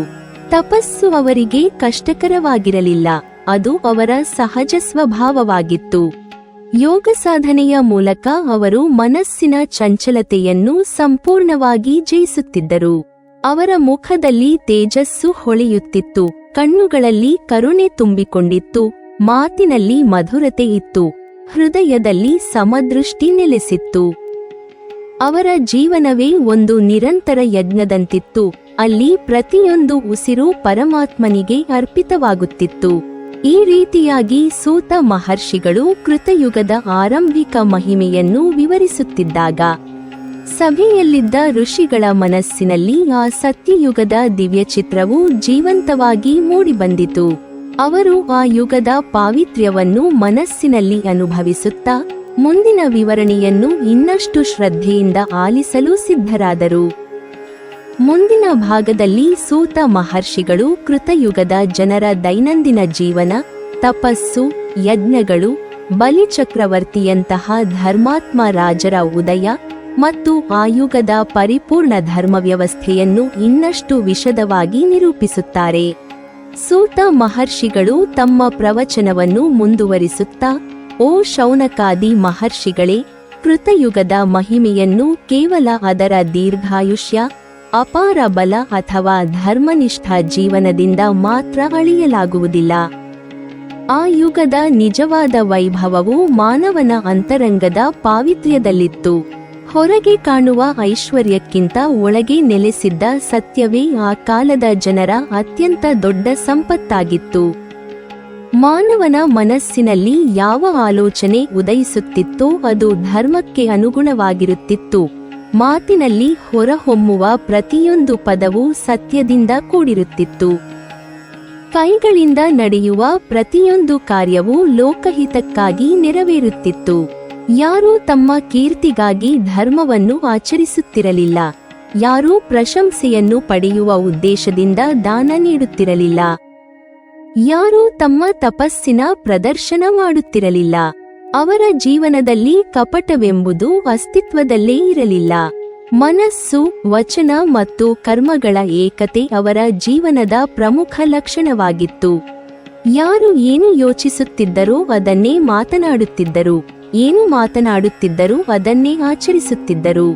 ತಪಸ್ಸು ಅವರಿಗೆ ಕಷ್ಟಕರವಾಗಿರಲಿಲ್ಲ, ಅದು ಅವರ ಸಹಜ ಸ್ವಭಾವವಾಗಿತ್ತು. ಯೋಗ ಸಾಧನೆಯ ಮೂಲಕ ಅವರು ಮನಸ್ಸಿನ ಚಂಚಲತೆಯನ್ನು ಸಂಪೂರ್ಣವಾಗಿ ಜಯಿಸುತ್ತಿದ್ದರು. ಅವರ ಮುಖದಲ್ಲಿ ತೇಜಸ್ಸು ಹೊಳೆಯುತ್ತಿತ್ತು, ಕಣ್ಣುಗಳಲ್ಲಿ ಕರುಣೆ ತುಂಬಿಕೊಂಡಿತ್ತು, ಮಾತಿನಲ್ಲಿ ಮಧುರತೆ ಇತ್ತು, ಹೃದಯದಲ್ಲಿ ಸಮದೃಷ್ಟಿ ನೆಲೆಸಿತ್ತು. ಅವರ ಜೀವನವೇ ಒಂದು ನಿರಂತರ ಯಜ್ಞದಂತಿತ್ತು, ಅಲ್ಲಿ ಪ್ರತಿಯೊಂದು ಉಸಿರು ಪರಮಾತ್ಮನಿಗೆ ಅರ್ಪಿತವಾಗುತ್ತಿತ್ತು. ಈ ರೀತಿಯಾಗಿ ಸೂತ ಮಹರ್ಷಿಗಳು ಕೃತಯುಗದ ಆರಂಭಿಕ ಮಹಿಮೆಯನ್ನು ವಿವರಿಸುತ್ತಿದ್ದಾಗ ಸಭೆಯಲ್ಲಿದ್ದ ಋಷಿಗಳ ಮನಸ್ಸಿನಲ್ಲಿ ಆ ಸತ್ಯಯುಗದ ದಿವ್ಯಚಿತ್ರವು ಜೀವಂತವಾಗಿ ಮೂಡಿಬಂದಿತು. ಅವರು ಆ ಯುಗದ ಪಾವಿತ್ರ್ಯವನ್ನು ಮನಸ್ಸಿನಲ್ಲಿ ಅನುಭವಿಸುತ್ತಾ ಮುಂದಿನ ವಿವರಣೆಯನ್ನು ಇನ್ನಷ್ಟು ಶ್ರದ್ಧೆಯಿಂದ ಆಲಿಸಲು ಸಿದ್ಧರಾದರು. ಮುಂದಿನ ಭಾಗದಲ್ಲಿ ಸೂತ ಮಹರ್ಷಿಗಳು ಕೃತಯುಗದ ಜನರ ದೈನಂದಿನ ಜೀವನ, ತಪಸ್ಸು, ಯಜ್ಞಗಳು, ಬಲಿಚಕ್ರವರ್ತಿಯಂತಹ ಧರ್ಮಾತ್ಮ ರಾಜರ ಉದಯ ಮತ್ತು ಆ ಯುಗದ ಪರಿಪೂರ್ಣ ಧರ್ಮ ವ್ಯವಸ್ಥೆಯನ್ನು ಇನ್ನಷ್ಟು ವಿಶದವಾಗಿ ನಿರೂಪಿಸುತ್ತಾರೆ. ಸೂತ ಮಹರ್ಷಿಗಳು ತಮ್ಮ ಪ್ರವಚನವನ್ನು ಮುಂದುವರಿಸುತ್ತಾ, ಓ ಶೌನಕಾದಿ ಮಹರ್ಷಿಗಳೇ, ಕೃತಯುಗದ ಮಹಿಮೆಯನ್ನು ಕೇವಲ ಅದರ ದೀರ್ಘಾಯುಷ್ಯ, ಅಪಾರ ಬಲ ಅಥವಾ ಧರ್ಮನಿಷ್ಠ ಜೀವನದಿಂದ ಮಾತ್ರ ಅಳೆಯಲಾಗುವುದಿಲ್ಲ. ಆ ಯುಗದ ನಿಜವಾದ ವೈಭವವು ಮಾನವನ ಅಂತರಂಗದ ಪಾವಿತ್ರ್ಯದಲ್ಲಿತ್ತು. ಹೊರಗೆ ಕಾಣುವ ಐಶ್ವರ್ಯಕ್ಕಿಂತ ಒಳಗೆ ನೆಲೆಸಿದ್ದ ಸತ್ಯವೇ ಆ ಕಾಲದ ಜನರ ಅತ್ಯಂತ ದೊಡ್ಡ ಸಂಪತ್ತಾಗಿತ್ತು. ಮಾನವನ ಮನಸ್ಸಿನಲ್ಲಿ ಯಾವ ಆಲೋಚನೆ ಉದಯಿಸುತ್ತಿತ್ತೋ ಅದು ಧರ್ಮಕ್ಕೆ ಅನುಗುಣವಾಗಿರುತ್ತಿತ್ತು. ಮಾತಿನಲ್ಲಿ ಹೊರಹೊಮ್ಮುವ ಪ್ರತಿಯೊಂದು ಪದವೂ ಸತ್ಯದಿಂದ ಕೂಡಿರುತ್ತಿತ್ತು. ಕೈಗಳಿಂದ ನಡೆಯುವ ಪ್ರತಿಯೊಂದು ಕಾರ್ಯವೂ ಲೋಕಹಿತಕ್ಕಾಗಿ ನೆರವೇರುತ್ತಿತ್ತು. ಯಾರೂ ತಮ್ಮ ಕೀರ್ತಿಗಾಗಿ ಧರ್ಮವನ್ನು ಆಚರಿಸುತ್ತಿರಲಿಲ್ಲ. ಯಾರೂ ಪ್ರಶಂಸೆಯನ್ನು ಪಡೆಯುವ ಉದ್ದೇಶದಿಂದ ದಾನ ನೀಡುತ್ತಿರಲಿಲ್ಲ. ಯಾರೂ ತಮ್ಮ ತಪಸ್ಸಿನ ಪ್ರದರ್ಶನ ಮಾಡುತ್ತಿರಲಿಲ್ಲ. ಅವರ ಜೀವನದಲ್ಲಿ ಕಪಟವೆಂಬುದು ಅಸ್ತಿತ್ವದಲ್ಲೇ ಇರಲಿಲ್ಲ. ಮನಸ್ಸು, ವಚನ ಮತ್ತು ಕರ್ಮಗಳ ಏಕತೆ ಅವರ ಜೀವನದ ಪ್ರಮುಖ ಲಕ್ಷಣವಾಗಿತ್ತು. ಯಾರು ಏನು ಯೋಚಿಸುತ್ತಿದ್ದರೋ ಅದನ್ನೇ ಮಾತನಾಡುತ್ತಿದ್ದರು, ಏನು ಮಾತನಾಡುತ್ತಿದ್ದರೋ ಅದನ್ನೇ ಆಚರಿಸುತ್ತಿದ್ದರು.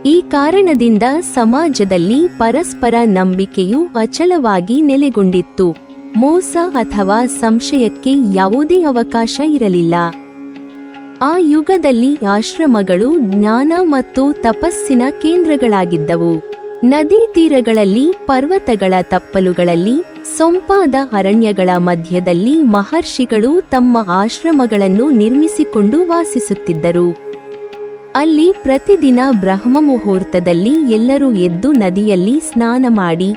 ಈ ಕಾರಣದಿಂದ ಸಮಾಜದಲ್ಲಿ ಪರಸ್ಪರ ನಂಬಿಕೆಯು ಅಚಲವಾಗಿ ನೆಲೆಗೊಂಡಿತ್ತು. ಮೋಸ ಅಥವಾ ಸಂಶಯಕ್ಕೆ ಯಾವುದೇ ಅವಕಾಶ ಇರಲಿಲ್ಲ. ಆ ಯುಗದಲ್ಲಿ ಆಶ್ರಮಗಳು ಜ್ಞಾನ ಮತ್ತು ತಪಸ್ಸಿನ ಕೇಂದ್ರಗಳಾಗಿದ್ದವು. ನದಿ ತೀರಗಳಲ್ಲಿ, ಪರ್ವತಗಳ ತಪ್ಪಲುಗಳಲ್ಲಿ, ಸೊಂಪಾದ ಅರಣ್ಯಗಳ ಮಧ್ಯದಲ್ಲಿ ಮಹರ್ಷಿಗಳು ತಮ್ಮ ಆಶ್ರಮಗಳನ್ನು ನಿರ್ಮಿಸಿಕೊಂಡು ವಾಸಿಸುತ್ತಿದ್ದರು. ಅಲ್ಲಿ ಪ್ರತಿದಿನ ಬ್ರಹ್ಮ ಮುಹೂರ್ತದಲ್ಲಿ ಎಲ್ಲರೂ ಎದ್ದು ನದಿಯಲ್ಲಿ ಸ್ನಾನ ಮಾಡಿ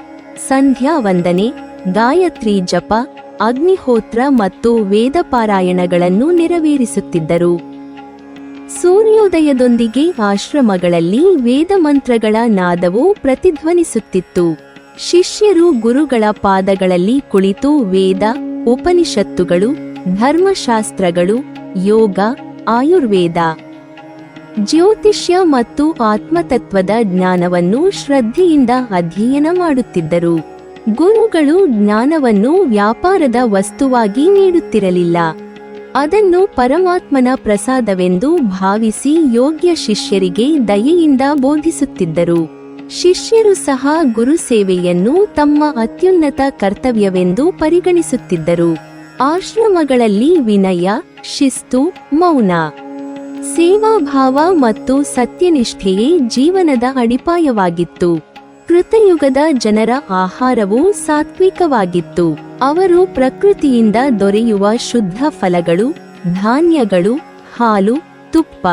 ಸಂಧ್ಯಾ ವಂದನೆ, ಗಾಯತ್ರಿ ಜಪ, ಅಗ್ನಿಹೋತ್ರ ಮತ್ತು ವೇದಪಾರಾಯಣಗಳನ್ನು ನೆರವೇರಿಸುತ್ತಿದ್ದರು. ಸೂರ್ಯೋದಯದೊಂದಿಗೆ ಆಶ್ರಮಗಳಲ್ಲಿ ವೇದಮಂತ್ರಗಳ ನಾದವು ಪ್ರತಿಧ್ವನಿಸುತ್ತಿತ್ತು. ಶಿಷ್ಯರು ಗುರುಗಳ ಪಾದಗಳಲ್ಲಿ ಕುಳಿತು ವೇದ, ಉಪನಿಷತ್ತುಗಳು, ಧರ್ಮಶಾಸ್ತ್ರಗಳು, ಯೋಗ, ಆಯುರ್ವೇದ, ಜ್ಯೋತಿಷ್ಯ ಮತ್ತು ಆತ್ಮತತ್ವದ ಜ್ಞಾನವನ್ನು ಶ್ರದ್ಧೆಯಿಂದ ಅಧ್ಯಯನ ಮಾಡುತ್ತಿದ್ದರು. ಗುರುಗಳು ಜ್ಞಾನವನ್ನು ವ್ಯಾಪಾರದ ವಸ್ತುವಾಗಿ ನೀಡುತ್ತಿರಲಿಲ್ಲ. ಅದನ್ನು ಪರಮಾತ್ಮನ ಪ್ರಸಾದವೆಂದು ಭಾವಿಸಿ ಯೋಗ್ಯ ಶಿಷ್ಯರಿಗೆ ದಯೆಯಿಂದ ಬೋಧಿಸುತ್ತಿದ್ದರು. ಶಿಷ್ಯರು ಸಹ ಗುರುಸೇವೆಯನ್ನು ತಮ್ಮ ಅತ್ಯುನ್ನತ ಕರ್ತವ್ಯವೆಂದು ಪರಿಗಣಿಸುತ್ತಿದ್ದರು. ಆಶ್ರಮಗಳಲ್ಲಿ ವಿನಯ, ಶಿಸ್ತು, ಮೌನ, ಸೇವಾಭಾವ ಮತ್ತು ಸತ್ಯನಿಷ್ಠೆಯೇ ಜೀವನದ ಅಡಿಪಾಯವಾಗಿತ್ತು. ಕೃತಯುಗದ ಜನರ ಆಹಾರವು ಸಾತ್ವಿಕವಾಗಿತ್ತು. ಅವರು ಪ್ರಕೃತಿಯಿಂದ ದೊರೆಯುವ ಶುದ್ಧ ಫಲಗಳು, ಧಾನ್ಯಗಳು, ಹಾಲು, ತುಪ್ಪ,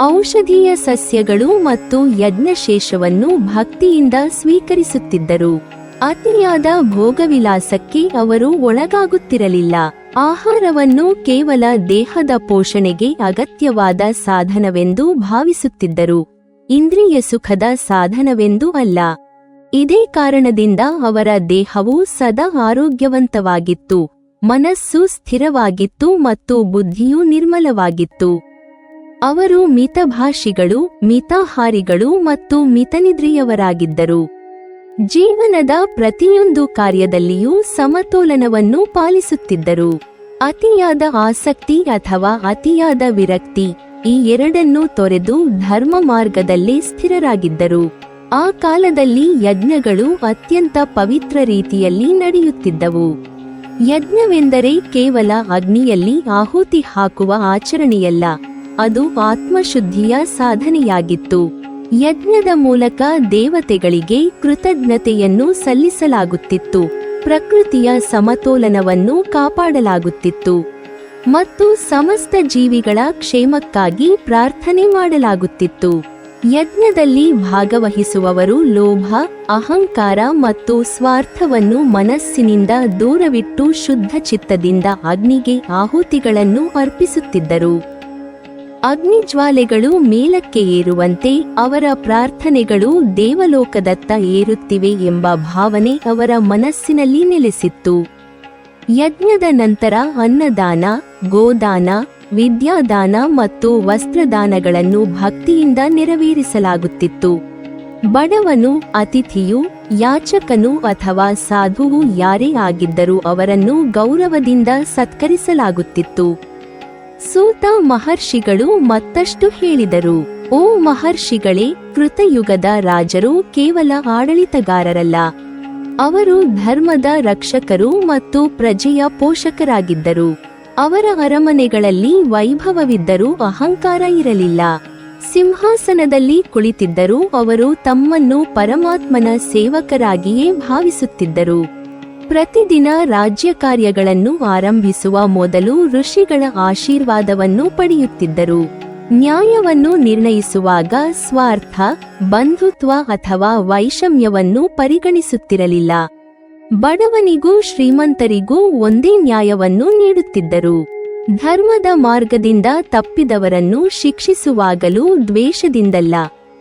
ಔಷಧೀಯ ಸಸ್ಯಗಳು ಮತ್ತು ಯಜ್ಞಶೇಷವನ್ನು ಭಕ್ತಿಯಿಂದ ಸ್ವೀಕರಿಸುತ್ತಿದ್ದರು. ಅತಿಯಾದ ಭೋಗವಿಲಾಸಕ್ಕೆ ಅವರು ಒಳಗಾಗುತ್ತಿರಲಿಲ್ಲ. ಆಹಾರವನ್ನು ಕೇವಲ ದೇಹದ ಪೋಷಣೆಗೆ ಅಗತ್ಯವಾದ ಸಾಧನವೆಂದು ಭಾವಿಸುತ್ತಿದ್ದರು, ಇಂದ್ರಿಯ ಸುಖದ ಸಾಧನವೆಂದು ಅಲ್ಲ. ಇದೇ ಕಾರಣದಿಂದ ಅವರ ದೇಹವು ಸದಾ ಆರೋಗ್ಯವಂತವಾಗಿತ್ತು, ಮನಸ್ಸು ಸ್ಥಿರವಾಗಿತ್ತು ಮತ್ತು ಬುದ್ಧಿಯು ನಿರ್ಮಲವಾಗಿತ್ತು. ಅವರು ಮಿತಭಾಷಿಗಳು, ಮಿತಾಹಾರಿಗಳು ಮತ್ತು ಮಿತನಿದ್ರಿಯವರಾಗಿದ್ದರು. ಜೀವನದ ಪ್ರತಿಯೊಂದು ಕಾರ್ಯದಲ್ಲಿಯೂ ಸಮತೋಲನವನ್ನು ಪಾಲಿಸುತ್ತಿದ್ದರು. ಅತಿಯಾದ ಆಸಕ್ತಿ ಅಥವಾ ಅತಿಯಾದ ವಿರಕ್ತಿ, ಈ ಎರಡನ್ನೂ ತೊರೆದು ಧರ್ಮ ಮಾರ್ಗದಲ್ಲೇ ಸ್ಥಿರರಾಗಿದ್ದರು. ಆ ಕಾಲದಲ್ಲಿ ಯಜ್ಞಗಳು ಅತ್ಯಂತ ಪವಿತ್ರ ರೀತಿಯಲ್ಲಿ ನಡೆಯುತ್ತಿದ್ದವು. ಯಜ್ಞವೆಂದರೆ ಕೇವಲ ಅಗ್ನಿಯಲ್ಲಿ ಆಹುತಿ ಹಾಕುವ ಆಚರಣೆಯಲ್ಲ, ಅದು ಆತ್ಮಶುದ್ಧಿಯ ಸಾಧನೆಯಾಗಿತ್ತು. ಯಜ್ಞದ ಮೂಲಕ ದೇವತೆಗಳಿಗೆ ಕೃತಜ್ಞತೆಯನ್ನು ಸಲ್ಲಿಸಲಾಗುತ್ತಿತ್ತು, ಪ್ರಕೃತಿಯ ಸಮತೋಲನವನ್ನು ಕಾಪಾಡಲಾಗುತ್ತಿತ್ತು ಮತ್ತು ಸಮಸ್ತ ಜೀವಿಗಳ ಕ್ಷೇಮಕ್ಕಾಗಿ ಪ್ರಾರ್ಥನೆ ಮಾಡಲಾಗುತ್ತಿತ್ತು. ಯಜ್ಞದಲ್ಲಿ ಭಾಗವಹಿಸುವವರು ಲೋಭ, ಅಹಂಕಾರ ಮತ್ತು ಸ್ವಾರ್ಥವನ್ನು ಮನಸ್ಸಿನಿಂದ ದೂರವಿಟ್ಟು ಶುದ್ಧ ಚಿತ್ತದಿಂದ ಅಗ್ನಿಗೆ ಆಹುತಿಗಳನ್ನು ಅರ್ಪಿಸುತ್ತಿದ್ದರು. ಅಗ್ನಿಜ್ವಾಲೆಗಳು ಮೇಲಕ್ಕೆ ಏರುವಂತೆ ಅವರ ಪ್ರಾರ್ಥನೆಗಳು ದೇವಲೋಕದತ್ತ ಏರುತ್ತಿವೆ ಎಂಬ ಭಾವನೆ ಅವರ ಮನಸ್ಸಿನಲ್ಲಿ ನೆಲೆಸಿತ್ತು. ಯಜ್ಞದ ನಂತರ ಅನ್ನದಾನ, ಗೋದಾನ, ವಿದ್ಯಾದಾನ ಮತ್ತು ವಸ್ತ್ರದಾನಗಳನ್ನು ಭಕ್ತಿಯಿಂದ ನೆರವೇರಿಸಲಾಗುತ್ತಿತ್ತು. ಬಡವನು, ಅತಿಥಿಯು, ಯಾಚಕನು ಅಥವಾ ಸಾಧುವು ಯಾರೇ ಆಗಿದ್ದರೂ ಅವರನ್ನು ಗೌರವದಿಂದ ಸತ್ಕರಿಸಲಾಗುತ್ತಿತ್ತು. ಸೂತ ಮಹರ್ಷಿಗಳು ಮತ್ತಷ್ಟು ಹೇಳಿದರು, ಓ ಮಹರ್ಷಿಗಳೇ, ಕೃತಯುಗದ ರಾಜರು ಕೇವಲ ಆಡಳಿತಗಾರರಲ್ಲ, ಅವರು ಧರ್ಮದ ರಕ್ಷಕರು ಮತ್ತು ಪ್ರಜೆಯ ಪೋಷಕರಾಗಿದ್ದರು. ಅವರ ಅರಮನೆಗಳಲ್ಲಿ ವೈಭವವಿದ್ದರೂ ಅಹಂಕಾರ ಇರಲಿಲ್ಲ. ಸಿಂಹಾಸನದಲ್ಲಿ ಕುಳಿತಿದ್ದರೂ ಅವರು ತಮ್ಮನ್ನು ಪರಮಾತ್ಮನ ಸೇವಕರಾಗಿಯೇ ಭಾವಿಸುತ್ತಿದ್ದರು. ಪ್ರತಿದಿನ ರಾಜ್ಯ ಕಾರ್ಯಗಳನ್ನು ಆರಂಭಿಸುವ ಮೊದಲು ಋಷಿಗಳ ಆಶೀರ್ವಾದವನ್ನು ಪಡೆಯುತ್ತಿದ್ದರು. ನ್ಯಾಯವನ್ನು ನಿರ್ಣಯಿಸುವಾಗ ಸ್ವಾರ್ಥ, ಬಂಧುತ್ವ ಅಥವಾ ವೈಷಮ್ಯವನ್ನು ಪರಿಗಣಿಸುತ್ತಿರಲಿಲ್ಲ. ಬಡವನಿಗೂ ಶ್ರೀಮಂತರಿಗೂ ಒಂದೇ ನ್ಯಾಯವನ್ನು ನೀಡುತ್ತಿದ್ದರು. ಧರ್ಮದ ಮಾರ್ಗದಿಂದ ತಪ್ಪಿದವರನ್ನು ಶಿಕ್ಷಿಸುವಾಗಲೂ ದ್ವೇಷದಿಂದಲ್ಲ,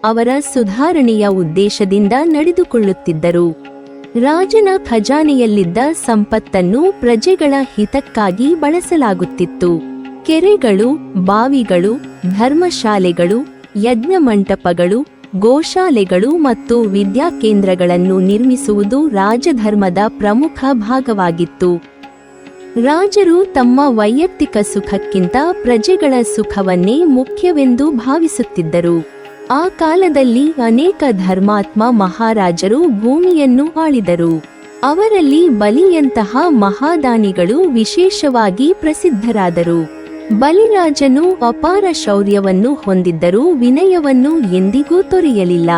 ಅವರ ಸುಧಾರಣೆಯ ಉದ್ದೇಶದಿಂದ ನಡೆದುಕೊಳ್ಳುತ್ತಿದ್ದರು. ರಾಜನ ಖಜಾನೆಯಲ್ಲಿದ್ದ ಸಂಪತ್ತನ್ನು ಪ್ರಜೆಗಳ ಹಿತಕ್ಕಾಗಿ ಬಳಸಲಾಗುತ್ತಿತ್ತು. ಕೆರೆಗಳು, ಬಾವಿಗಳು, ಧರ್ಮಶಾಲೆಗಳು, ಯಜ್ಞ ಮಂಟಪಗಳು, ಗೋಶಾಲೆಗಳು ಮತ್ತು ವಿದ್ಯಾಕೇಂದ್ರಗಳನ್ನು ನಿರ್ಮಿಸುವುದು ರಾಜಧರ್ಮದ ಪ್ರಮುಖ ಭಾಗವಾಗಿತ್ತು. ರಾಜರು ತಮ್ಮ ವೈಯಕ್ತಿಕ ಸುಖಕ್ಕಿಂತ ಪ್ರಜೆಗಳ ಸುಖವನ್ನೇ ಮುಖ್ಯವೆಂದು ಭಾವಿಸುತ್ತಿದ್ದರು. ಆ ಕಾಲದಲ್ಲಿ ಅನೇಕ ಧರ್ಮಾತ್ಮ ಮಹಾರಾಜರು ಭೂಮಿಯನ್ನು ಆಳಿದರು. ಅವರಲ್ಲಿ ಬಲಿಯಂತಹ ಮಹಾದಾನಿಗಳು ವಿಶೇಷವಾಗಿ ಪ್ರಸಿದ್ಧರಾದರು. ಬಲಿರಾಜನು ಅಪಾರ ಶೌರ್ಯವನ್ನು ಹೊಂದಿದ್ದರೂ ವಿನಯವನ್ನು ಎಂದಿಗೂ ತೊರೆಯಲಿಲ್ಲ.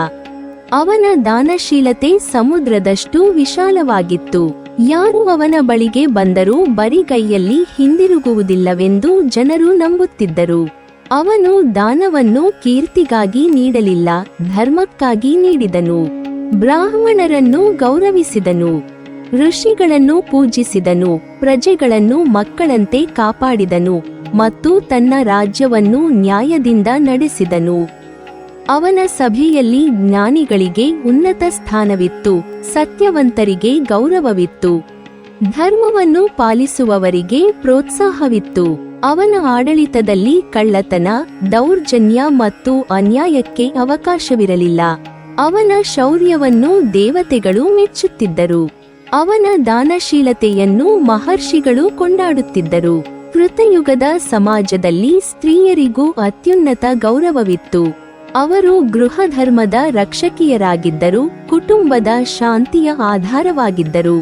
ಅವನ ದಾನಶೀಲತೆ ಸಮುದ್ರದಷ್ಟು ವಿಶಾಲವಾಗಿತ್ತು. ಯಾರು ಅವನ ಬಳಿಗೆ ಬಂದರೂ ಬರಿಗೈಯಲ್ಲಿ ಹಿಂದಿರುಗುವುದಿಲ್ಲವೆಂದು ಜನರು ನಂಬುತ್ತಿದ್ದರು. ಅವನು ದಾನವನ್ನು ಕೀರ್ತಿಗಾಗಿ ನೀಡಲಿಲ್ಲ, ಧರ್ಮಕ್ಕಾಗಿ ನೀಡಿದನು. ಬ್ರಾಹ್ಮಣರನ್ನು ಗೌರವಿಸಿದನು, ಋಷಿಗಳನ್ನು ಪೂಜಿಸಿದನು, ಪ್ರಜೆಗಳನ್ನು ಮಕ್ಕಳಂತೆ ಕಾಪಾಡಿದನು ಮತ್ತು ತನ್ನ ರಾಜ್ಯವನ್ನು ನ್ಯಾಯದಿಂದ ನಡೆಸಿದನು. ಅವನ ಸಭೆಯಲ್ಲಿ ಜ್ಞಾನಿಗಳಿಗೆ ಉನ್ನತ ಸ್ಥಾನವಿತ್ತು, ಸತ್ಯವಂತರಿಗೆ ಗೌರವವಿತ್ತು, ಧರ್ಮವನ್ನು ಪಾಲಿಸುವವರಿಗೆ ಪ್ರೋತ್ಸಾಹವಿತ್ತು. ಅವನ ಆಡಳಿತದಲ್ಲಿ ಕಳ್ಳತನ, ದೌರ್ಜನ್ಯ ಮತ್ತು ಅನ್ಯಾಯಕ್ಕೆ ಅವಕಾಶವಿರಲಿಲ್ಲ. ಅವನ ಶೌರ್ಯವನ್ನು ದೇವತೆಗಳು ಮೆಚ್ಚುತ್ತಿದ್ದರು. ಅವನ ದಾನಶೀಲತೆಯನ್ನು ಮಹರ್ಷಿಗಳು ಕೊಂಡಾಡುತ್ತಿದ್ದರು. ಕೃತಯುಗದ ಸಮಾಜದಲ್ಲಿ ಸ್ತ್ರೀಯರಿಗೂ ಅತ್ಯುನ್ನತ ಗೌರವವಿತ್ತು. ಅವರು ಗೃಹಧರ್ಮದ ರಕ್ಷಕಿಯರಾಗಿದ್ದರು, ಕುಟುಂಬದ ಶಾಂತಿಯ ಆಧಾರವಾಗಿದ್ದರು,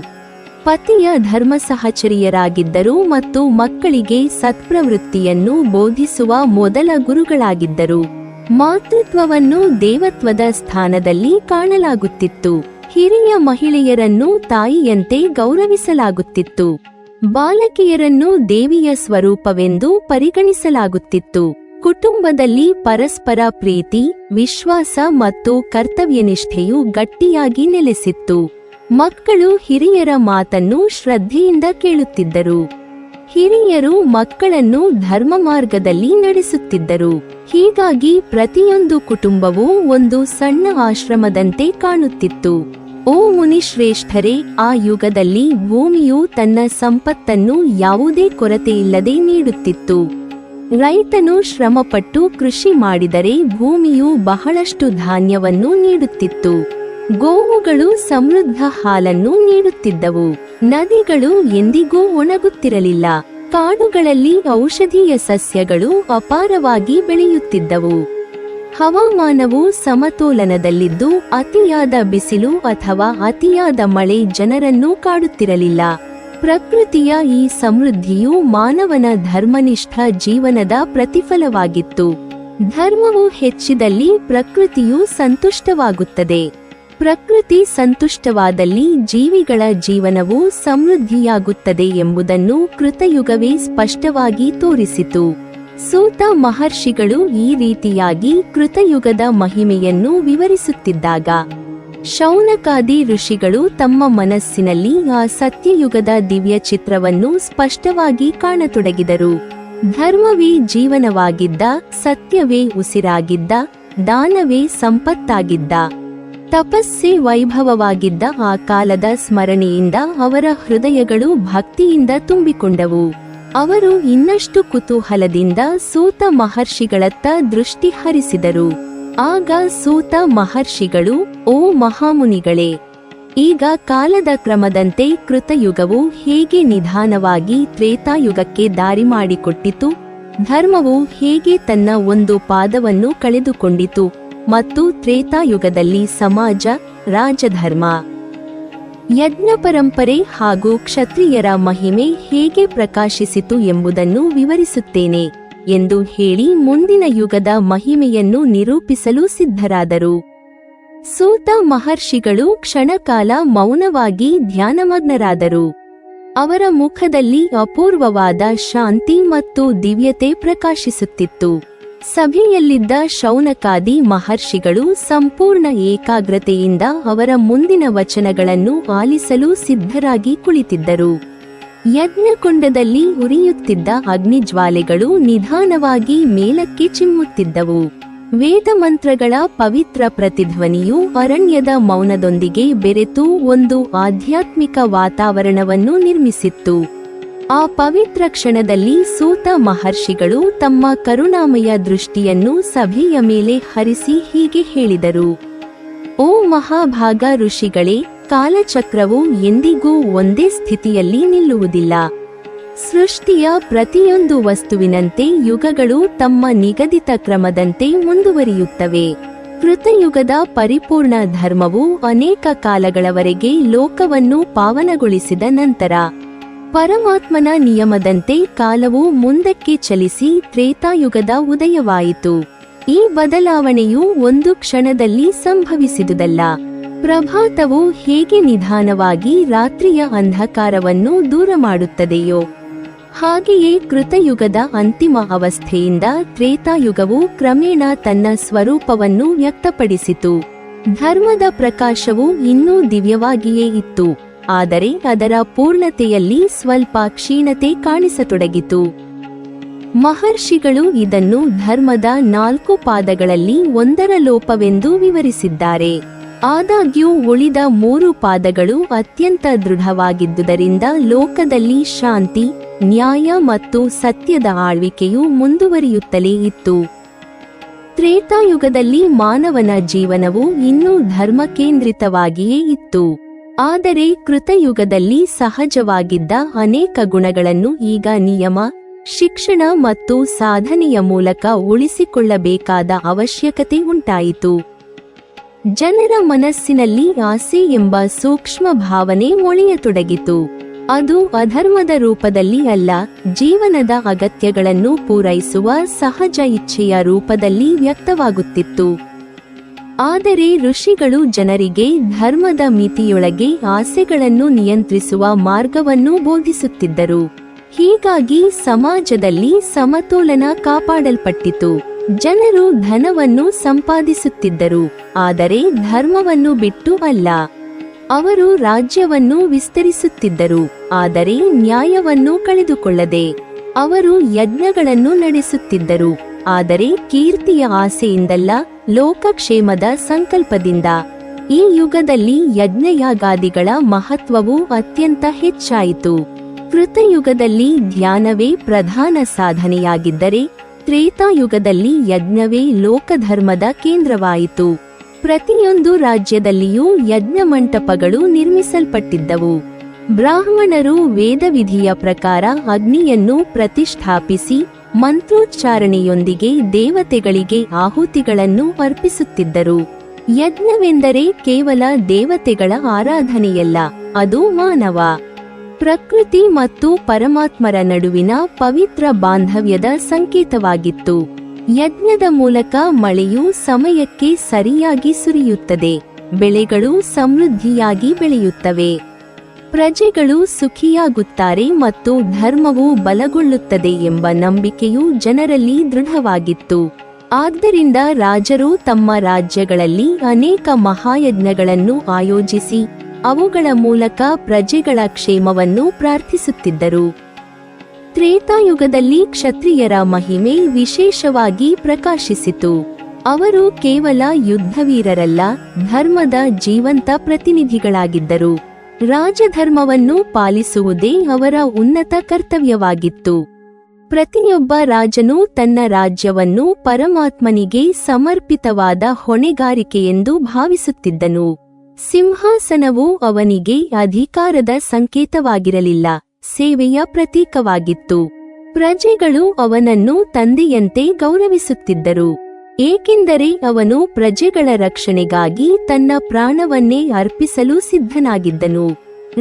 ಪತಿಯ ಧರ್ಮ ಸಹಚರಿಯರಾಗಿದ್ದರು ಮತ್ತು ಮಕ್ಕಳಿಗೆ ಸತ್ಪ್ರವೃತ್ತಿಯನ್ನು ಬೋಧಿಸುವ ಮೊದಲ ಗುರುಗಳಾಗಿದ್ದರು. ಮಾತೃತ್ವವನ್ನು ದೇವತ್ವದ ಸ್ಥಾನದಲ್ಲಿ ಕಾಣಲಾಗುತ್ತಿತ್ತು. ಹಿರಿಯ ಮಹಿಳೆಯರನ್ನು ತಾಯಿಯಂತೆ ಗೌರವಿಸಲಾಗುತ್ತಿತ್ತು. ಬಾಲಕಿಯರನ್ನು ದೇವಿಯ ಸ್ವರೂಪವೆಂದು ಪರಿಗಣಿಸಲಾಗುತ್ತಿತ್ತು. ಕುಟುಂಬದಲ್ಲಿ ಪರಸ್ಪರ ಪ್ರೀತಿ, ವಿಶ್ವಾಸ ಮತ್ತು ಕರ್ತವ್ಯನಿಷ್ಠೆಯು ಗಟ್ಟಿಯಾಗಿ ನೆಲೆಸಿತ್ತು. ಮಕ್ಕಳು ಹಿರಿಯರ ಮಾತನ್ನು ಶ್ರದ್ಧೆಯಿಂದ ಕೇಳುತ್ತಿದ್ದರು. ಹಿರಿಯರು ಮಕ್ಕಳನ್ನು ಧರ್ಮ ಮಾರ್ಗದಲ್ಲಿ ನಡೆಸುತ್ತಿದ್ದರು. ಹೀಗಾಗಿ ಪ್ರತಿಯೊಂದು ಕುಟುಂಬವೂ ಒಂದು ಸಣ್ಣ ಆಶ್ರಮದಂತೆ ಕಾಣುತ್ತಿತ್ತು. ಓ ಮುನಿಶ್ರೇಷ್ಠರೇ, ಆ ಯುಗದಲ್ಲಿ ಭೂಮಿಯು ತನ್ನ ಸಂಪತ್ತನ್ನು ಯಾವುದೇ ಕೊರತೆಯಿಲ್ಲದೆ ನೀಡುತ್ತಿತ್ತು. ರೈತನು ಶ್ರಮಪಟ್ಟು ಕೃಷಿ ಮಾಡಿದರೆ ಭೂಮಿಯು ಬಹಳಷ್ಟು ಧಾನ್ಯವನ್ನು ನೀಡುತ್ತಿತ್ತು. ಗೋವುಗಳು ಸಮೃದ್ಧ ಹಾಲನ್ನು ನೀಡುತ್ತಿದ್ದವು. ನದಿಗಳು ಎಂದಿಗೂ ಒಣಗುತ್ತಿರಲಿಲ್ಲ. ಕಾಡುಗಳಲ್ಲಿ ಔಷಧೀಯ ಸಸ್ಯಗಳು ಅಪಾರವಾಗಿ ಬೆಳೆಯುತ್ತಿದ್ದವು. ಹವಾಮಾನವು ಸಮತೋಲನದಲ್ಲಿದ್ದು ಅತಿಯಾದ ಬಿಸಿಲು ಅಥವಾ ಅತಿಯಾದ ಮಳೆ ಜನರನ್ನು ಕಾಡುತ್ತಿರಲಿಲ್ಲ. ಪ್ರಕೃತಿಯ ಈ ಸಮೃದ್ಧಿಯು ಮಾನವನ ಧರ್ಮನಿಷ್ಠ ಜೀವನದ ಪ್ರತಿಫಲವಾಗಿತ್ತು. ಧರ್ಮವು ಹೆಚ್ಚಿದಲ್ಲಿ ಪ್ರಕೃತಿಯು ಸಂತುಷ್ಟವಾಗುತ್ತದೆ. ಪ್ರಕೃತಿ ಸಂತುಷ್ಟವಾದಲ್ಲಿ ಜೀವಿಗಳ ಜೀವನವು ಸಮೃದ್ಧಿಯಾಗುತ್ತದೆ ಎಂಬುದನ್ನು ಕೃತಯುಗವೇ ಸ್ಪಷ್ಟವಾಗಿ ತೋರಿಸಿತು. ಸೂತ ಮಹರ್ಷಿಗಳು ಈ ರೀತಿಯಾಗಿ ಕೃತಯುಗದ ಮಹಿಮೆಯನ್ನು ವಿವರಿಸುತ್ತಿದ್ದಾಗ ಶೌನಕಾದಿ ಋಷಿಗಳು ತಮ್ಮ ಮನಸ್ಸಿನಲ್ಲಿ ಆ ಸತ್ಯಯುಗದ ದಿವ್ಯ ಚಿತ್ರವನ್ನು ಸ್ಪಷ್ಟವಾಗಿ ಕಾಣತೊಡಗಿದರು. ಧರ್ಮವೇ ಜೀವನವಾಗಿದ್ದ, ಸತ್ಯವೇ ಉಸಿರಾಗಿದ್ದ, ದಾನವೇ ಸಂಪತ್ತಾಗಿದ್ದ, ತಪಸ್ಸೇ ವೈಭವವಾಗಿದ್ದ ಆ ಕಾಲದ ಸ್ಮರಣೆಯಿಂದ ಅವರ ಹೃದಯಗಳು ಭಕ್ತಿಯಿಂದ ತುಂಬಿಕೊಂಡವು. ಅವರು ಇನ್ನಷ್ಟು ಕುತೂಹಲದಿಂದ ಸೂತ ಮಹರ್ಷಿಗಳತ್ತ ದೃಷ್ಟಿ ಹರಿಸಿದರು. ಆಗ ಸೂತ ಮಹರ್ಷಿಗಳು, ಓ ಮಹಾಮುನಿಗಳೇ, ಈಗ ಕಾಲದ ಕ್ರಮದಂತೆ ಕೃತಯುಗವು ಹೇಗೆ ನಿಧಾನವಾಗಿ ತ್ರೇತಾಯುಗಕ್ಕೆ ದಾರಿ ಮಾಡಿಕೊಟ್ಟಿತು, ಧರ್ಮವು ಹೇಗೆ ತನ್ನ ಒಂದು ಪಾದವನ್ನು ಕಳೆದುಕೊಂಡಿತು ಮತ್ತು ತ್ರೇತಾಯುಗದಲ್ಲಿ ಸಮಾಜ, ರಾಜಧರ್ಮ, ಯಜ್ಞ ಪರಂಪರೆ ಹಾಗೂ ಕ್ಷತ್ರಿಯರ ಮಹಿಮೆ ಹೇಗೆ ಪ್ರಕಾಶಿಸಿತು ಎಂಬುದನ್ನು ವಿವರಿಸುತ್ತೇನೆ ಎಂದು ಹೇಳಿ ಮುಂದಿನ ಯುಗದ ಮಹಿಮೆಯನ್ನು ನಿರೂಪಿಸಲು ಸಿದ್ಧರಾದರು. ಸೂತ ಮಹರ್ಷಿಗಳು ಕ್ಷಣಕಾಲ ಮೌನವಾಗಿ ಧ್ಯಾನಮಗ್ನರಾದರು. ಅವರ ಮುಖದಲ್ಲಿ ಅಪೂರ್ವವಾದ ಶಾಂತಿ ಮತ್ತು ದಿವ್ಯತೆ ಪ್ರಕಾಶಿಸುತ್ತಿತ್ತು. ಸಭೆಯಲ್ಲಿದ್ದ ಶೌನಕಾದಿ ಮಹರ್ಷಿಗಳು ಸಂಪೂರ್ಣ ಏಕಾಗ್ರತೆಯಿಂದ ಅವರ ಮುಂದಿನ ವಚನಗಳನ್ನು ಆಲಿಸಲು ಸಿದ್ಧರಾಗಿ ಕುಳಿತಿದ್ದರು. ಯಜ್ಞಕುಂಡದಲ್ಲಿ ಉರಿಯುತ್ತಿದ್ದ ಅಗ್ನಿಜ್ವಾಲೆಗಳು ನಿಧಾನವಾಗಿ ಮೇಲಕ್ಕೆ ಚಿಮ್ಮುತ್ತಿದ್ದವು. ವೇದಮಂತ್ರಗಳ ಪವಿತ್ರ ಪ್ರತಿಧ್ವನಿಯು ಅರಣ್ಯದ ಮೌನದೊಂದಿಗೆ ಬೆರೆತು ಒಂದು ಆಧ್ಯಾತ್ಮಿಕ ವಾತಾವರಣವನ್ನು ನಿರ್ಮಿಸಿತ್ತು. ಆ ಪವಿತ್ರ ಕ್ಷಣದಲ್ಲಿ ಸೂತ ಮಹರ್ಷಿಗಳು ತಮ್ಮ ಕರುಣಾಮಯ ದೃಷ್ಟಿಯನ್ನು ಸಭೆಯ ಮೇಲೆ ಹರಿಸಿ ಹೀಗೆ ಹೇಳಿದರು: ಓ ಮಹಾಭಾಗ ಋಷಿಗಳೇ, ಕಾಲಚಕ್ರವು ಎಂದಿಗೂ ಒಂದೇ ಸ್ಥಿತಿಯಲ್ಲಿ ನಿಲ್ಲುವುದಿಲ್ಲ. ಸೃಷ್ಟಿಯ ಪ್ರತಿಯೊಂದು ವಸ್ತುವಿನಂತೆ ಯುಗಗಳು ತಮ್ಮ ನಿಗದಿತ ಕ್ರಮದಂತೆ ಮುಂದುವರಿಯುತ್ತವೆ. ಕೃತಯುಗದ ಪರಿಪೂರ್ಣ ಧರ್ಮವು ಅನೇಕ ಕಾಲಗಳವರೆಗೆ ಲೋಕವನ್ನು ಪಾವನಗೊಳಿಸಿದ ನಂತರ ಪರಮಾತ್ಮನ ನಿಯಮದಂತೆ ಕಾಲವು ಮುಂದಕ್ಕೆ ಚಲಿಸಿ ತ್ರೇತಾಯುಗದ ಉದಯವಾಯಿತು. ಈ ಬದಲಾವಣೆಯು ಒಂದು ಕ್ಷಣದಲ್ಲಿ ಸಂಭವಿಸಿದುದಲ್ಲ. ಪ್ರಭಾತವು ಹೇಗೆ ನಿಧಾನವಾಗಿ ರಾತ್ರಿಯ ಅಂಧಕಾರವನ್ನು ದೂರ ಮಾಡುತ್ತದೆಯೋ ಹಾಗೆಯೇ ಕೃತಯುಗದ ಅಂತಿಮ ಅವಸ್ಥೆಯಿಂದ ತ್ರೇತಾಯುಗವು ಕ್ರಮೇಣ ತನ್ನ ಸ್ವರೂಪವನ್ನು ವ್ಯಕ್ತಪಡಿಸಿತು. ಧರ್ಮದ ಪ್ರಕಾಶವು ಇನ್ನೂ ದಿವ್ಯವಾಗಿಯೇ ಇತ್ತು, ಆದರೆ ಅದರ ಪೂರ್ಣತೆಯಲ್ಲಿ ಸ್ವಲ್ಪ ಕ್ಷೀಣತೆ ಕಾಣಿಸತೊಡಗಿತು. ಮಹರ್ಷಿಗಳು ಇದನ್ನು ಧರ್ಮದ 4 ಪಾದಗಳಲ್ಲಿ ಒಂದರ ಲೋಪವೆಂದು ವಿವರಿಸಿದ್ದಾರೆ. ಆದಾಗ್ಯೂ ಉಳಿದ 3 ಪಾದಗಳು ಅತ್ಯಂತ ದೃಢವಾಗಿದ್ದುದರಿಂದ ಲೋಕದಲ್ಲಿ ಶಾಂತಿ, ನ್ಯಾಯ ಮತ್ತು ಸತ್ಯದ ಆಳ್ವಿಕೆಯು ಮುಂದುವರಿಯುತ್ತಲೇ ಇತ್ತು. ತ್ರೇತಾಯುಗದಲ್ಲಿ ಮಾನವನ ಜೀವನವು ಇನ್ನೂ ಧರ್ಮಕೇಂದ್ರಿತವಾಗಿಯೇ ಇತ್ತು. ಆದರೆ ಕೃತಯುಗದಲ್ಲಿ ಸಹಜವಾಗಿದ್ದ ಅನೇಕ ಗುಣಗಳನ್ನು ಈಗ ನಿಯಮ, ಶಿಕ್ಷಣ ಮತ್ತು ಸಾಧನೆಯ ಮೂಲಕ ಉಳಿಸಿಕೊಳ್ಳಬೇಕಾದ ಅವಶ್ಯಕತೆ ಉಂಟಾಯಿತು. ಜನರ ಮನಸ್ಸಿನಲ್ಲಿ ಆಸೆ ಎಂಬ ಸೂಕ್ಷ್ಮ ಭಾವನೆ ಮೊಳೆಯತೊಡಗಿತು. ಅದು ಅಧರ್ಮದ ರೂಪದಲ್ಲಿ ಅಲ್ಲ, ಜೀವನದ ಅಗತ್ಯಗಳನ್ನು ಪೂರೈಸುವ ಸಹಜ ಇಚ್ಛೆಯ ರೂಪದಲ್ಲಿ ವ್ಯಕ್ತವಾಗುತ್ತಿತ್ತು. ಆದರೆ ಋಷಿಗಳು ಜನರಿಗೆ ಧರ್ಮದ ಮಿತಿಯೊಳಗೆ ಆಸೆಗಳನ್ನು ನಿಯಂತ್ರಿಸುವ ಮಾರ್ಗವನ್ನು ಬೋಧಿಸುತ್ತಿದ್ದರು. ಹೀಗಾಗಿ ಸಮಾಜದಲ್ಲಿ ಸಮತೋಲನ ಕಾಪಾಡಲ್ಪಟ್ಟಿತು. ಜನರು ಧನವನ್ನು ಸಂಪಾದಿಸುತ್ತಿದ್ದರು, ಆದರೆ ಧರ್ಮವನ್ನು ಬಿಟ್ಟು ಅಲ್ಲ. ಅವರು ರಾಜ್ಯವನ್ನು ವಿಸ್ತರಿಸುತ್ತಿದ್ದರು, ಆದರೆ ನ್ಯಾಯವನ್ನು ಕಳೆದುಕೊಳ್ಳದೆ. ಅವರು ಯಜ್ಞಗಳನ್ನು ನಡೆಸುತ್ತಿದ್ದರು, ಆದರೆ ಕೀರ್ತಿಯ ಆಸೆಯಿಂದಲ್ಲ, ಲೋಕಕ್ಷೇಮದ ಸಂಕಲ್ಪದಿಂದ. ಈ ಯುಗದಲ್ಲಿ ಯಜ್ಞಯಾಗಾದಿಗಳ ಮಹತ್ವವು ಅತ್ಯಂತ ಹೆಚ್ಚಾಯಿತು. ಕೃತಯುಗದಲ್ಲಿ ಧ್ಯಾನವೇ ಪ್ರಧಾನ ಸಾಧನೆಯಾಗಿದ್ದರೆ, ತ್ರೇತಾಯುಗದಲ್ಲಿ ಯಜ್ಞವೇ ಲೋಕಧರ್ಮದ ಕೇಂದ್ರವಾಯಿತು. ಪ್ರತಿಯೊಂದು ರಾಜ್ಯದಲ್ಲಿಯೂ ಯಜ್ಞ ಮಂಟಪಗಳು ನಿರ್ಮಿಸಲ್ಪಟ್ಟಿದ್ದವು. ಬ್ರಾಹ್ಮಣರು ವೇದವಿಧಿಯ ಪ್ರಕಾರ ಅಗ್ನಿಯನ್ನು ಪ್ರತಿಷ್ಠಾಪಿಸಿ ಮಂತ್ರೋಚ್ಚಾರಣೆಯೊಂದಿಗೆ ದೇವತೆಗಳಿಗೆ ಆಹುತಿಗಳನ್ನು ಅರ್ಪಿಸುತ್ತಿದ್ದರು. ಯಜ್ಞವೆಂದರೆ ಕೇವಲ ದೇವತೆಗಳ ಆರಾಧನೆಯಲ್ಲ, ಅದು ಮಾನವ, ಪ್ರಕೃತಿ ಮತ್ತು ಪರಮಾತ್ಮರ ನಡುವಿನ ಪವಿತ್ರ ಬಾಂಧವ್ಯದ ಸಂಕೇತವಾಗಿತ್ತು. ಯಜ್ಞದ ಮೂಲಕ ಮಳೆಯು ಸಮಯಕ್ಕೆ ಸರಿಯಾಗಿ ಸುರಿಯುತ್ತದೆ, ಬೆಳೆಗಳು ಸಮೃದ್ಧಿಯಾಗಿ ಬೆಳೆಯುತ್ತವೆ, ಪ್ರಜೆಗಳು ಸುಖಿಯಾಗುತ್ತಾರೆ ಮತ್ತು ಧರ್ಮವು ಬಲಗೊಳ್ಳುತ್ತದೆ ಎಂಬ ನಂಬಿಕೆಯು ಜನರಲ್ಲಿ ದೃಢವಾಗಿತ್ತು. ಆದ್ದರಿಂದ ರಾಜರು ತಮ್ಮ ರಾಜ್ಯಗಳಲ್ಲಿ ಅನೇಕ ಮಹಾಯಜ್ಞಗಳನ್ನು ಆಯೋಜಿಸಿ ಅವುಗಳ ಮೂಲಕ ಪ್ರಜೆಗಳ ಕ್ಷೇಮವನ್ನು ಪ್ರಾರ್ಥಿಸುತ್ತಿದ್ದರು. ತ್ರೇತಾಯುಗದಲ್ಲಿ ಕ್ಷತ್ರಿಯರ ಮಹಿಮೆ ವಿಶೇಷವಾಗಿ ಪ್ರಕಾಶಿಸಿತು. ಅವರು ಕೇವಲ ಯುದ್ಧವೀರರಲ್ಲ, ಧರ್ಮದ ಜೀವಂತ ಪ್ರತಿನಿಧಿಗಳಾಗಿದ್ದರು. ರಾಜಧರ್ಮವನ್ನು ಪಾಲಿಸುವುದೇ ಅವರ ಉನ್ನತ ಕರ್ತವ್ಯವಾಗಿತ್ತು. ಪ್ರತಿಯೊಬ್ಬ ರಾಜನು ತನ್ನ ರಾಜ್ಯವನ್ನು ಪರಮಾತ್ಮನಿಗೆ ಸಮರ್ಪಿತವಾದ ಹೊಣೆಗಾರಿಕೆಯೆಂದು ಭಾವಿಸುತ್ತಿದ್ದನು. ಸಿಂಹಾಸನವು ಅವನಿಗೆ ಅಧಿಕಾರದ ಸಂಕೇತವಾಗಿರಲಿಲ್ಲ, ಸೇವೆಯ ಪ್ರತೀಕವಾಗಿತ್ತು. ಪ್ರಜೆಗಳು ಅವನನ್ನು ತಂದೆಯಂತೆ ಗೌರವಿಸುತ್ತಿದ್ದರು, ಏಕೆಂದರೆ ಅವನು ಪ್ರಜೆಗಳ ರಕ್ಷಣೆಗಾಗಿ ತನ್ನ ಪ್ರಾಣವನ್ನೇ ಅರ್ಪಿಸಲು ಸಿದ್ಧನಾಗಿದ್ದನು.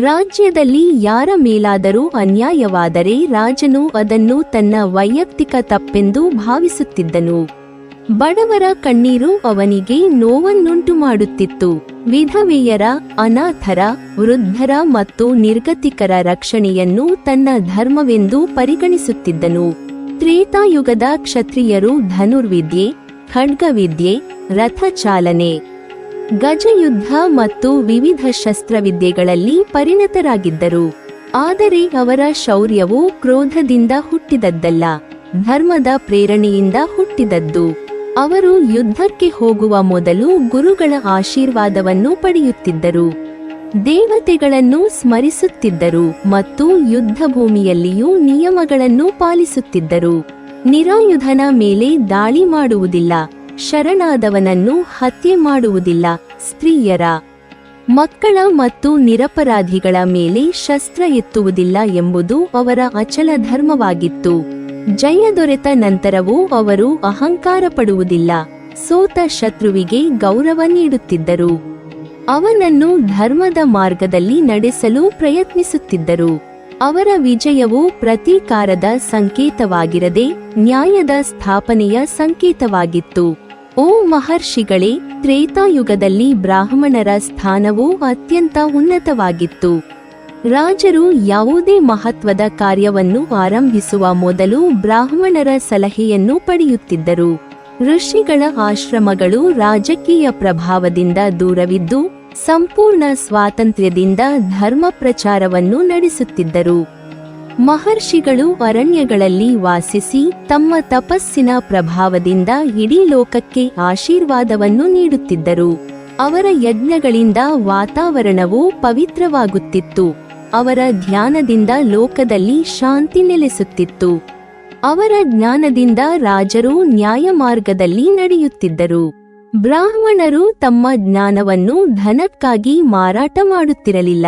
ರಾಜ್ಯದಲ್ಲಿ ಯಾರ ಮೇಲಾದರೂ ಅನ್ಯಾಯವಾದರೆ ರಾಜನು ಅದನ್ನು ತನ್ನ ವೈಯಕ್ತಿಕ ತಪ್ಪೆಂದು ಭಾವಿಸುತ್ತಿದ್ದನು. ಬಡವರ ಕಣ್ಣೀರು ಅವನಿಗೆ ನೋವನ್ನುಂಟು ಮಾಡುತ್ತಿತ್ತು. ವಿಧವೆಯರ, ಅನಾಥರ, ವೃದ್ಧರ ಮತ್ತು ನಿರ್ಗತಿಕರ ರಕ್ಷಣೆಯನ್ನು ತನ್ನ ಧರ್ಮವೆಂದು ಪರಿಗಣಿಸುತ್ತಿದ್ದನು. ತ್ರೇತಾಯುಗದ ಕ್ಷತ್ರಿಯರು ಧನುರ್ವಿದ್ಯೆ, ಖಡ್ಗವಿದ್ಯೆ, ರಥಚಾಲನೆ, ಗಜಯುದ್ಧ ಮತ್ತು ವಿವಿಧ ಶಸ್ತ್ರವಿದ್ಯೆಗಳಲ್ಲಿ ಪರಿಣತರಾಗಿದ್ದರು. ಆದರೆ ಅವರ ಶೌರ್ಯವು ಕ್ರೋಧದಿಂದ ಹುಟ್ಟಿದದ್ದಲ್ಲ, ಧರ್ಮದ ಪ್ರೇರಣೆಯಿಂದ ಹುಟ್ಟಿದದ್ದು. ಅವರು ಯುದ್ಧಕ್ಕೆ ಹೋಗುವ ಮೊದಲು ಗುರುಗಳ ಆಶೀರ್ವಾದವನ್ನು ಪಡೆಯುತ್ತಿದ್ದರು, ದೇವತೆಗಳನ್ನು ಸ್ಮರಿಸುತ್ತಿದ್ದರು ಮತ್ತು ಯುದ್ಧಭೂಮಿಯಲ್ಲಿಯೂ ನಿಯಮಗಳನ್ನು ಪಾಲಿಸುತ್ತಿದ್ದರು. ನಿರಾಯುಧನ ಮೇಲೆ ದಾಳಿ ಮಾಡುವುದಿಲ್ಲ, ಶರಣಾದವನನ್ನು ಹತ್ಯೆ ಮಾಡುವುದಿಲ್ಲ, ಸ್ತ್ರೀಯರ, ಮಕ್ಕಳ ಮತ್ತು ನಿರಪರಾಧಿಗಳ ಮೇಲೆ ಶಸ್ತ್ರ ಎತ್ತುವುದಿಲ್ಲ ಎಂಬುದು ಅವರ ಅಚಲ ಧರ್ಮವಾಗಿತ್ತು. ಜಯ ದೊರೆತ ನಂತರವೂ ಅವರು ಅಹಂಕಾರ ಪಡುವುದಿಲ್ಲ, ಸೋತ ಶತ್ರುವಿಗೆ ಗೌರವ ನೀಡುತ್ತಿದ್ದರು. ಅವನನ್ನು ಧರ್ಮದ ಮಾರ್ಗದಲ್ಲಿ ನಡೆಸಲು ಪ್ರಯತ್ನಿಸುತ್ತಿದ್ದರು. ಅವರ ವಿಜಯವು ಪ್ರತೀಕಾರದ ಸಂಕೇತವಾಗಿರದೆ ನ್ಯಾಯದ ಸ್ಥಾಪನೆಯ ಸಂಕೇತವಾಗಿತ್ತು. ಓ ಮಹರ್ಷಿಗಳೇ, ತ್ರೇತಾಯುಗದಲ್ಲಿ ಬ್ರಾಹ್ಮಣರ ಸ್ಥಾನವು ಅತ್ಯಂತ ಉನ್ನತವಾಗಿತ್ತು. ರಾಜರು ಯಾವುದೇ ಮಹತ್ವದ ಕಾರ್ಯವನ್ನು ಆರಂಭಿಸುವ ಮೊದಲು ಬ್ರಾಹ್ಮಣರ ಸಲಹೆಯನ್ನು ಪಡೆಯುತ್ತಿದ್ದರು. ಋಷಿಗಳ ಆಶ್ರಮಗಳು ರಾಜಕೀಯ ಪ್ರಭಾವದಿಂದ ದೂರವಿದ್ದು ಸಂಪೂರ್ಣ ಸ್ವಾತಂತ್ರ್ಯದಿಂದ ಧರ್ಮ ಪ್ರಚಾರವನ್ನು ನಡೆಸುತ್ತಿದ್ದರು. ಮಹರ್ಷಿಗಳು ಅರಣ್ಯಗಳಲ್ಲಿ ವಾಸಿಸಿ ತಮ್ಮ ತಪಸ್ಸಿನ ಪ್ರಭಾವದಿಂದ ಇಡೀ ಲೋಕಕ್ಕೆ ಆಶೀರ್ವಾದವನ್ನು ನೀಡುತ್ತಿದ್ದರು. ಅವರ ಯಜ್ಞಗಳಿಂದ ವಾತಾವರಣವು ಪವಿತ್ರವಾಗುತ್ತಿತ್ತು. ಅವರ ಧ್ಯಾನದಿಂದ ಲೋಕದಲ್ಲಿ ಶಾಂತಿ ನೆಲೆಸುತ್ತಿತ್ತು. ಅವರ ಜ್ಞಾನದಿಂದ ರಾಜರು ನ್ಯಾಯಮಾರ್ಗದಲ್ಲಿ ನಡೆಯುತ್ತಿದ್ದರು. ಬ್ರಾಹ್ಮಣರು ತಮ್ಮ ಜ್ಞಾನವನ್ನು ಧನಕ್ಕಾಗಿ ಮಾರಾಟ ಮಾಡುತ್ತಿರಲಿಲ್ಲ.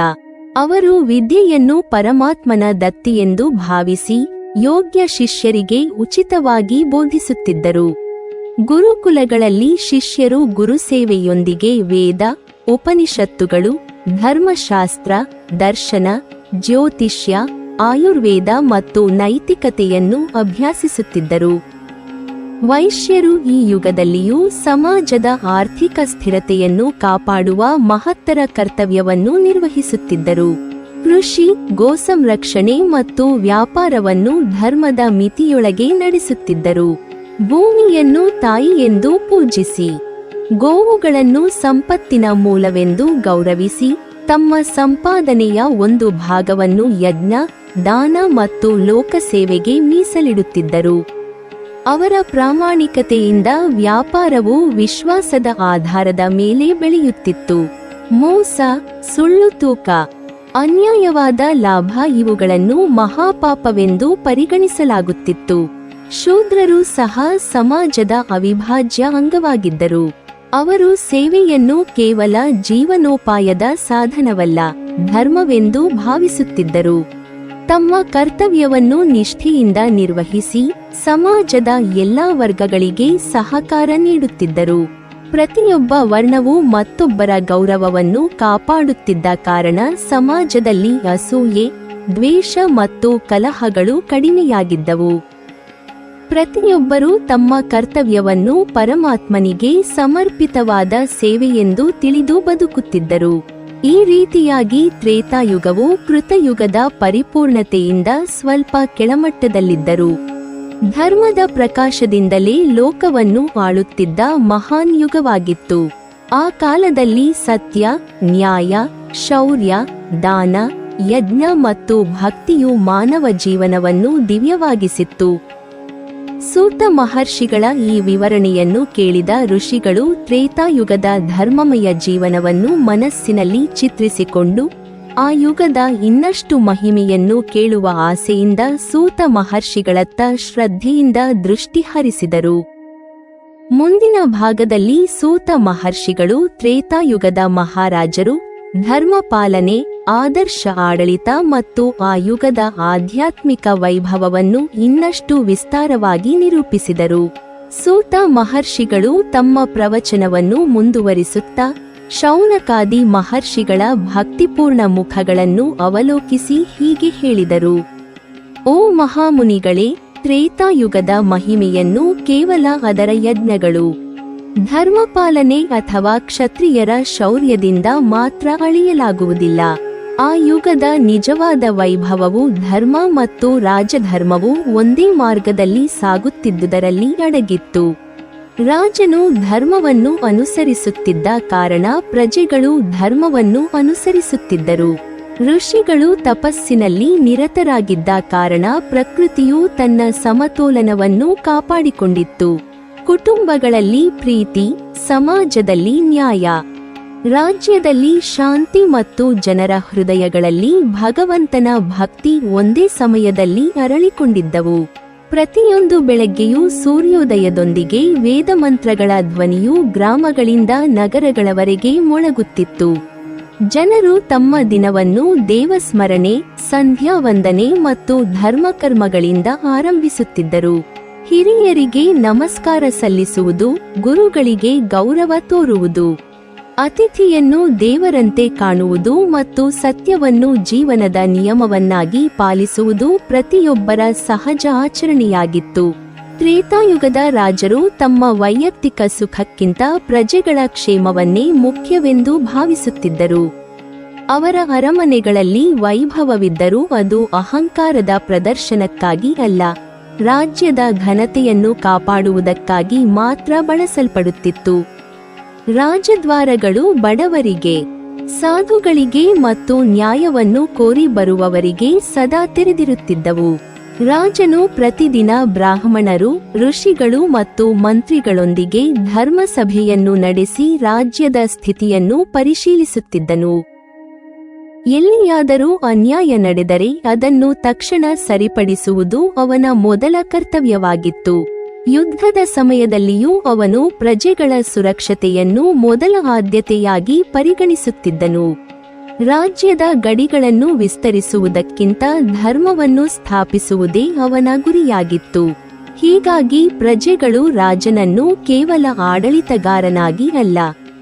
ಅವರು ವಿದ್ಯೆಯನ್ನು ಪರಮಾತ್ಮನ ದತ್ತಿಯೆಂದು ಭಾವಿಸಿ ಯೋಗ್ಯ ಶಿಷ್ಯರಿಗೆ ಉಚಿತವಾಗಿ ಬೋಧಿಸುತ್ತಿದ್ದರು. ಗುರುಕುಲಗಳಲ್ಲಿ ಶಿಷ್ಯರು ಗುರುಸೇವೆಯೊಂದಿಗೆ ವೇದ, ಉಪನಿಷತ್ತುಗಳು, ಧರ್ಮಶಾಸ್ತ್ರ, ದರ್ಶನ, ಜ್ಯೋತಿಷ್ಯ, ಆಯುರ್ವೇದ ಮತ್ತು ನೈತಿಕತೆಯನ್ನು ಅಭ್ಯಾಸಿಸುತ್ತಿದ್ದರು. ವೈಶ್ಯರು ಈ ಯುಗದಲ್ಲಿಯೂ ಸಮಾಜದ ಆರ್ಥಿಕ ಸ್ಥಿರತೆಯನ್ನು ಕಾಪಾಡುವ ಮಹತ್ತರ ಕರ್ತವ್ಯವನ್ನು ನಿರ್ವಹಿಸುತ್ತಿದ್ದರು. ಕೃಷಿ, ಗೋಸಂರಕ್ಷಣೆ ಮತ್ತು ವ್ಯಾಪಾರವನ್ನು ಧರ್ಮದ ಮಿತಿಯೊಳಗೆ ನಡೆಸುತ್ತಿದ್ದರು. ಭೂಮಿಯನ್ನು ತಾಯಿ ಎಂದು ಪೂಜಿಸಿ, ಗೋವುಗಳನ್ನು ಸಂಪತ್ತಿನ ಮೂಲವೆಂದು ಗೌರವಿಸಿ, ತಮ್ಮ ಸಂಪಾದನೆಯ ಒಂದು ಭಾಗವನ್ನು ಯಜ್ಞ, ದಾನ ಮತ್ತು ಲೋಕಸೇವೆಗೆ ಮೀಸಲಿಡುತ್ತಿದ್ದರು. ಅವರ ಪ್ರಾಮಾಣಿಕತೆಯಿಂದ ವ್ಯಾಪಾರವು ವಿಶ್ವಾಸದ ಆಧಾರದ ಮೇಲೆ ಬೆಳೆಯುತ್ತಿತ್ತು. ಮೋಸ, ಸುಳ್ಳು ತೂಕ, ಅನ್ಯಾಯವಾದ ಲಾಭ ಇವುಗಳನ್ನು ಮಹಾಪಾಪವೆಂದು ಪರಿಗಣಿಸಲಾಗುತ್ತಿತ್ತು. ಶೂದ್ರರು ಸಹ ಸಮಾಜದ ಅವಿಭಾಜ್ಯ ಅಂಗವಾಗಿದ್ದರು. ಅವರು ಸೇವೆಯನ್ನು ಕೇವಲ ಜೀವನೋಪಾಯದ ಸಾಧನವಲ್ಲ, ಧರ್ಮವೆಂದು ಭಾವಿಸುತ್ತಿದ್ದರು. ತಮ್ಮ ಕರ್ತವ್ಯವನ್ನು ನಿಷ್ಠೆಯಿಂದ ನಿರ್ವಹಿಸಿ ಸಮಾಜದ ಎಲ್ಲಾ ವರ್ಗಗಳಿಗೆ ಸಹಕಾರ ನೀಡುತ್ತಿದ್ದರು. ಪ್ರತಿಯೊಬ್ಬ ವರ್ಣವೂ ಮತ್ತೊಬ್ಬರ ಗೌರವವನ್ನು ಕಾಪಾಡುತ್ತಿದ್ದ ಕಾರಣ ಸಮಾಜದಲ್ಲಿ ಅಸೂಯೆ, ದ್ವೇಷ ಮತ್ತು ಕಲಹಗಳು ಕಡಿಮೆಯಾಗಿದ್ದವು. ಪ್ರತಿಯೊಬ್ಬರೂ ತಮ್ಮ ಕರ್ತವ್ಯವನ್ನು ಪರಮಾತ್ಮನಿಗೆ ಸಮರ್ಪಿತವಾದ ಸೇವೆಯೆಂದು ತಿಳಿದು ಬದುಕುತ್ತಿದ್ದರು. ಈ ರೀತಿಯಾಗಿ ತ್ರೇತಾಯುಗವು ಕೃತಯುಗದ ಪರಿಪೂರ್ಣತೆಯಿಂದ ಸ್ವಲ್ಪ ಕೆಳಮಟ್ಟದಲ್ಲಿದ್ದರು. ಧರ್ಮದ ಪ್ರಕಾಶದಿಂದಲೇ ಲೋಕವನ್ನು ಆಳುತ್ತಿದ್ದ ಮಹಾನ್ ಯುಗವಾಗಿತ್ತು. ಆ ಕಾಲದಲ್ಲಿ ಸತ್ಯ, ನ್ಯಾಯ, ಶೌರ್ಯ, ದಾನ, ಯಜ್ಞ ಮತ್ತು ಭಕ್ತಿಯು ಮಾನವ ಜೀವನವನ್ನು ದಿವ್ಯವಾಗಿಸಿತ್ತು. ಸೂತ ಮಹರ್ಷಿಗಳ ಈ ವಿವರಣೆಯನ್ನು ಕೇಳಿದ ಋಷಿಗಳು ತ್ರೇತಾಯುಗದ ಧರ್ಮಮಯ ಜೀವನವನ್ನು ಮನಸ್ಸಿನಲ್ಲಿ ಚಿತ್ರಿಸಿಕೊಂಡು ಆ ಯುಗದ ಇನ್ನಷ್ಟು ಮಹಿಮೆಯನ್ನು ಕೇಳುವ ಆಸೆಯಿಂದ ಸೂತ ಮಹರ್ಷಿಗಳತ್ತ ಶ್ರದ್ಧೆಯಿಂದ ದೃಷ್ಟಿ ಹರಿಸಿದರು. ಮುಂದಿನ ಭಾಗದಲ್ಲಿ ಸೂತ ಮಹರ್ಷಿಗಳು ತ್ರೇತಾಯುಗದ ಮಹಾರಾಜರು, ಧರ್ಮಪಾಲನೆ, ಆದರ್ಶ ಆಡಳಿತ ಮತ್ತು ಆ ಯುಗದ ಆಧ್ಯಾತ್ಮಿಕ ವೈಭವವನ್ನು ಇನ್ನಷ್ಟು ವಿಸ್ತಾರವಾಗಿ ನಿರೂಪಿಸಿದರು. ಸೂತ ಮಹರ್ಷಿಗಳು ತಮ್ಮ ಪ್ರವಚನವನ್ನು ಮುಂದುವರಿಸುತ್ತಾ ಶೌನಕಾದಿ ಮಹರ್ಷಿಗಳ ಭಕ್ತಿಪೂರ್ಣ ಮುಖಗಳನ್ನು ಅವಲೋಕಿಸಿ ಹೀಗೆ ಹೇಳಿದರು. ಓ ಮಹಾಮುನಿಗಳೇ, ತ್ರೇತಾಯುಗದ ಮಹಿಮೆಯನ್ನು ಕೇವಲ ಅದರ ಯಜ್ಞಗಳು, ಧರ್ಮಪಾಲನೆ ಅಥವಾ ಕ್ಷತ್ರಿಯರ ಶೌರ್ಯದಿಂದ ಮಾತ್ರ ಅಳೆಯಲಾಗುವುದಿಲ್ಲ. ಆ ಯುಗದ ನಿಜವಾದ ವೈಭವವು ಧರ್ಮ ಮತ್ತು ರಾಜಧರ್ಮವು ಒಂದೇ ಮಾರ್ಗದಲ್ಲಿ ಸಾಗುತ್ತಿದ್ದುದರಲ್ಲಿ ಅಡಗಿತ್ತು. ರಾಜನು ಧರ್ಮವನ್ನು ಅನುಸರಿಸುತ್ತಿದ್ದ ಕಾರಣ ಪ್ರಜೆಗಳು ಧರ್ಮವನ್ನು ಅನುಸರಿಸುತ್ತಿದ್ದರು. ಋಷಿಗಳು ತಪಸ್ಸಿನಲ್ಲಿ ನಿರತರಾಗಿದ್ದ ಕಾರಣ ಪ್ರಕೃತಿಯು ತನ್ನ ಸಮತೋಲನವನ್ನು ಕಾಪಾಡಿಕೊಂಡಿತ್ತು. ಕುಟುಂಬಗಳಲ್ಲಿ ಪ್ರೀತಿ, ಸಮಾಜದಲ್ಲಿ ನ್ಯಾಯ, ರಾಜ್ಯದಲ್ಲಿ ಶಾಂತಿ ಮತ್ತು ಜನರ ಹೃದಯಗಳಲ್ಲಿ ಭಗವಂತನ ಭಕ್ತಿ ಒಂದೇ ಸಮಯದಲ್ಲಿ ಅರಳಿಕೊಂಡಿದ್ದವು. ಪ್ರತಿಯೊಂದು ಬೆಳಗ್ಗೆಯೂ ಸೂರ್ಯೋದಯದೊಂದಿಗೆ ವೇದಮಂತ್ರಗಳ ಧ್ವನಿಯು ಗ್ರಾಮಗಳಿಂದ ನಗರಗಳವರೆಗೆ ಮೊಳಗುತ್ತಿತ್ತು. ಜನರು ತಮ್ಮ ದಿನವನ್ನು ದೇವಸ್ಮರಣೆ, ಸಂಧ್ಯಾ ವಂದನೆ ಮತ್ತು ಧರ್ಮಕರ್ಮಗಳಿಂದ ಆರಂಭಿಸುತ್ತಿದ್ದರು. ಹಿರಿಯರಿಗೆ ನಮಸ್ಕಾರ ಸಲ್ಲಿಸುವುದು, ಗುರುಗಳಿಗೆ ಗೌರವ ತೋರುವುದು, ಅತಿಥಿಯನ್ನು ದೇವರಂತೆ ಕಾಣುವುದು ಮತ್ತು ಸತ್ಯವನ್ನು ಜೀವನದ ನಿಯಮವನ್ನಾಗಿ ಪಾಲಿಸುವುದು ಪ್ರತಿಯೊಬ್ಬರ ಸಹಜ ಆಚರಣೆಯಾಗಿತ್ತು. ತ್ರೇತಾಯುಗದ ರಾಜರು ತಮ್ಮ ವೈಯಕ್ತಿಕ ಸುಖಕ್ಕಿಂತ ಪ್ರಜೆಗಳ ಕ್ಷೇಮವನ್ನೇ ಮುಖ್ಯವೆಂದು ಭಾವಿಸುತ್ತಿದ್ದರು. ಅವರ ಅರಮನೆಗಳಲ್ಲಿ ವೈಭವವಿದ್ದರೂ ಅದು ಅಹಂಕಾರದ ಪ್ರದರ್ಶನಕ್ಕಾಗಿ ಅಲ್ಲ, ರಾಜ್ಯದ ಘನತೆಯನ್ನು ಕಾಪಾಡುವುದಕ್ಕಾಗಿ ಮಾತ್ರ ಬಳಸಲ್ಪಡುತ್ತಿತ್ತು. ರಾಜದ್ವಾರಗಳು ಬಡವರಿಗೆ, ಸಾಧುಗಳಿಗೆ ಮತ್ತು ನ್ಯಾಯವನ್ನು ಕೋರಿ ಬರುವವರಿಗೆ ಸದಾ ತೆರೆದಿರುತ್ತಿದ್ದವು. ರಾಜನು ಪ್ರತಿದಿನ ಬ್ರಾಹ್ಮಣರು, ಋಷಿಗಳು ಮತ್ತು ಮಂತ್ರಿಗಳೊಂದಿಗೆ ಧರ್ಮಸಭೆಯನ್ನು ನಡೆಸಿ ರಾಜ್ಯದ ಸ್ಥಿತಿಯನ್ನು ಪರಿಶೀಲಿಸುತ್ತಿದ್ದನು. ಎಲ್ಲಿಯಾದರೂ ಅನ್ಯಾಯ ನಡೆದರೆ ಅದನ್ನು ತಕ್ಷಣ ಸರಿಪಡಿಸುವುದು ಅವನ ಮೊದಲ ಕರ್ತವ್ಯವಾಗಿತ್ತು. ಯುದ್ಧದ ಸಮಯದಲ್ಲಿಯೂ ಅವನು ಪ್ರಜೆಗಳ ಸುರಕ್ಷತೆಯನ್ನು ಮೊದಲ ಆದ್ಯತೆಯಾಗಿ ಪರಿಗಣಿಸುತ್ತಿದ್ದನು. ರಾಜ್ಯದ ಗಡಿಗಳನ್ನು ವಿಸ್ತರಿಸುವುದಕ್ಕಿಂತ ಧರ್ಮವನ್ನು ಸ್ಥಾಪಿಸುವುದೇ ಅವನ ಗುರಿಯಾಗಿತ್ತು. ಹೀಗಾಗಿ ಪ್ರಜೆಗಳು ರಾಜನನ್ನು ಕೇವಲ ಆಡಳಿತಗಾರನಾಗಿ ಅಲ್ಲ,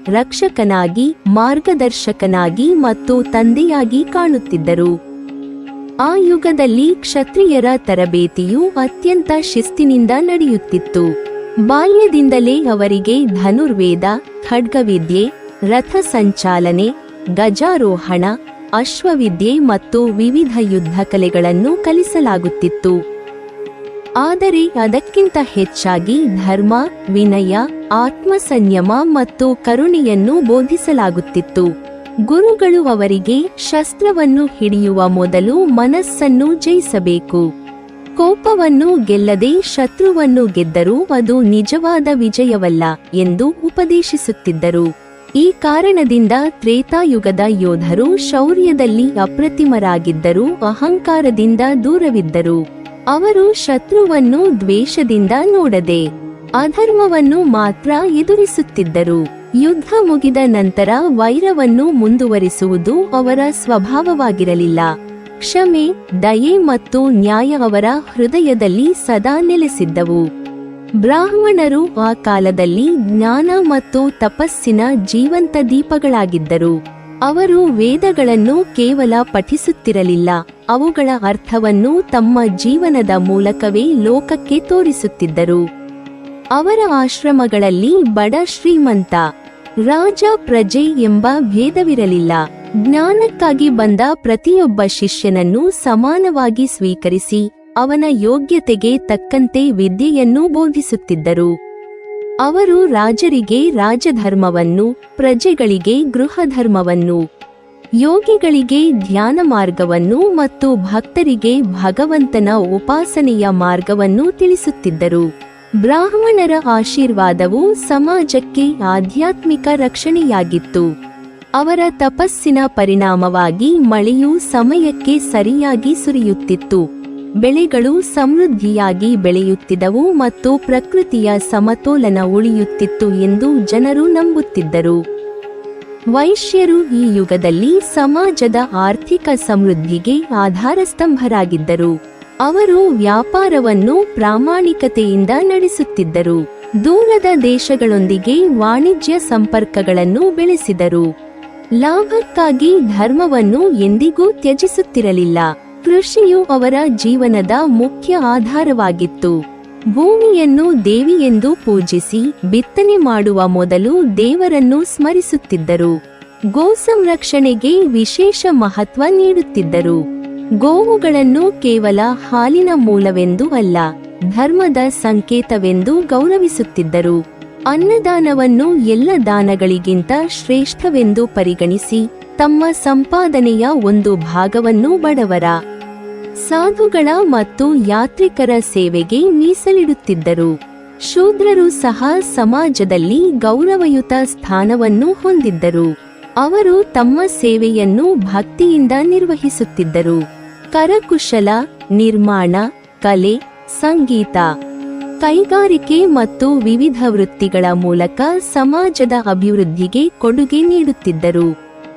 ರಕ್ಷಕನಾಗಿ, ಮಾರ್ಗದರ್ಶಕನಾಗಿ ಮತ್ತು ತಂದೆಯಾಗಿ ಕಾಣುತ್ತಿದ್ದರು. ಆ ಯುಗದಲ್ಲಿ ಕ್ಷತ್ರಿಯರ ತರಬೇತಿಯು ಅತ್ಯಂತ ಶಿಸ್ತಿನಿಂದ ನಡೆಯುತ್ತಿತ್ತು. ಬಾಲ್ಯದಿಂದಲೇ ಅವರಿಗೆ ಧನುರ್ವೇದ, ಖಡ್ಗವಿದ್ಯೆ, ರಥ ಸಂಚಾಲನೆ, ಗಜಾರೋಹಣ, ಅಶ್ವವಿದ್ಯೆ ಮತ್ತು ವಿವಿಧ ಯುದ್ಧ ಕಲೆಗಳನ್ನು ಕಲಿಸಲಾಗುತ್ತಿತ್ತು. ಆದರೆ ಅದಕ್ಕಿಂತ ಹೆಚ್ಚಾಗಿ ಧರ್ಮ, ವಿನಯ, ಆತ್ಮಸಂಯಮ ಮತ್ತು ಕರುಣೆಯನ್ನು ಬೋಧಿಸಲಾಗುತ್ತಿತ್ತು. ಗುರುಗಳು ಅವರಿಗೆ ಶಸ್ತ್ರವನ್ನು ಹಿಡಿಯುವ ಮೊದಲು ಮನಸ್ಸನ್ನು ಜಯಿಸಬೇಕು, ಕೋಪವನ್ನು ಗೆಲ್ಲದೆ ಶತ್ರುವನ್ನು ಗೆದ್ದರೂ ಅದು ನಿಜವಾದ ವಿಜಯವಲ್ಲ ಎಂದು ಉಪದೇಶಿಸುತ್ತಿದ್ದರು. ಈ ಕಾರಣದಿಂದ ತ್ರೇತಾಯುಗದ ಯೋಧರು ಶೌರ್ಯದಲ್ಲಿ ಅಪ್ರತಿಮರಾಗಿದ್ದರೂ ಅಹಂಕಾರದಿಂದ ದೂರವಿದ್ದರು. ಅವರು ಶತ್ರುವನ್ನು ದ್ವೇಷದಿಂದ ನೋಡದೆ ಅಧರ್ಮವನ್ನು ಮಾತ್ರ ಎದುರಿಸುತ್ತಿದ್ದರು. ಯುದ್ಧ ಮುಗಿದ ನಂತರ ವೈರವನ್ನು ಮುಂದುವರಿಸುವುದು ಅವರ ಸ್ವಭಾವವಾಗಿರಲಿಲ್ಲ. ಕ್ಷಮೆ, ದಯೆ ಮತ್ತು ನ್ಯಾಯ ಅವರ ಹೃದಯದಲ್ಲಿ ಸದಾ ನೆಲೆಸಿದ್ದವು. ಬ್ರಾಹ್ಮಣರು ಆ ಕಾಲದಲ್ಲಿ ಜ್ಞಾನ ಮತ್ತು ತಪಸ್ಸಿನ ಜೀವಂತ ದೀಪಗಳಾಗಿದ್ದರು. ಅವರು ವೇದಗಳನ್ನು ಕೇವಲ ಪಠಿಸುತ್ತಿರಲಿಲ್ಲ, ಅವುಗಳ ಅರ್ಥವನ್ನು ತಮ್ಮ ಜೀವನದ ಮೂಲಕವೇ ಲೋಕಕ್ಕೆ ತೋರಿಸುತ್ತಿದ್ದರು. ಅವರ ಆಶ್ರಮಗಳಲ್ಲಿ ಬಡ ಶ್ರೀಮಂತ, ರಾಜ ಪ್ರಜೆ ಎಂಬ ಭೇದವಿರಲಿಲ್ಲ. ಜ್ಞಾನಕ್ಕಾಗಿ ಬಂದ ಪ್ರತಿಯೊಬ್ಬ ಶಿಷ್ಯನನ್ನು ಸಮಾನವಾಗಿ ಸ್ವೀಕರಿಸಿ ಅವನ ಯೋಗ್ಯತೆಗೆ ತಕ್ಕಂತೆ ವಿದ್ಯೆಯನ್ನು ಬೋಧಿಸುತ್ತಿದ್ದರು. ಅವರು ರಾಜರಿಗೆ ರಾಜಧರ್ಮವನ್ನು, ಪ್ರಜೆಗಳಿಗೆ ಗೃಹಧರ್ಮವನ್ನು, ಯೋಗಿಗಳಿಗೆ ಧ್ಯಾನ ಮಾರ್ಗವನ್ನು ಮತ್ತು ಭಕ್ತರಿಗೆ ಭಗವಂತನ ಉಪಾಸನೆಯ ಮಾರ್ಗವನ್ನು ತಿಳಿಸುತ್ತಿದ್ದರು. ಬ್ರಾಹ್ಮಣರ ಆಶೀರ್ವಾದವು ಸಮಾಜಕ್ಕೆ ಆಧ್ಯಾತ್ಮಿಕ ರಕ್ಷಣೆಯಾಗಿತ್ತು. ಅವರ ತಪಸ್ಸಿನ ಪರಿಣಾಮವಾಗಿ ಮಳೆಯು ಸಮಯಕ್ಕೆ ಸರಿಯಾಗಿ ಸುರಿಯುತ್ತಿತ್ತು, ಬೆಳೆಗಳು ಸಮೃದ್ಧಿಯಾಗಿ ಬೆಳೆಯುತ್ತಿದ್ದವು ಮತ್ತು ಪ್ರಕೃತಿಯ ಸಮತೋಲನ ಉಳಿಯುತ್ತಿತ್ತು ಎಂದು ಜನರು ನಂಬುತ್ತಿದ್ದರು. ವೈಶ್ಯರು ಈ ಯುಗದಲ್ಲಿ ಸಮಾಜದ ಆರ್ಥಿಕ ಸಮೃದ್ಧಿಗೆ ಆಧಾರಸ್ತಂಭರಾಗಿದ್ದರು. ಅವರು ವ್ಯಾಪಾರವನ್ನು ಪ್ರಾಮಾಣಿಕತೆಯಿಂದ ನಡೆಸುತ್ತಿದ್ದರು. ದೂರದ ದೇಶಗಳೊಂದಿಗೆ ವಾಣಿಜ್ಯ ಸಂಪರ್ಕಗಳನ್ನು ಬೆಳೆಸಿದರು. ಲಾಭಕ್ಕಾಗಿ ಧರ್ಮವನ್ನು ಎಂದಿಗೂ ತ್ಯಜಿಸುತ್ತಿರಲಿಲ್ಲ. ಕೃಷಿಯು ಅವರ ಜೀವನದ ಮುಖ್ಯ ಆಧಾರವಾಗಿತ್ತು. ಭೂಮಿಯನ್ನು ದೇವಿಯೆಂದು ಪೂಜಿಸಿ ಬಿತ್ತನೆ ಮಾಡುವ ಮೊದಲು ದೇವರನ್ನು ಸ್ಮರಿಸುತ್ತಿದ್ದರು. ಗೋ ಸಂರಕ್ಷಣೆಗೆ ವಿಶೇಷ ಮಹತ್ವ ನೀಡುತ್ತಿದ್ದರು. ಗೋವುಗಳನ್ನು ಕೇವಲ ಹಾಲಿನ ಮೂಲವೆಂದು ಅಲ್ಲ, ಧರ್ಮದ ಸಂಕೇತವೆಂದು ಗೌರವಿಸುತ್ತಿದ್ದರು. ಅನ್ನದಾನವನ್ನು ಎಲ್ಲ ದಾನಗಳಿಗಿಂತ ಶ್ರೇಷ್ಠವೆಂದು ಪರಿಗಣಿಸಿ ತಮ್ಮ ಸಂಪಾದನೆಯ ಒಂದು ಭಾಗವನ್ನು ಬಡವರ, ಸಾಧುಗಳ ಮತ್ತು ಯಾತ್ರಿಕರ ಸೇವೆಗೆ ಮೀಸಲಿಡುತ್ತಿದ್ದರು. ಶೂದ್ರರು ಸಹ ಸಮಾಜದಲ್ಲಿ ಗೌರವಯುತ ಸ್ಥಾನವನ್ನು ಹೊಂದಿದ್ದರು. ಅವರು ತಮ್ಮ ಸೇವೆಯನ್ನು ಭಕ್ತಿಯಿಂದ ನಿರ್ವಹಿಸುತ್ತಿದ್ದರು. ಕರಕುಶಲ, ನಿರ್ಮಾಣ, ಕಲೆ, ಸಂಗೀತ, ಕೈಗಾರಿಕೆ ಮತ್ತು ವಿವಿಧ ವೃತ್ತಿಗಳ ಮೂಲಕ ಸಮಾಜದ ಅಭಿವೃದ್ಧಿಗೆ ಕೊಡುಗೆ ನೀಡುತ್ತಿದ್ದರು.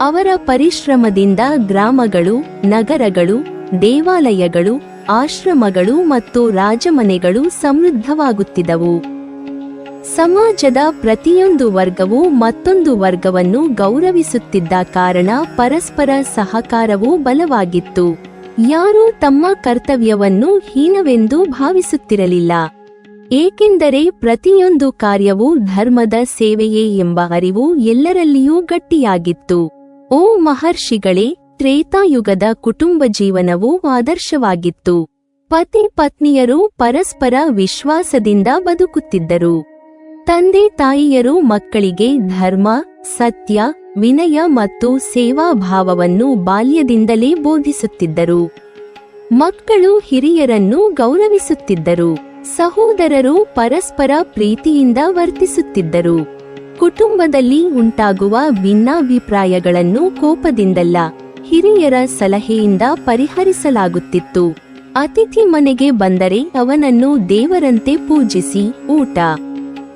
ಅವರ ಪರಿಶ್ರಮದಿಂದ ಗ್ರಾಮಗಳು, ನಗರಗಳು, ದೇವಾಲಯಗಳು, ಆಶ್ರಮಗಳು ಮತ್ತು ರಾಜಮನೆಗಳು ಸಮೃದ್ಧವಾಗುತ್ತಿದ್ದವು. ಸಮಾಜದ ಪ್ರತಿಯೊಂದು ವರ್ಗವು ಮತ್ತೊಂದು ವರ್ಗವನ್ನು ಗೌರವಿಸುತ್ತಿದ್ದ ಕಾರಣ ಪರಸ್ಪರ ಸಹಕಾರವು ಬಲವಾಗಿತ್ತು. ಯಾರೂ ತಮ್ಮ ಕರ್ತವ್ಯವನ್ನು ಹೀನವೆಂದು ಭಾವಿಸುತ್ತಿರಲಿಲ್ಲ, ಏಕೆಂದರೆ ಪ್ರತಿಯೊಂದು ಕಾರ್ಯವೂ ಧರ್ಮದ ಸೇವೆಯೇ ಎಂಬ ಅರಿವು ಎಲ್ಲರಲ್ಲಿಯೂ ಗಟ್ಟಿಯಾಗಿತ್ತು. ಓ ಮಹರ್ಷಿಗಳೇ, ತ್ರೇತಾಯುಗದ ಕುಟುಂಬ ಜೀವನವು ಆದರ್ಶವಾಗಿತ್ತು. ಪತಿ ಪತ್ನಿಯರು ಪರಸ್ಪರ ವಿಶ್ವಾಸದಿಂದ ಬದುಕುತ್ತಿದ್ದರು. ತಂದೆ ತಾಯಿಯರು ಮಕ್ಕಳಿಗೆ ಧರ್ಮ, ಸತ್ಯ, ವಿನಯ ಮತ್ತು ಸೇವಾಭಾವವನ್ನು ಬಾಲ್ಯದಿಂದಲೇ ಬೋಧಿಸುತ್ತಿದ್ದರು. ಮಕ್ಕಳು ಹಿರಿಯರನ್ನು ಗೌರವಿಸುತ್ತಿದ್ದರು. ಸಹೋದರರು ಪರಸ್ಪರ ಪ್ರೀತಿಯಿಂದ ವರ್ತಿಸುತ್ತಿದ್ದರು. ಕುಟುಂಬದಲ್ಲಿ ಉಂಟಾಗುವ ಭಿನ್ನಾಭಿಪ್ರಾಯಗಳನ್ನು ಕೋಪದಿಂದಲ್ಲ, ಹಿರಿಯರ ಸಲಹೆಯಿಂದ ಪರಿಹರಿಸಲಾಗುತ್ತಿತ್ತು. ಅತಿಥಿ ಮನೆಗೆ ಬಂದರೆ ಅವನನ್ನು ದೇವರಂತೆ ಪೂಜಿಸಿ ಊಟ,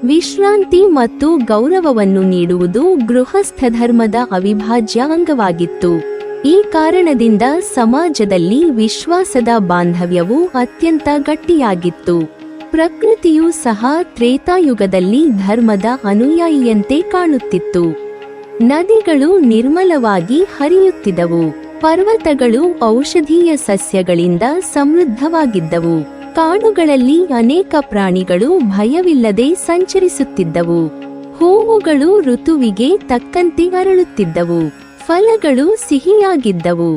ವಿಶ್ರಾಂತಿ ಮತ್ತು ಗೌರವವನ್ನು ನೀಡುವುದು ಗೃಹಸ್ಥ ಧರ್ಮದ ಅವಿಭಾಜ್ಯ ಅಂಗವಾಗಿತ್ತು. ಈ ಕಾರಣದಿಂದ ಸಮಾಜದಲ್ಲಿ ವಿಶ್ವಾಸದ ಬಾಂಧವ್ಯವು ಅತ್ಯಂತ ಗಟ್ಟಿಯಾಗಿತ್ತು. ಪ್ರಕೃತಿಯೂ ಸಹ ತ್ರೇತಾಯುಗದಲ್ಲಿ ಧರ್ಮದ ಅನುಯಾಯಿಯಂತೆ ಕಾಣುತ್ತಿತ್ತು. ನದಿಗಳು ನಿರ್ಮಲವಾಗಿ ಹರಿಯುತ್ತಿದ್ದವು. ಪರ್ವತಗಳು ಔಷಧೀಯ ಸಸ್ಯಗಳಿಂದ ಸಮೃದ್ಧವಾಗಿದ್ದವು. ಕಾಡುಗಳಲ್ಲಿ ಅನೇಕ ಪ್ರಾಣಿಗಳು ಭಯವಿಲ್ಲದೆ ಸಂಚರಿಸುತ್ತಿದ್ದವು. ಹೂವುಗಳು ಋತುವಿಗೆ ತಕ್ಕಂತೆ ಅರಳುತ್ತಿದ್ದವು. ಫಲಗಳು ಸಿಹಿಯಾಗಿದ್ದವು.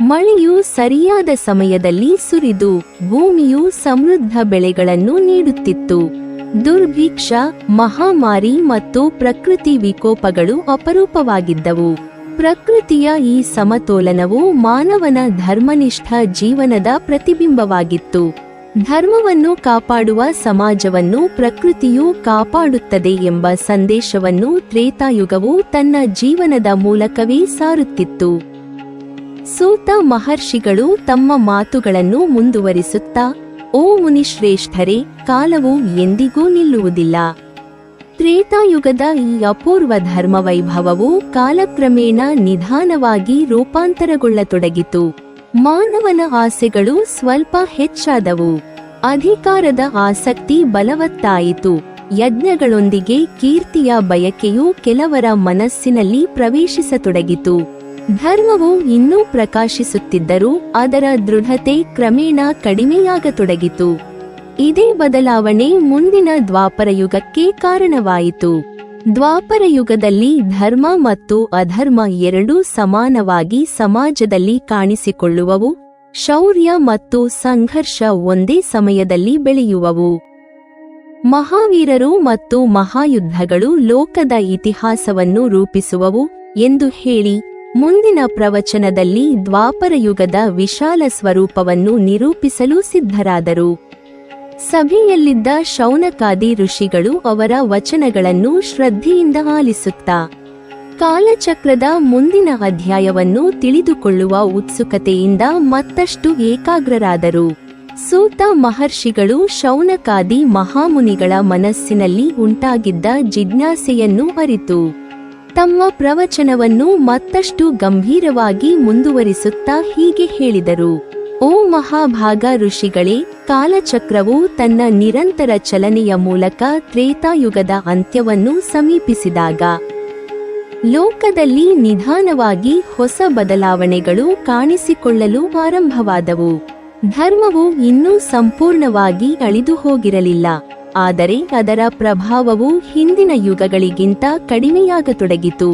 ಮಳೆಯು ಸರಿಯಾದ ಸಮಯದಲ್ಲಿ ಸುರಿದು ಭೂಮಿಯು ಸಮೃದ್ಧ ಬೆಳೆಗಳನ್ನು ನೀಡುತ್ತಿತ್ತು. ದುರ್ಭಿಕ್ಷ, ಮಹಾಮಾರಿ ಮತ್ತು ಪ್ರಕೃತಿ ವಿಕೋಪಗಳು ಅಪರೂಪವಾಗಿದ್ದವು. ಪ್ರಕೃತಿಯ ಈ ಸಮತೋಲನವು ಮಾನವನ ಧರ್ಮನಿಷ್ಠ ಜೀವನದ ಪ್ರತಿಬಿಂಬವಾಗಿತ್ತು. ಧರ್ಮವನ್ನು ಕಾಪಾಡುವ ಸಮಾಜವನ್ನು ಪ್ರಕೃತಿಯು ಕಾಪಾಡುತ್ತದೆ ಎಂಬ ಸಂದೇಶವನ್ನು ತ್ರೇತಾಯುಗವು ತನ್ನ ಜೀವನದ ಮೂಲಕವೇ ಸಾರುತ್ತಿತ್ತು. ಸೂತ ಮಹರ್ಷಿಗಳು ತಮ್ಮ ಮಾತುಗಳನ್ನು ಮುಂದುವರಿಸುತ್ತಾ, ಓ ಮುನಿಶ್ರೇಷ್ಠರೇ, ಕಾಲವು ಎಂದಿಗೂ ನಿಲ್ಲುವುದಿಲ್ಲ. ತ್ರೇತಾಯುಗದ ಈ ಅಪೂರ್ವ ಧರ್ಮವೈಭವವು ಕಾಲಕ್ರಮೇಣ ನಿಧಾನವಾಗಿ ರೂಪಾಂತರಗೊಳ್ಳತೊಡಗಿತು. ಮಾನವನ ಆಸೆಗಳು ಸ್ವಲ್ಪ ಹೆಚ್ಚಾದವು. ಅಧಿಕಾರದ ಆಸಕ್ತಿ ಬಲವತ್ತಾಯಿತು. ಯಜ್ಞಗಳೊಂದಿಗೆ ಕೀರ್ತಿಯ ಬಯಕೆಯು ಕೆಲವರ ಮನಸ್ಸಿನಲ್ಲಿ ಪ್ರವೇಶಿಸತೊಡಗಿತು. ಧರ್ಮವು ಇನ್ನೂ ಪ್ರಕಾಶಿಸುತ್ತಿದ್ದರೂ ಅದರ ದೃಢತೆ ಕ್ರಮೇಣ ಕಡಿಮೆಯಾಗತೊಡಗಿತು. ಇದೇ ಬದಲಾವಣೆ ಮುಂದಿನ ದ್ವಾಪರಯುಗಕ್ಕೆ ಕಾರಣವಾಯಿತು. ದ್ವಾಪರಯುಗದಲ್ಲಿ ಧರ್ಮ ಮತ್ತು ಅಧರ್ಮ ಎರಡೂ ಸಮಾನವಾಗಿ ಸಮಾಜದಲ್ಲಿ ಕಾಣಿಸಿಕೊಳ್ಳುವವು. ಶೌರ್ಯ ಮತ್ತು ಸಂಘರ್ಷ ಒಂದೇ ಸಮಯದಲ್ಲಿ ಬೆಳೆಯುವವು. ಮಹಾವೀರರು ಮತ್ತು ಮಹಾಯುದ್ಧಗಳು ಲೋಕದ ಇತಿಹಾಸವನ್ನು ರೂಪಿಸುವವು ಎಂದು ಹೇಳಿ ಮುಂದಿನ ಪ್ರವಚನದಲ್ಲಿ ದ್ವಾಪರಯುಗದ ವಿಶಾಲ ಸ್ವರೂಪವನ್ನು ನಿರೂಪಿಸಲು ಸಿದ್ಧರಾದರು. ಸಭೆಯಲ್ಲಿದ್ದ ಶೌನಕಾದಿ ಋಷಿಗಳು ಅವರ ವಚನಗಳನ್ನು ಶ್ರದ್ಧೆಯಿಂದ ಆಲಿಸುತ್ತಾ ಕಾಲಚಕ್ರದ ಮುಂದಿನ ಅಧ್ಯಾಯವನ್ನು ತಿಳಿದುಕೊಳ್ಳುವ ಉತ್ಸುಕತೆಯಿಂದ ಮತ್ತಷ್ಟು ಏಕಾಗ್ರರಾದರು. ಸೂತ ಮಹರ್ಷಿಗಳು ಶೌನಕಾದಿ ಮಹಾಮುನಿಗಳ ಮನಸ್ಸಿನಲ್ಲಿ ಉಂಟಾಗಿದ್ದ ಜಿಜ್ಞಾಸೆಯನ್ನು ಅರಿತು ತಮ್ಮ ಪ್ರವಚನವನ್ನು ಮತ್ತಷ್ಟು ಗಂಭೀರವಾಗಿ ಮುಂದುವರಿಸುತ್ತಾ ಹೀಗೆ ಹೇಳಿದರು. ಓ ಮಹಾಭಾಗ ಋಷಿಗಳೇ, ಕಾಲಚಕ್ರವು ತನ್ನ ನಿರಂತರ ಚಲನೆಯ ಮೂಲಕ ತ್ರೇತಾಯುಗದ ಅಂತ್ಯವನ್ನು ಸಮೀಪಿಸಿದಾಗ ಲೋಕದಲ್ಲಿ ನಿಧಾನವಾಗಿ ಹೊಸ ಬದಲಾವಣೆಗಳು ಕಾಣಿಸಿಕೊಳ್ಳಲು ಆರಂಭವಾದವು. ಧರ್ಮವು ಇನ್ನೂ ಸಂಪೂರ್ಣವಾಗಿ ಅಳಿದು ಹೋಗಿರಲಿಲ್ಲ, ಆದರೆ ಅದರ ಪ್ರಭಾವವು ಹಿಂದಿನ ಯುಗಗಳಿಗಿಂತ ಕಡಿಮೆಯಾಗತೊಡಗಿತು.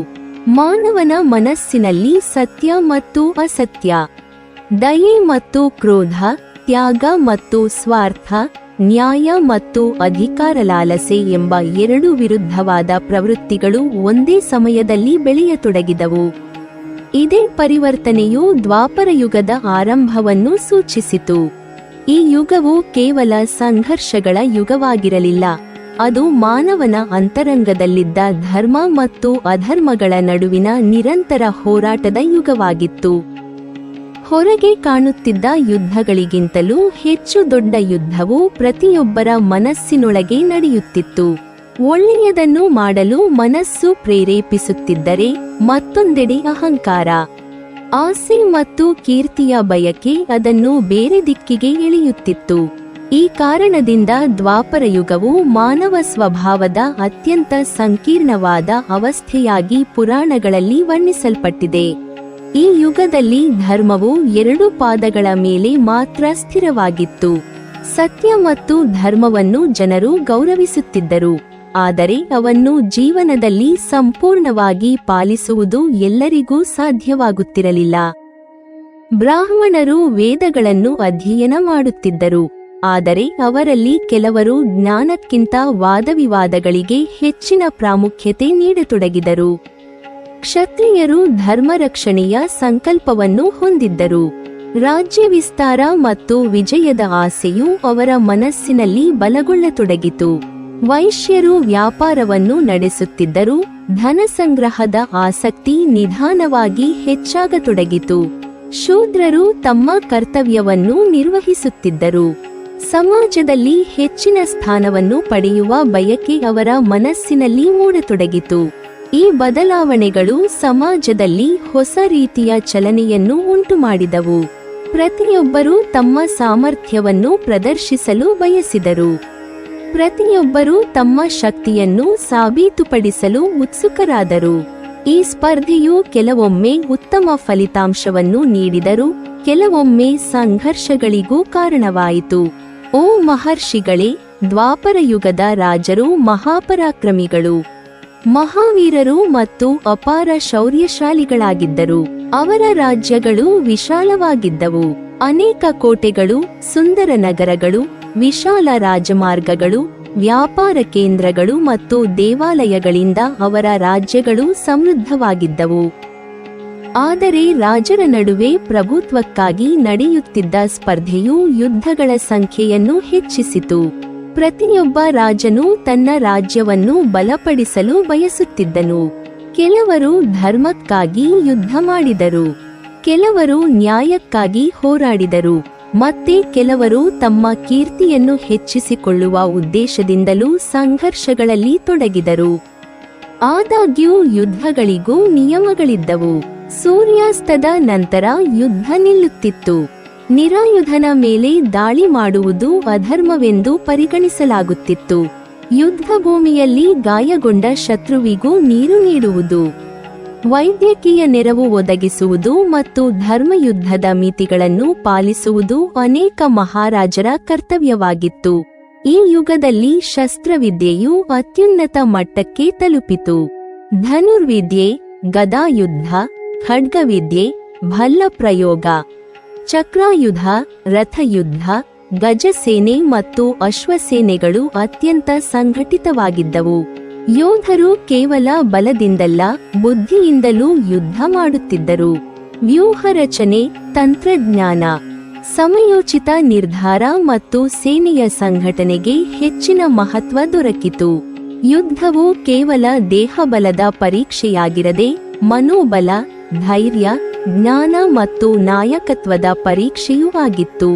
ಮಾನವನ ಮನಸ್ಸಿನಲ್ಲಿ ಸತ್ಯ ಮತ್ತು ಅಸತ್ಯ, ದಯೆ ಮತ್ತು ಕ್ರೋಧ, ತ್ಯಾಗ ಮತ್ತು ಸ್ವಾರ್ಥ, ನ್ಯಾಯ ಮತ್ತು ಅಧಿಕಾರ ಲಾಲಸೆ ಎಂಬ ಎರಡು ವಿರುದ್ಧವಾದ ಪ್ರವೃತ್ತಿಗಳು ಒಂದೇ ಸಮಯದಲ್ಲಿ ಬೆಳೆಯತೊಡಗಿದವು. ಇದೇ ಪರಿವರ್ತನೆಯು ದ್ವಾಪರಯುಗದ ಆರಂಭವನ್ನು ಸೂಚಿಸಿತು. ಈ ಯುಗವು ಕೇವಲ ಸಂಘರ್ಷಗಳ ಯುಗವಾಗಿರಲಿಲ್ಲ, ಅದು ಮಾನವನ ಅಂತರಂಗದಲ್ಲಿದ್ದ ಧರ್ಮ ಮತ್ತು ಅಧರ್ಮಗಳ ನಡುವಿನ ನಿರಂತರ ಹೋರಾಟದ ಯುಗವಾಗಿತ್ತು. ಹೊರಗೆ ಕಾಣುತ್ತಿದ್ದ ಯುದ್ಧಗಳಿಗಿಂತಲೂ ಹೆಚ್ಚು ದೊಡ್ಡ ಯುದ್ಧವು ಪ್ರತಿಯೊಬ್ಬರ ಮನಸ್ಸಿನೊಳಗೆ ನಡೆಯುತ್ತಿತ್ತು. ಒಳ್ಳೆಯದನ್ನು ಮಾಡಲು ಮನಸ್ಸು ಪ್ರೇರೇಪಿಸುತ್ತಿದ್ದರೆ ಮತ್ತೊಂದೆಡೆ ಅಹಂಕಾರ, ಆಸೆ ಮತ್ತು ಕೀರ್ತಿಯ ಬಯಕೆ ಅದನ್ನು ಬೇರೆ ದಿಕ್ಕಿಗೆ ಎಳೆಯುತ್ತಿತ್ತು. ಈ ಕಾರಣದಿಂದ ದ್ವಾಪರಯುಗವು ಮಾನವ ಸ್ವಭಾವದ ಅತ್ಯಂತ ಸಂಕೀರ್ಣವಾದ ಅವಸ್ಥೆಯಾಗಿ ಪುರಾಣಗಳಲ್ಲಿ ವರ್ಣಿಸಲ್ಪಟ್ಟಿದೆ. ಈ ಯುಗದಲ್ಲಿ ಧರ್ಮವು ಎರಡು ಪಾದಗಳ ಮೇಲೆ ಮಾತ್ರ ಸ್ಥಿರವಾಗಿತ್ತು. ಸತ್ಯ ಮತ್ತು ಧರ್ಮವನ್ನು ಜನರು ಗೌರವಿಸುತ್ತಿದ್ದರು, ಆದರೆ ಅವನ್ನು ಜೀವನದಲ್ಲಿ ಸಂಪೂರ್ಣವಾಗಿ ಪಾಲಿಸುವುದು ಎಲ್ಲರಿಗೂ ಸಾಧ್ಯವಾಗುತ್ತಿರಲಿಲ್ಲ. ಬ್ರಾಹ್ಮಣರು ವೇದಗಳನ್ನು ಅಧ್ಯಯನ ಮಾಡುತ್ತಿದ್ದರು, ಆದರೆ ಅವರಲ್ಲಿ ಕೆಲವರು ಜ್ಞಾನಕ್ಕಿಂತ ವಾದವಿವಾದಗಳಿಗೆ ಹೆಚ್ಚಿನ ಪ್ರಾಮುಖ್ಯತೆ ನೀಡತೊಡಗಿದರು. ಕ್ಷತ್ರಿಯರು ಧರ್ಮರಕ್ಷಣೆಯ ಸಂಕಲ್ಪವನ್ನು ಹೊಂದಿದ್ದರು. ರಾಜ್ಯ ವಿಸ್ತಾರ ಮತ್ತು ವಿಜಯದ ಆಸೆಯು ಅವರ ಮನಸ್ಸಿನಲ್ಲಿ ಬಲಗೊಳ್ಳತೊಡಗಿತು. ವೈಶ್ಯರು ವ್ಯಾಪಾರವನ್ನು ನಡೆಸುತ್ತಿದ್ದರು, ಧನಸಂಗ್ರಹದ ಆಸಕ್ತಿ ನಿಧಾನವಾಗಿ ಹೆಚ್ಚಾಗತೊಡಗಿತು. ಶೂದ್ರರು ತಮ್ಮ ಕರ್ತವ್ಯವನ್ನು ನಿರ್ವಹಿಸುತ್ತಿದ್ದರು. ಸಮಾಜದಲ್ಲಿ ಹೆಚ್ಚಿನ ಸ್ಥಾನವನ್ನು ಪಡೆಯುವ ಬಯಕೆ ಅವರ ಮನಸ್ಸಿನಲ್ಲಿ ಮೂಡತೊಡಗಿತು. ಈ ಬದಲಾವಣೆಗಳು ಸಮಾಜದಲ್ಲಿ ಹೊಸ ರೀತಿಯ ಚಲನೆಯನ್ನು ಉಂಟುಮಾಡಿದವು. ಪ್ರತಿಯೊಬ್ಬರೂ ತಮ್ಮ ಸಾಮರ್ಥ್ಯವನ್ನು ಪ್ರದರ್ಶಿಸಲು ಬಯಸಿದರು. ಪ್ರತಿಯೊಬ್ಬರೂ ತಮ್ಮ ಶಕ್ತಿಯನ್ನು ಸಾಬೀತುಪಡಿಸಲು ಉತ್ಸುಕರಾದರು. ಈ ಸ್ಪರ್ಧೆಯು ಕೆಲವೊಮ್ಮೆ ಉತ್ತಮ ಫಲಿತಾಂಶವನ್ನು ನೀಡಿದರೂ ಕೆಲವೊಮ್ಮೆ ಸಂಘರ್ಷಗಳಿಗೂ ಕಾರಣವಾಯಿತು. ಓ ಮಹರ್ಷಿಗಳೇ, ದ್ವಾಪರಯುಗದ ರಾಜರು ಮಹಾಪರಾಕ್ರಮಿಗಳು, ಮಹಾವೀರರು ಮತ್ತು ಅಪಾರ ಶೌರ್ಯಶಾಲಿಗಳಾಗಿದ್ದರು. ಅವರ ರಾಜ್ಯಗಳು ವಿಶಾಲವಾಗಿದ್ದವು. ಅನೇಕ ಕೋಟೆಗಳು, ಸುಂದರ ನಗರಗಳು, ವಿಶಾಲ ರಾಜಮಾರ್ಗಗಳು, ವ್ಯಾಪಾರ ಕೇಂದ್ರಗಳು ಮತ್ತು ದೇವಾಲಯಗಳಿಂದ ಅವರ ರಾಜ್ಯಗಳು ಸಮೃದ್ಧವಾಗಿದ್ದವು. ಆದರೆ ರಾಜರ ನಡುವೆ ಪ್ರಭುತ್ವಕ್ಕಾಗಿ ನಡೆಯುತ್ತಿದ್ದ ಸ್ಪರ್ಧೆಯು ಯುದ್ಧಗಳ ಸಂಖ್ಯೆಯನ್ನು ಹೆಚ್ಚಿಸಿತು. ಪ್ರತಿಯೊಬ್ಬ ರಾಜನು ತನ್ನ ರಾಜ್ಯವನ್ನು ಬಲಪಡಿಸಲು ಬಯಸುತ್ತಿದ್ದನು. ಕೆಲವರು ಧರ್ಮಕ್ಕಾಗಿ ಯುದ್ಧ ಮಾಡಿದರು, ಕೆಲವರು ನ್ಯಾಯಕ್ಕಾಗಿ ಹೋರಾಡಿದರು, ಮತ್ತೆ ಕೆಲವರು ತಮ್ಮ ಕೀರ್ತಿಯನ್ನು ಹೆಚ್ಚಿಸಿಕೊಳ್ಳುವ ಉದ್ದೇಶದಿಂದಲೂ ಸಂಘರ್ಷಗಳಲ್ಲಿ ತೊಡಗಿದರು. ಆದಾಗ್ಯೂ ಯುದ್ಧಗಳಿಗೂ ನಿಯಮಗಳಿದ್ದವು. ಸೂರ್ಯಾಸ್ತದ ನಂತರ ಯುದ್ಧ ನಿಲ್ಲುತ್ತಿತ್ತು. ನಿರಾಯುಧನ ಮೇಲೆ ದಾಳಿ ಮಾಡುವುದು ಅಧರ್ಮವೆಂದು ಪರಿಗಣಿಸಲಾಗುತ್ತಿತ್ತು. ಯುದ್ಧ ಭೂಮಿಯಲ್ಲಿ ಗಾಯಗೊಂಡ ಶತ್ರುವಿಗೂ ನೀರು ನೀಡುವುದು, ವೈದ್ಯಕೀಯ ನೆರವು ಒದಗಿಸುವುದು ಮತ್ತು ಧರ್ಮಯುದ್ಧದ ಮಿತಿಗಳನ್ನು ಪಾಲಿಸುವುದು ಅನೇಕ ಮಹಾರಾಜರ ಕರ್ತವ್ಯವಾಗಿತ್ತು. ಈ ಯುಗದಲ್ಲಿ ಶಸ್ತ್ರವಿದ್ಯೆಯು ಅತ್ಯುನ್ನತ ಮಟ್ಟಕ್ಕೆ ತಲುಪಿತು. ಧನುರ್ವಿದ್ಯೆ, ಗದಾಯುದ್ಧ, ಖಡ್ಗವಿದ್ಯೆ, ಭಲ್ಲ ಪ್ರಯೋಗ, ಚಕ್ರಾಯುಧ, ರಥಯುದ್ಧ, ಗಜಸೇನೆ ಮತ್ತು ಅಶ್ವಸೇನೆಗಳು ಅತ್ಯಂತ ಸಂಘಟಿತವಾಗಿದ್ದವು. ಯೋಧರು ಕೇವಲ ಬಲದಿಂದಲ್ಲ, ಬುದ್ಧಿಯಿಂದಲೂ ಯುದ್ಧ ಮಾಡುತ್ತಿದ್ದರು. ವ್ಯೂಹ ರಚನೆ, ತಂತ್ರಜ್ಞಾನ, ಸಮಯೋಚಿತ ನಿರ್ಧಾರ ಮತ್ತು ಸೇನೆಯ ಸಂಘಟನೆಗೆ ಹೆಚ್ಚಿನ ಮಹತ್ವ ದೊರಕಿತು. ಯುದ್ಧವು ಕೇವಲ ದೇಹಬಲದ ಪರೀಕ್ಷೆಯಾಗಿರದೆ ಮನೋಬಲ, ಧೈರ್ಯ, ಜ್ಞಾನ ಮತ್ತು ನಾಯಕತ್ವದ ಪರೀಕ್ಷೆಯೂ ಆಗಿತ್ತು.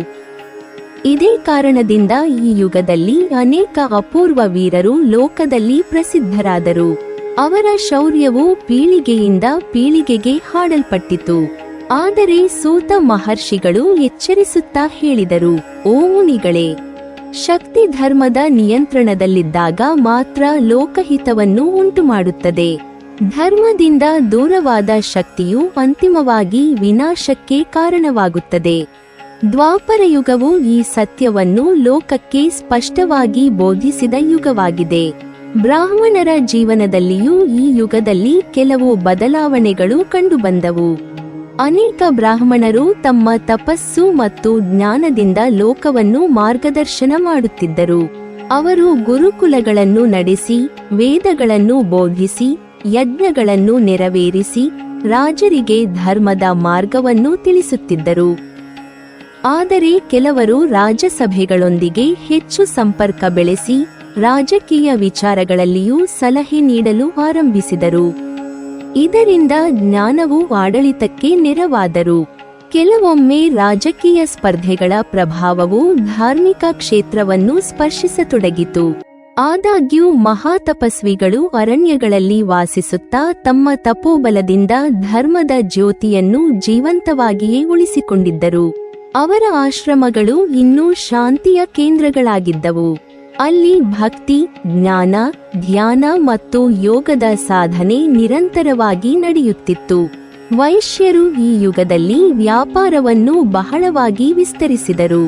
ಇದೇ ಕಾರಣದಿಂದ ಈ ಯುಗದಲ್ಲಿ ಅನೇಕ ಅಪೂರ್ವ ವೀರರು ಲೋಕದಲ್ಲಿ ಪ್ರಸಿದ್ಧರಾದರು. ಅವರ ಶೌರ್ಯವು ಪೀಳಿಗೆಯಿಂದ ಪೀಳಿಗೆಗೆ ಹಾಡಲ್ಪಟ್ಟಿತು. ಆದರೆ ಸೂತ ಮಹರ್ಷಿಗಳು ಎಚ್ಚರಿಸುತ್ತಾ ಹೇಳಿದರು, ಓ ಮುನಿಗಳೇ, ಶಕ್ತಿ ಧರ್ಮದ ನಿಯಂತ್ರಣದಲ್ಲಿದ್ದಾಗ ಮಾತ್ರ ಲೋಕಹಿತವನ್ನು ಉಂಟುಮಾಡುತ್ತದೆ. ಧರ್ಮದಿಂದ ದೂರವಾದ ಶಕ್ತಿಯು ಅಂತಿಮವಾಗಿ ವಿನಾಶಕ್ಕೆ ಕಾರಣವಾಗುತ್ತದೆ. ದ್ವಾಪರಯುಗವು ಈ ಸತ್ಯವನ್ನು ಲೋಕಕ್ಕೆ ಸ್ಪಷ್ಟವಾಗಿ ಬೋಧಿಸಿದ ಯುಗವಾಗಿದೆ. ಬ್ರಾಹ್ಮಣರ ಜೀವನದಲ್ಲಿಯೂ ಈ ಯುಗದಲ್ಲಿ ಕೆಲವು ಬದಲಾವಣೆಗಳು ಕಂಡುಬಂದವು. ಅನೇಕ ಬ್ರಾಹ್ಮಣರು ತಮ್ಮ ತಪಸ್ಸು ಮತ್ತು ಜ್ಞಾನದಿಂದ ಲೋಕವನ್ನು ಮಾರ್ಗದರ್ಶನ ಮಾಡುತ್ತಿದ್ದರು. ಅವರು ಗುರುಕುಲಗಳನ್ನು ನಡೆಸಿ, ವೇದಗಳನ್ನು ಬೋಧಿಸಿ, ಯಜ್ಞಗಳನ್ನು ನೆರವೇರಿಸಿ, ರಾಜರಿಗೆ ಧರ್ಮದ ಮಾರ್ಗವನ್ನು ತಿಳಿಸುತ್ತಿದ್ದರು. ಆದರೆ ಕೆಲವರು ರಾಜಸಭೆಗಳೊಂದಿಗೆ ಹೆಚ್ಚು ಸಂಪರ್ಕ ಬೆಳೆಸಿ, ರಾಜಕೀಯ ವಿಚಾರಗಳಲ್ಲಿಯೂ ಸಲಹೆ ನೀಡಲು ಆರಂಭಿಸಿದರು. ಇದರಿಂದ ಜ್ಞಾನವು ಆಡಳಿತಕ್ಕೆ ನೆರವಾದರು. ಕೆಲವೊಮ್ಮೆ ರಾಜಕೀಯ ಸ್ಪರ್ಧೆಗಳ ಪ್ರಭಾವವು ಧಾರ್ಮಿಕ ಕ್ಷೇತ್ರವನ್ನು ಸ್ಪರ್ಶಿಸತೊಡಗಿತು. ಆದಾಗ್ಯೂ ಮಹಾತಪಸ್ವಿಗಳು ಅರಣ್ಯಗಳಲ್ಲಿ ವಾಸಿಸುತ್ತಾ ತಮ್ಮ ತಪೋಬಲದಿಂದ ಧರ್ಮದ ಜ್ಯೋತಿಯನ್ನು ಜೀವಂತವಾಗಿಯೇ ಉಳಿಸಿಕೊಂಡಿದ್ದರು. ಅವರ ಆಶ್ರಮಗಳು ಇನ್ನೂ ಶಾಂತಿಯ ಕೇಂದ್ರಗಳಾಗಿದ್ದವು. ಅಲ್ಲಿ ಭಕ್ತಿ, ಜ್ಞಾನ, ಧ್ಯಾನ ಮತ್ತು ಯೋಗದ ಸಾಧನೆ ನಿರಂತರವಾಗಿ ನಡೆಯುತ್ತಿತ್ತು. ವೈಶ್ಯರು ಈ ಯುಗದಲ್ಲಿ ವ್ಯಾಪಾರವನ್ನು ಬಹಳವಾಗಿ ವಿಸ್ತರಿಸಿದರು.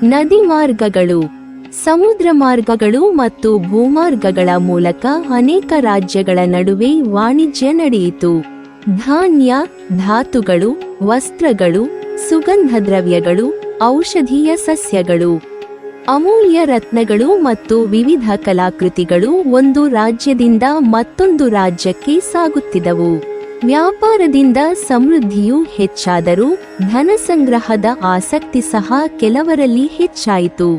ನದಿ ಮಾರ್ಗಗಳು, ಸಮುದ್ರ ಮಾರ್ಗಗಳು ಮತ್ತು ಭೂಮಾರ್ಗಗಳ ಮೂಲಕ ಅನೇಕ ರಾಜ್ಯಗಳ ನಡುವೆ ವಾಣಿಜ್ಯ ನಡೆಯಿತು. ಧಾನ್ಯ, ಧಾತುಗಳು, ವಸ್ತ್ರಗಳು, ಸುಗಂಧ ದ್ರವ್ಯಗಳು, ಔಷಧೀಯ ಸಸ್ಯಗಳು, ಅಮೂಲ್ಯ ರತ್ನಗಳು ಮತ್ತು ವಿವಿಧ ಕಲಾಕೃತಿಗಳು ಒಂದು ರಾಜ್ಯದಿಂದ ಮತ್ತೊಂದು ರಾಜ್ಯಕ್ಕೆ ಸಾಗುತ್ತಿದ್ದವು. ವ್ಯಾಪಾರದಿಂದ ಸಮೃದ್ಧಿಯು ಹೆಚ್ಚಾದರೂ ಧನಸಂಗ್ರಹದ ಆಸಕ್ತಿ ಸಹ ಕೆಲವರಲ್ಲಿ ಹೆಚ್ಚಾಯಿತು.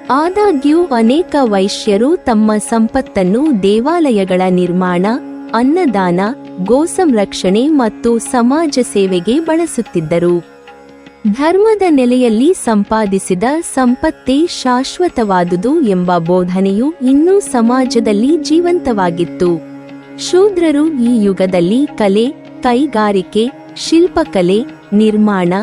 ಆದಾಗ್ಯೂ ಅನೇಕ ವೈಶ್ಯರು ತಮ್ಮ ಸಂಪತ್ತನ್ನು ದೇವಾಲಯಗಳ ನಿರ್ಮಾಣ, ಅನ್ನದಾನ, ಗೋಸಂರಕ್ಷಣೆ ಮತ್ತು ಸಮಾಜ ಸೇವೆಗೆ ಬಳಸುತ್ತಿದ್ದರು. ಧರ್ಮದ ನೆಲೆಯಲ್ಲಿ ಸಂಪಾದಿಸಿದ ಸಂಪತ್ತೇ ಶಾಶ್ವತವಾದುದು ಎಂಬ ಬೋಧನೆಯು ಇನ್ನೂ ಸಮಾಜದಲ್ಲಿ ಜೀವಂತವಾಗಿತ್ತು. ಶೂದ್ರರು ಈ ಯುಗದಲ್ಲಿ ಕಲೆ, ಕೈಗಾರಿಕೆ, ಶಿಲ್ಪಕಲೆ, ನಿರ್ಮಾಣ,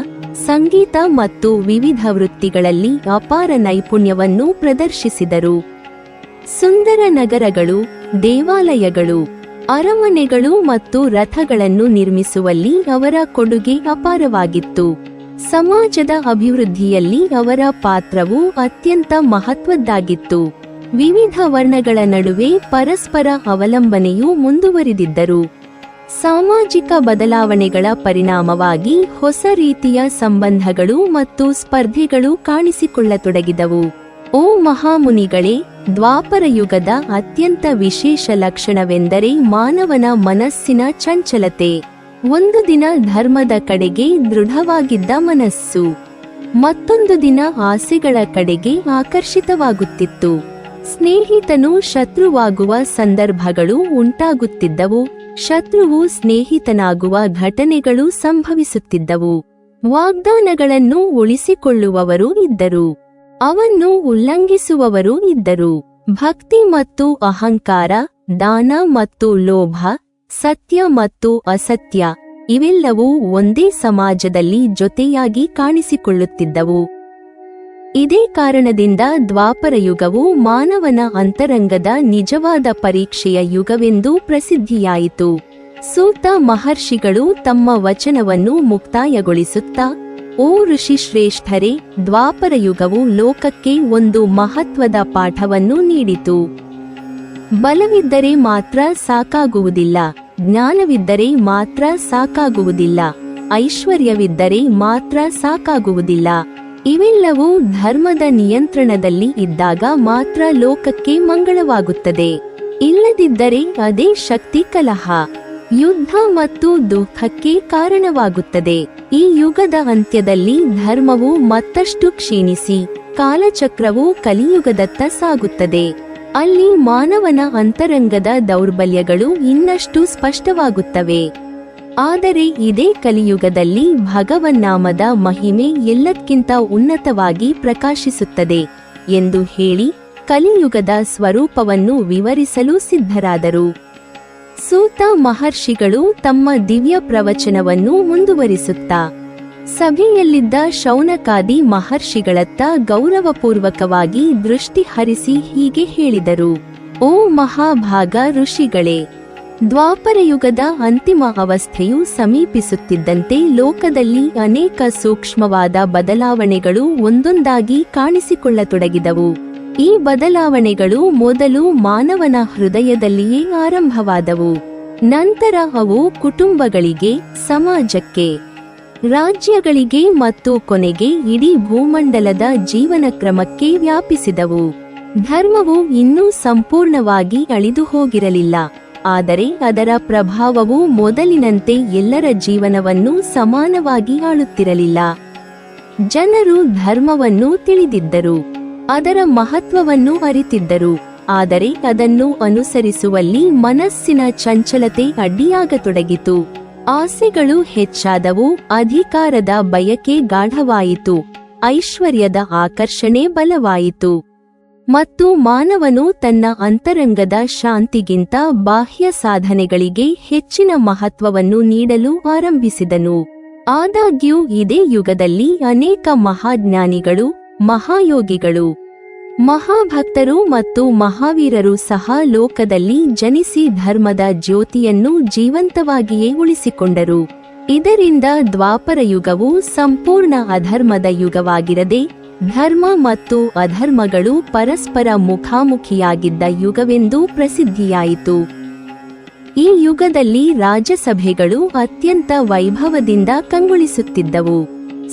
ಸಂಗೀತ ಮತ್ತು ವಿವಿಧ ವೃತ್ತಿಗಳಲ್ಲಿ ಅಪಾರ ನೈಪುಣ್ಯವನ್ನು ಪ್ರದರ್ಶಿಸಿದರು. ಸುಂದರ ನಗರಗಳು, ದೇವಾಲಯಗಳು, ಅರಮನೆಗಳು ಮತ್ತು ರಥಗಳನ್ನು ನಿರ್ಮಿಸುವಲ್ಲಿ ಅವರ ಕೊಡುಗೆ ಅಪಾರವಾಗಿತ್ತು. ಸಮಾಜದ ಅಭಿವೃದ್ಧಿಯಲ್ಲಿ ಅವರ ಪಾತ್ರವು ಅತ್ಯಂತ ಮಹತ್ವದ್ದಾಗಿತ್ತು. ವಿವಿಧ ವರ್ಣಗಳ ನಡುವೆ ಪರಸ್ಪರ ಅವಲಂಬನೆಯು ಮುಂದುವರಿದಿದ್ದರು. ಸಾಮಾಜಿಕ ಬದಲಾವಣೆಗಳ ಪರಿಣಾಮವಾಗಿ ಹೊಸ ರೀತಿಯ ಸಂಬಂಧಗಳು ಮತ್ತು ಸ್ಪರ್ಧೆಗಳು ಕಾಣಿಸಿಕೊಳ್ಳತೊಡಗಿದವು. ಓ ಮಹಾಮುನಿಗಳೇ, ದ್ವಾಪರ ಯುಗದ ಅತ್ಯಂತ ವಿಶೇಷ ಲಕ್ಷಣವೆಂದರೆ ಮಾನವನ ಮನಸ್ಸಿನ ಚಂಚಲತೆ. ಒಂದು ದಿನ ಧರ್ಮದ ಕಡೆಗೆ ದೃಢವಾಗಿದ್ದ ಮನಸ್ಸು ಮತ್ತೊಂದು ದಿನ ಆಸೆಗಳ ಕಡೆಗೆ ಆಕರ್ಷಿತವಾಗುತ್ತಿತ್ತು. ಸ್ನೇಹಿತನು ಶತ್ರುವಾಗುವ ಸಂದರ್ಭಗಳು ಉಂಟಾಗುತ್ತಿದ್ದವು. ಶತ್ರುವು ಸ್ನೇಹಿತನಾಗುವ ಘಟನೆಗಳು ಸಂಭವಿಸುತ್ತಿದ್ದವು. ವಾಗ್ದಾನಗಳನ್ನು ಉಳಿಸಿಕೊಳ್ಳುವವರು ಇದ್ದರು, ಅವನ್ನು ಉಲ್ಲಂಘಿಸುವವರು ಇದ್ದರು. ಭಕ್ತಿ ಮತ್ತು ಅಹಂಕಾರ, ದಾನ ಮತ್ತು ಲೋಭ, ಸತ್ಯ ಮತ್ತು ಅಸತ್ಯ ಇವೆಲ್ಲವೂ ಒಂದೇ ಸಮಾಜದಲ್ಲಿ ಜೊತೆಯಾಗಿ ಕಾಣಿಸಿಕೊಳ್ಳುತ್ತಿದ್ದವು. ಇದೇ ಕಾರಣದಿಂದ ದ್ವಾಪರ ಯುಗವು ಮಾನವನ ಅಂತರಂಗದ ನಿಜವಾದ ಪರೀಕ್ಷೆಯ ಯುಗವೆಂದು ಪ್ರಸಿದ್ಧಿಯಾಯಿತು. ಸೂತ ಮಹರ್ಷಿಗಳು ತಮ್ಮ ವಚನವನ್ನು ಮುಕ್ತಾಯಗೊಳಿಸುತ್ತಾ, ಓ ಋಷಿಶ್ರೇಷ್ಠರೇ, ದ್ವಾಪರ ಯುಗವು ಲೋಕಕ್ಕೆ ಒಂದು ಮಹತ್ವದ ಪಾಠವನ್ನು ನೀಡಿತು. ಬಲವಿದ್ದರೆ ಮಾತ್ರ ಸಾಕಾಗುವುದಿಲ್ಲ, ಜ್ಞಾನವಿದ್ದರೆ ಮಾತ್ರ ಸಾಕಾಗುವುದಿಲ್ಲ, ಐಶ್ವರ್ಯವಿದ್ದರೆ ಮಾತ್ರ ಸಾಕಾಗುವುದಿಲ್ಲ. ಇವೆಲ್ಲವೂ ಧರ್ಮದ ನಿಯಂತ್ರಣದಲ್ಲಿ ಇದ್ದಾಗ ಮಾತ್ರ ಲೋಕಕ್ಕೆ ಮಂಗಳವಾಗುತ್ತದೆ. ಇಲ್ಲದಿದ್ದರೆ ಅದೇ ಶಕ್ತಿ ಕಲಹ, ಯುದ್ಧ ಮತ್ತು ದುಃಖಕ್ಕೆ ಕಾರಣವಾಗುತ್ತದೆ. ಈ ಯುಗದ ಅಂತ್ಯದಲ್ಲಿ ಧರ್ಮವು ಮತ್ತಷ್ಟು ಕ್ಷೀಣಿಸಿ ಕಾಲಚಕ್ರವು ಕಲಿಯುಗದತ್ತ ಸಾಗುತ್ತದೆ. ಅಲ್ಲಿ ಮಾನವನ ಅಂತರಂಗದ ದೌರ್ಬಲ್ಯಗಳು ಇನ್ನಷ್ಟು ಸ್ಪಷ್ಟವಾಗುತ್ತವೆ. ಆದರೆ ಇದೇ ಕಲಿಯುಗದಲ್ಲಿ ಭಗವನ್ನಾಮದ ಮಹಿಮೆ ಎಲ್ಲಕ್ಕಿಂತ ಉನ್ನತವಾಗಿ ಪ್ರಕಾಶಿಸುತ್ತದೆ ಎಂದು ಹೇಳಿ ಕಲಿಯುಗದ ಸ್ವರೂಪವನ್ನು ವಿವರಿಸಲು ಸಿದ್ಧರಾದರು. ಸೂತ ಮಹರ್ಷಿಗಳು ತಮ್ಮ ದಿವ್ಯ ಪ್ರವಚನವನ್ನು ಮುಂದುವರಿಸುತ್ತಾ ಸಭೆಯಲ್ಲಿದ್ದ ಶೌನಕಾದಿ ಮಹರ್ಷಿಗಳತ್ತ ಗೌರವಪೂರ್ವಕವಾಗಿ ದೃಷ್ಟಿ ಹರಿಸಿ ಹೀಗೆ ಹೇಳಿದರು. ಓ ಮಹಾಭಾಗ ಋಷಿಗಳೇ, ದ್ವಾಪರಯುಗದ ಅಂತಿಮ ಅವಸ್ಥೆಯು ಸಮೀಪಿಸುತ್ತಿದ್ದಂತೆ ಲೋಕದಲ್ಲಿ ಅನೇಕ ಸೂಕ್ಷ್ಮವಾದ ಬದಲಾವಣೆಗಳು ಒಂದೊಂದಾಗಿ ಕಾಣಿಸಿಕೊಳ್ಳತೊಡಗಿದವು. ಈ ಬದಲಾವಣೆಗಳು ಮೊದಲು ಮಾನವನ ಹೃದಯದಲ್ಲಿಯೇ ಆರಂಭವಾದವು. ನಂತರ ಅವು ಕುಟುಂಬಗಳಿಗೆ, ಸಮಾಜಕ್ಕೆ, ರಾಜ್ಯಗಳಿಗೆ ಮತ್ತು ಕೊನೆಗೆ ಇಡೀ ಭೂಮಂಡಲದ ಜೀವನ ಕ್ರಮಕ್ಕೆ ವ್ಯಾಪಿಸಿದವು. ಧರ್ಮವು ಇನ್ನೂ ಸಂಪೂರ್ಣವಾಗಿ ಅಳಿದು ಹೋಗಿರಲಿಲ್ಲ, ಆದರೆ ಅದರ ಪ್ರಭಾವವು ಮೊದಲಿನಂತೆ ಎಲ್ಲರ ಜೀವನವನ್ನು ಸಮಾನವಾಗಿ ಆಳುತ್ತಿರಲಿಲ್ಲ. ಜನರು ಧರ್ಮವನ್ನು ತಿಳಿದಿದ್ದರು, ಅದರ ಮಹತ್ವವನ್ನು ಅರಿತಿದ್ದರು, ಆದರೆ ಅದನ್ನು ಅನುಸರಿಸುವಲ್ಲಿ ಮನಸ್ಸಿನ ಚಂಚಲತೆ ಅಡ್ಡಿಯಾಗತೊಡಗಿತು. ಆಸೆಗಳು ಹೆಚ್ಚಾದವು, ಅಧಿಕಾರದ ಬಯಕೆ ಗಾಢವಾಯಿತು, ಐಶ್ವರ್ಯದ ಆಕರ್ಷಣೆ ಬಲವಾಯಿತು, ಮತ್ತು ಮಾನವನು ತನ್ನ ಅಂತರಂಗದ ಶಾಂತಿಗಿಂತ ಬಾಹ್ಯ ಸಾಧನೆಗಳಿಗೆ ಹೆಚ್ಚಿನ ಮಹತ್ವವನ್ನು ನೀಡಲು ಆರಂಭಿಸಿದನು. ಆದಾಗ್ಯೂ ಇದೇ ಯುಗದಲ್ಲಿ ಅನೇಕ ಮಹಾಜ್ಞಾನಿಗಳು, ಮಹಾಯೋಗಿಗಳು, ಮಹಾಭಕ್ತರು ಮತ್ತು ಮಹಾವೀರರು ಸಹ ಲೋಕದಲ್ಲಿ ಜನಿಸಿ ಧರ್ಮದ ಜ್ಯೋತಿಯನ್ನು ಜೀವಂತವಾಗಿಯೇ ಉಳಿಸಿಕೊಂಡರು. ಇದರಿಂದ ದ್ವಾಪರ ಯುಗವು ಸಂಪೂರ್ಣ ಅಧರ್ಮದ ಯುಗವಾಗಿರದೆ ಧರ್ಮ ಮತ್ತು ಅಧರ್ಮಗಳು ಪರಸ್ಪರ ಮುಖಾಮುಖಿಯಾಗಿದ್ದ ಯುಗವೆಂದು ಪ್ರಸಿದ್ಧಿಯಾಯಿತು. ಈ ಯುಗದಲ್ಲಿ ರಾಜಸಭೆಗಳು ಅತ್ಯಂತ ವೈಭವದಿಂದ ಕಂಗೊಳಿಸುತ್ತಿದ್ದವು.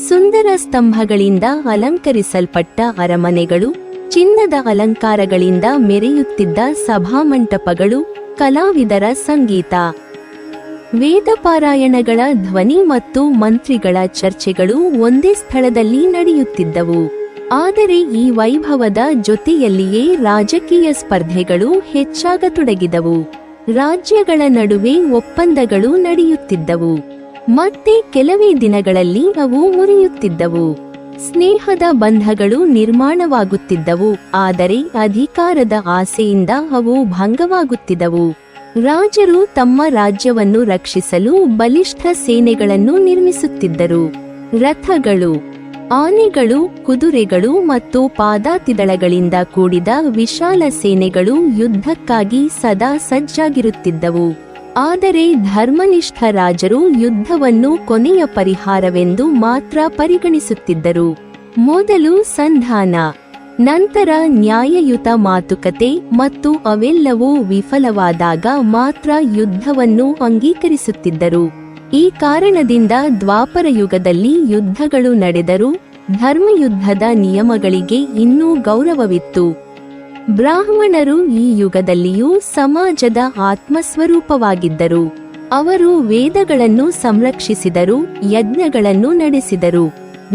ಸುಂದರ ಸ್ತಂಭಗಳಿಂದ ಅಲಂಕರಿಸಲ್ಪಟ್ಟ ಅರಮನೆಗಳು, ಚಿನ್ನದ ಅಲಂಕಾರಗಳಿಂದ ಮೆರೆಯುತ್ತಿದ್ದ ಸಭಾಮಂಟಪಗಳು, ಕಲಾವಿದರ ಸಂಗೀತ, ವೇದಪಾರಾಯಣಗಳ ಧ್ವನಿ ಮತ್ತು ಮಂತ್ರಿಗಳ ಚರ್ಚೆಗಳು ಒಂದೇ ಸ್ಥಳದಲ್ಲಿ ನಡೆಯುತ್ತಿದ್ದವು. ಆದರೆ ಈ ವೈಭವದ ಜೊತೆಯಲ್ಲಿಯೇ ರಾಜಕೀಯ ಸ್ಪರ್ಧೆಗಳು ಹೆಚ್ಚಾಗತೊಡಗಿದವು. ರಾಜ್ಯಗಳ ನಡುವೆ ಒಪ್ಪಂದಗಳು ನಡೆಯುತ್ತಿದ್ದವು, ಮತ್ತೆ ಕೆಲವೇ ದಿನಗಳಲ್ಲಿ ಅವು ಮುರಿಯುತ್ತಿದ್ದವು. ಸ್ನೇಹದ ಬಂಧಗಳು ನಿರ್ಮಾಣವಾಗುತ್ತಿದ್ದವು, ಆದರೆ ಅಧಿಕಾರದ ಆಸೆಯಿಂದ ಅವು ಭಂಗವಾಗುತ್ತಿದ್ದವು. ರಾಜರು ತಮ್ಮ ರಾಜ್ಯವನ್ನು ರಕ್ಷಿಸಲು ಬಲಿಷ್ಠ ಸೇನೆಗಳನ್ನು ನಿರ್ಮಿಸುತ್ತಿದ್ದರು. ರಥಗಳು, ಆನೆಗಳು, ಕುದುರೆಗಳು ಮತ್ತು ಪಾದಾತಿದಳಗಳಿಂದ ಕೂಡಿದ ವಿಶಾಲ ಸೇನೆಗಳು ಯುದ್ಧಕ್ಕಾಗಿ ಸದಾ ಸಜ್ಜಾಗಿರುತ್ತಿದ್ದವು. ಆದರೆ ಧರ್ಮನಿಷ್ಠ ರಾಜರು ಯುದ್ಧವನ್ನು ಕೊನೆಯ ಪರಿಹಾರವೆಂದು ಮಾತ್ರ ಪರಿಗಣಿಸುತ್ತಿದ್ದರು. ಮೊದಲು ಸಂಧಾನ, ನಂತರ ನ್ಯಾಯಯುತ ಮಾತುಕತೆ, ಮತ್ತು ಅವೆಲ್ಲವೂ ವಿಫಲವಾದಾಗ ಮಾತ್ರ ಯುದ್ಧವನ್ನು ಅಂಗೀಕರಿಸುತ್ತಿದ್ದರು. ಈ ಕಾರಣದಿಂದ ದ್ವಾಪರ ಯುಗದಲ್ಲಿ ಯುದ್ಧಗಳು ನಡೆದರೂ ಧರ್ಮಯುದ್ಧದ ನಿಯಮಗಳಿಗೆ ಇನ್ನೂ ಗೌರವವಿತ್ತು. ಬ್ರಾಹ್ಮಣರು ಈ ಯುಗದಲ್ಲಿಯೂ ಸಮಾಜದ ಆತ್ಮಸ್ವರೂಪವಾಗಿದ್ದರು. ಅವರು ವೇದಗಳನ್ನು ಸಂರಕ್ಷಿಸಿದರು, ಯಜ್ಞಗಳನ್ನು ನಡೆಸಿದರು,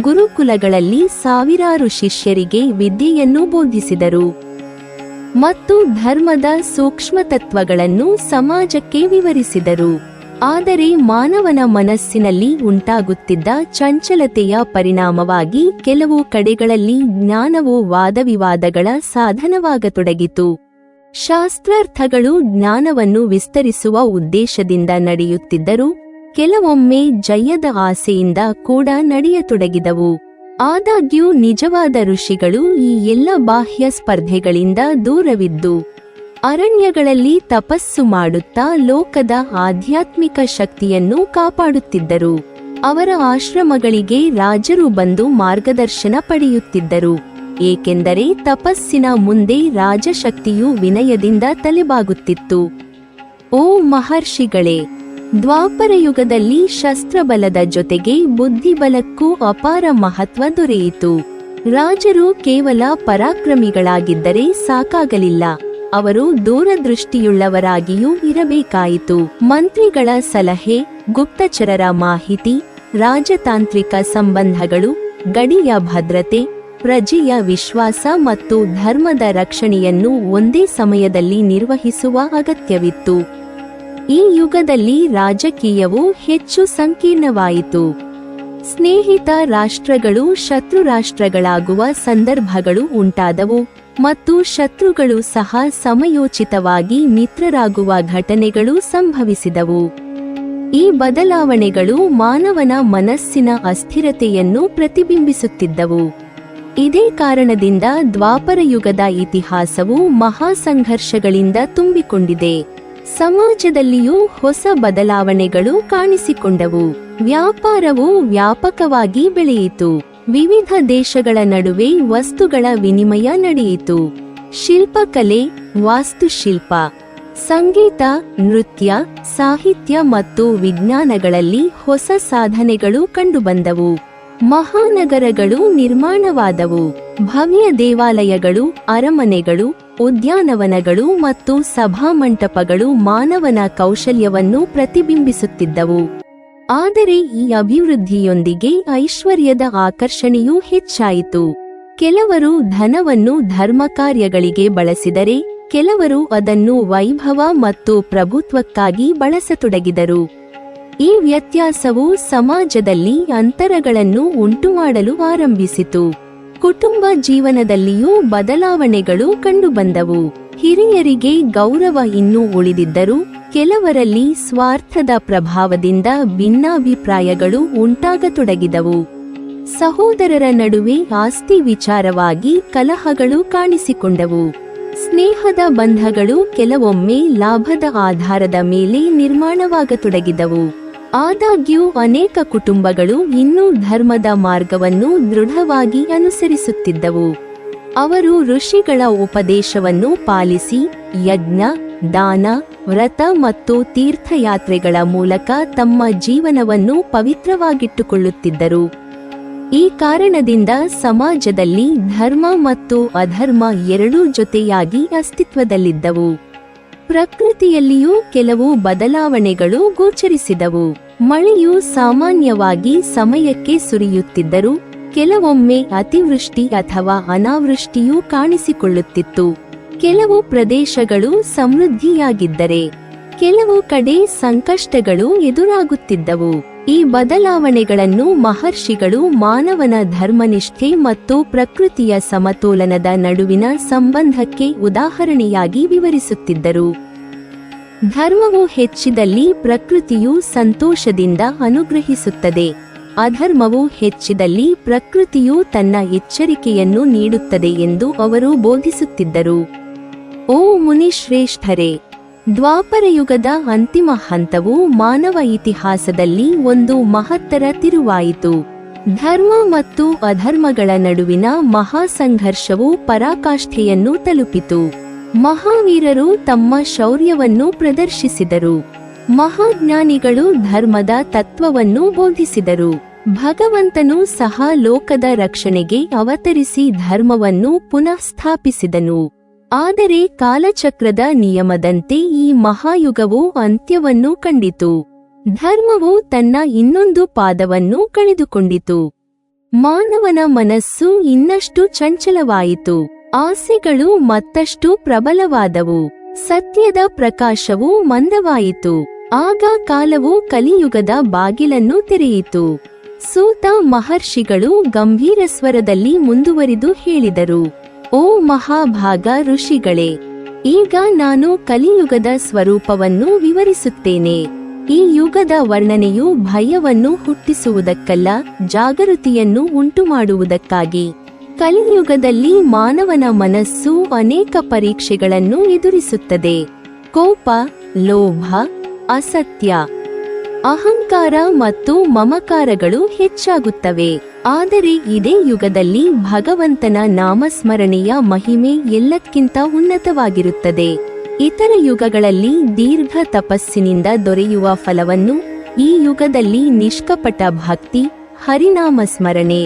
ಗುರುಕುಲಗಳಲ್ಲಿ ಸಾವಿರಾರು ಶಿಷ್ಯರಿಗೆ ವಿದ್ಯೆಯನ್ನು ಬೋಧಿಸಿದರು, ಮತ್ತು ಧರ್ಮದ ಸೂಕ್ಷ್ಮ ತತ್ವಗಳನ್ನು ಸಮಾಜಕ್ಕೆ ವಿವರಿಸಿದರು. ಆದರೆ ಮಾನವನ ಮನಸ್ಸಿನಲ್ಲಿ ಉಂಟಾಗುತ್ತಿದ್ದ ಚಂಚಲತೆಯ ಪರಿಣಾಮವಾಗಿ ಕೆಲವು ಕಡೆಗಳಲ್ಲಿ ಜ್ಞಾನವು ವಾದವಿವಾದಗಳ ಸಾಧನವಾಗತೊಡಗಿತು. ಶಾಸ್ತ್ರಾರ್ಥಗಳು ಜ್ಞಾನವನ್ನು ವಿಸ್ತರಿಸುವ ಉದ್ದೇಶದಿಂದ ನಡೆಯುತ್ತಿದ್ದರೂ ಕೆಲವೊಮ್ಮೆ ಜಯದ ಆಸೆಯಿಂದ ಕೂಡ ನಡೆಯತೊಡಗಿದವು. ಆದಾಗ್ಯೂ ನಿಜವಾದ ಋಷಿಗಳು ಈ ಎಲ್ಲ ಬಾಹ್ಯ ಸ್ಪರ್ಧೆಗಳಿಂದ ದೂರವಿದ್ದು ಅರಣ್ಯಗಳಲ್ಲಿ ತಪಸ್ಸು ಮಾಡುತ್ತಾ ಲೋಕದ ಆಧ್ಯಾತ್ಮಿಕ ಶಕ್ತಿಯನ್ನು ಕಾಪಾಡುತ್ತಿದ್ದರು. ಅವರ ಆಶ್ರಮಗಳಿಗೆ ರಾಜರು ಬಂದು ಮಾರ್ಗದರ್ಶನ ಪಡೆಯುತ್ತಿದ್ದರು, ಏಕೆಂದರೆ ತಪಸ್ಸಿನ ಮುಂದೆ ರಾಜಶಕ್ತಿಯು ವಿನಯದಿಂದ ತಲೆಬಾಗುತ್ತಿತ್ತು. ಓ ಮಹರ್ಷಿಗಳೇ, ದ್ವಾಪರ ಯುಗದಲ್ಲಿ ಶಸ್ತ್ರಬಲದ ಜೊತೆಗೆ ಬುದ್ಧಿಬಲಕ್ಕೂ ಅಪಾರ ಮಹತ್ವ ದೊರೆಯಿತು. ರಾಜರು ಕೇವಲ ಪರಾಕ್ರಮಿಗಳಾಗಿದ್ದರೆ ಸಾಕಾಗಲಿಲ್ಲ, ಅವರು ದೂರದೃಷ್ಟಿಯುಳ್ಳವರಾಗಿಯೂ ಇರಬೇಕಾಯಿತು. ಮಂತ್ರಿಗಳ ಸಲಹೆ, ಗುಪ್ತಚರರ ಮಾಹಿತಿ, ರಾಜತಾಂತ್ರಿಕ ಸಂಬಂಧಗಳು, ಗಡಿಯ ಭದ್ರತೆ, ಪ್ರಜೆಯ ವಿಶ್ವಾಸ ಮತ್ತು ಧರ್ಮದ ರಕ್ಷಣೆಯನ್ನು ಒಂದೇ ಸಮಯದಲ್ಲಿ ನಿರ್ವಹಿಸುವ ಅಗತ್ಯವಿತ್ತು. ಈ ಯುಗದಲ್ಲಿ ರಾಜಕೀಯವು ಹೆಚ್ಚು ಸಂಕೀರ್ಣವಾಯಿತು. ಸ್ನೇಹಿತ ರಾಷ್ಟ್ರಗಳು ಶತ್ರು ರಾಷ್ಟ್ರಗಳಾಗುವ ಸಂದರ್ಭಗಳು ಉಂಟಾದವು, ಮತ್ತು ಶತ್ರುಗಳು ಸಹ ಸಮಯೋಚಿತವಾಗಿ ಮಿತ್ರರಾಗುವ ಘಟನೆಗಳು ಸಂಭವಿಸಿದವು. ಈ ಬದಲಾವಣೆಗಳು ಮಾನವನ ಮನಸ್ಸಿನ ಅಸ್ಥಿರತೆಯನ್ನು ಪ್ರತಿಬಿಂಬಿಸುತ್ತಿದ್ದವು. ಇದೇ ಕಾರಣದಿಂದ ದ್ವಾಪರ ಯುಗದ ಇತಿಹಾಸವು ಮಹಾಸಂಘರ್ಷಗಳಿಂದ ತುಂಬಿಕೊಂಡಿದೆ. ಸಮಾಜದಲ್ಲಿಯೂ ಹೊಸ ಬದಲಾವಣೆಗಳು ಕಾಣಿಸಿಕೊಂಡವು. ವ್ಯಾಪಾರವು ವ್ಯಾಪಕವಾಗಿ ಬೆಳೆಯಿತು. ವಿವಿಧ ದೇಶಗಳ ನಡುವೆ ವಸ್ತುಗಳ ವಿನಿಮಯ ನಡೆಯಿತು. ಶಿಲ್ಪಕಲೆ, ವಾಸ್ತುಶಿಲ್ಪ, ಸಂಗೀತ, ನೃತ್ಯ, ಸಾಹಿತ್ಯ ಮತ್ತು ವಿಜ್ಞಾನಗಳಲ್ಲಿ ಹೊಸ ಸಾಧನೆಗಳು ಕಂಡುಬಂದವು. ಮಹಾನಗರಗಳು ನಿರ್ಮಾಣವಾದವು. ಭವ್ಯ ದೇವಾಲಯಗಳು, ಅರಮನೆಗಳು, ಉದ್ಯಾನವನಗಳು ಮತ್ತು ಸಭಾಮಂಟಪಗಳು ಮಾನವನ ಕೌಶಲ್ಯವನ್ನು ಪ್ರತಿಬಿಂಬಿಸುತ್ತಿದ್ದವು. ಆದರೆ ಈ ಅಭಿವೃದ್ಧಿಯೊಂದಿಗೆ ಐಶ್ವರ್ಯದ ಆಕರ್ಷಣೆಯೂ ಹೆಚ್ಚಾಯಿತು. ಕೆಲವರು ಧನವನ್ನು ಧರ್ಮಕಾರ್ಯಗಳಿಗೆ ಬಳಸಿದರೆ, ಕೆಲವರು ಅದನ್ನು ವೈಭವ ಮತ್ತು ಪ್ರಭುತ್ವಕ್ಕಾಗಿ ಬಳಸತೊಡಗಿದರು. ಈ ವ್ಯತ್ಯಾಸವು ಸಮಾಜದಲ್ಲಿ ಅಂತರಗಳನ್ನು ಉಂಟುಮಾಡಲು ಆರಂಭಿಸಿತು. ಕುಟುಂಬ ಜೀವನದಲ್ಲಿಯೂ ಬದಲಾವಣೆಗಳು ಕಂಡುಬಂದವು. ಹಿರಿಯರಿಗೆ ಗೌರವ ಇನ್ನೂ ಉಳಿದಿದ್ದರೂ, ಕೆಲವರಲ್ಲಿ ಸ್ವಾರ್ಥದ ಪ್ರಭಾವದಿಂದ ಭಿನ್ನಾಭಿಪ್ರಾಯಗಳು ಉಂಟಾಗತೊಡಗಿದವು. ಸಹೋದರರ ನಡುವೆ ಆಸ್ತಿ ವಿಚಾರವಾಗಿ ಕಲಹಗಳು ಕಾಣಿಸಿಕೊಂಡವು. ಸ್ನೇಹದ ಬಂಧಗಳು ಕೆಲವೊಮ್ಮೆ ಲಾಭದ ಆಧಾರದ ಮೇಲೆ ನಿರ್ಮಾಣವಾಗತೊಡಗಿದವು. ಆದಾಗ್ಯೂ ಅನೇಕ ಕುಟುಂಬಗಳು ಇನ್ನೂ ಧರ್ಮದ ಮಾರ್ಗವನ್ನು ದೃಢವಾಗಿ ಅನುಸರಿಸುತ್ತಿದ್ದವು. ಅವರು ಋಷಿಗಳ ಉಪದೇಶವನ್ನು ಪಾಲಿಸಿ ಯಜ್ಞ, ದಾನ, ವ್ರತ ಮತ್ತು ತೀರ್ಥಯಾತ್ರೆಗಳ ಮೂಲಕ ತಮ್ಮ ಜೀವನವನ್ನು ಪವಿತ್ರವಾಗಿಟ್ಟುಕೊಳ್ಳುತ್ತಿದ್ದರು. ಈ ಕಾರಣದಿಂದ ಸಮಾಜದಲ್ಲಿ ಧರ್ಮ ಮತ್ತು ಅಧರ್ಮ ಎರಡೂ ಜೊತೆಯಾಗಿ ಅಸ್ತಿತ್ವದಲ್ಲಿದ್ದವು. ಪ್ರಕೃತಿಯಲ್ಲಿಯೂ ಕೆಲವು ಬದಲಾವಣೆಗಳು ಗೋಚರಿಸಿದವು. ಮಳೆಯು ಸಾಮಾನ್ಯವಾಗಿ ಸಮಯಕ್ಕೆ ಸುರಿಯುತ್ತಿದ್ದರೂ, ಕೆಲವೊಮ್ಮೆ ಅತಿವೃಷ್ಟಿ ಅಥವಾ ಅನಾವೃಷ್ಟಿಯೂ ಕಾಣಿಸಿಕೊಳ್ಳುತ್ತಿತ್ತು. ಕೆಲವು ಪ್ರದೇಶಗಳು ಸಮೃದ್ಧಿಯಾಗಿದ್ದರೆ, ಕೆಲವು ಕಡೆ ಸಂಕಷ್ಟಗಳು ಎದುರಾಗುತ್ತಿದ್ದವು. ಈ ಬದಲಾವಣೆಗಳನ್ನು ಮಹರ್ಷಿಗಳು ಮಾನವನ ಧರ್ಮನಿಷ್ಠೆ ಮತ್ತು ಪ್ರಕೃತಿಯ ಸಮತೋಲನದ ನಡುವಿನ ಸಂಬಂಧಕ್ಕೆ ಉದಾಹರಣೆಯಾಗಿ ವಿವರಿಸುತ್ತಿದ್ದರು. ಧರ್ಮವು ಹೆಚ್ಚಿದಲ್ಲಿ ಪ್ರಕೃತಿಯು ಸಂತೋಷದಿಂದ ಅನುಗ್ರಹಿಸುತ್ತದೆ. ಅಧರ್ಮವು ಹೆಚ್ಚಿದಲ್ಲಿ ಪ್ರಕೃತಿಯು ತನ್ನ ಎಚ್ಚರಿಕೆಯನ್ನು ನೀಡುತ್ತದೆ ಎಂದು ಅವರು ಬೋಧಿಸುತ್ತಿದ್ದರು. ಓ ಮುನಿಶ್ರೇಷ್ಠರೇ, ದ್ವಾಪರಯುಗದ ಅಂತಿಮ ಹಂತವು ಮಾನವ ಇತಿಹಾಸದಲ್ಲಿ ಒಂದು ಮಹತ್ತರ ತಿರುವಾಯಿತು. ಧರ್ಮ ಮತ್ತು ಅಧರ್ಮಗಳ ನಡುವಿನ ಮಹಾಸಂಘರ್ಷವು ಪರಾಕಾಷ್ಠೆಯನ್ನು ತಲುಪಿತು. ಮಹಾವೀರರು ತಮ್ಮ ಶೌರ್ಯವನ್ನು ಪ್ರದರ್ಶಿಸಿದರು. ಮಹಾಜ್ಞಾನಿಗಳು ಧರ್ಮದ ತತ್ವವನ್ನು ಬೋಧಿಸಿದರು. ಭಗವಂತನು ಸಹ ಲೋಕದ ರಕ್ಷಣೆಗೆ ಅವತರಿಸಿ ಧರ್ಮವನ್ನು ಪುನಃ ಸ್ಥಾಪಿಸಿದನು. ಆದರೆ ಕಾಲಚಕ್ರದ ನಿಯಮದಂತೆ ಈ ಮಹಾಯುಗವು ಅಂತ್ಯವನ್ನು ಕಂಡಿತು. ಧರ್ಮವು ತನ್ನ ಇನ್ನೊಂದು ಪಾದವನ್ನು ಕಳೆದುಕೊಂಡಿತು. ಮಾನವನ ಮನಸ್ಸು ಇನ್ನಷ್ಟು ಚಂಚಲವಾಯಿತು. ಆಸೆಗಳು ಮತ್ತಷ್ಟು ಪ್ರಬಲವಾದವು. ಸತ್ಯದ ಪ್ರಕಾಶವು ಮಂದವಾಯಿತು. ಆಗ ಕಾಲವು ಕಲಿಯುಗದ ಬಾಗಿಲನ್ನು ತೆರೆಯಿತು. ಸೂತ ಮಹರ್ಷಿಗಳು ಗಂಭೀರ ಸ್ವರದಲ್ಲಿ ಮುಂದುವರಿದು ಹೇಳಿದರು, ಓ ಮಹಾಭಾಗ ಋಷಿಗಳೇ, ಈಗ ನಾನು ಕಲಿಯುಗದ ಸ್ವರೂಪವನ್ನು ವಿವರಿಸುತ್ತೇನೆ. ಈ ಯುಗದ ವರ್ಣನೆಯು ಭಯವನ್ನು ಹುಟ್ಟಿಸುವುದಕ್ಕಲ್ಲ, ಜಾಗೃತಿಯನ್ನು ಉಂಟುಮಾಡುವುದಕ್ಕಾಗಿ. ಕಲಿಯುಗದಲ್ಲಿ ಮಾನವನ ಮನಸ್ಸು ಅನೇಕ ಪರೀಕ್ಷೆಗಳನ್ನು ಎದುರಿಸುತ್ತದೆ. ಕೋಪ, ಲೋಭ, ಅಸತ್ಯ, ಅಹಂಕಾರ ಮತ್ತು ಮಮಕಾರಗಳು ಹೆಚ್ಚಾಗುತ್ತವೆ. ಆದರೆ ಇದೇ ಯುಗದಲ್ಲಿ ಭಗವಂತನ ನಾಮಸ್ಮರಣೆಯ ಮಹಿಮೆ ಎಲ್ಲಕ್ಕಿಂತ ಉನ್ನತವಾಗಿರುತ್ತದೆ. ಇತರ ಯುಗಗಳಲ್ಲಿ ದೀರ್ಘ ತಪಸ್ಸಿನಿಂದ ದೊರೆಯುವ ಫಲವನ್ನು ಈ ಯುಗದಲ್ಲಿ ನಿಷ್ಕಪಟ ಭಕ್ತಿ, ಹರಿನಾಮ ಸ್ಮರಣೆ,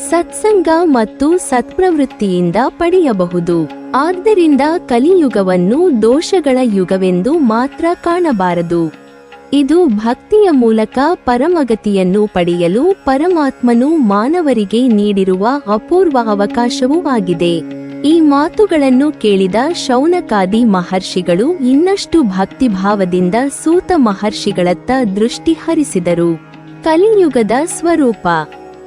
ಸತ್ಸಂಗ ಮತ್ತು ಸತ್ಪ್ರವೃತ್ತಿಯಿಂದ ಪಡೆಯಬಹುದು. ಆದ್ದರಿಂದ ಕಲಿಯುಗವನ್ನು ದೋಷಗಳ ಯುಗವೆಂದು ಮಾತ್ರ ಕಾಣಬಾರದು. ಇದು ಭಕ್ತಿಯ ಮೂಲಕ ಪರಮಗತಿಯನ್ನು ಪಡೆಯಲು ಪರಮಾತ್ಮನು ಮಾನವರಿಗೆ ನೀಡಿರುವ ಅಪೂರ್ವ ಅವಕಾಶವೂ ಆಗಿದೆ. ಈ ಮಾತುಗಳನ್ನು ಕೇಳಿದ ಶೌನಕಾದಿ ಮಹರ್ಷಿಗಳು ಇನ್ನಷ್ಟು ಭಕ್ತಿಭಾವದಿಂದ ಸೂತ ಮಹರ್ಷಿಗಳತ್ತ ದೃಷ್ಟಿ ಹರಿಸಿದರು. ಕಲಿಯುಗದ ಸ್ವರೂಪ,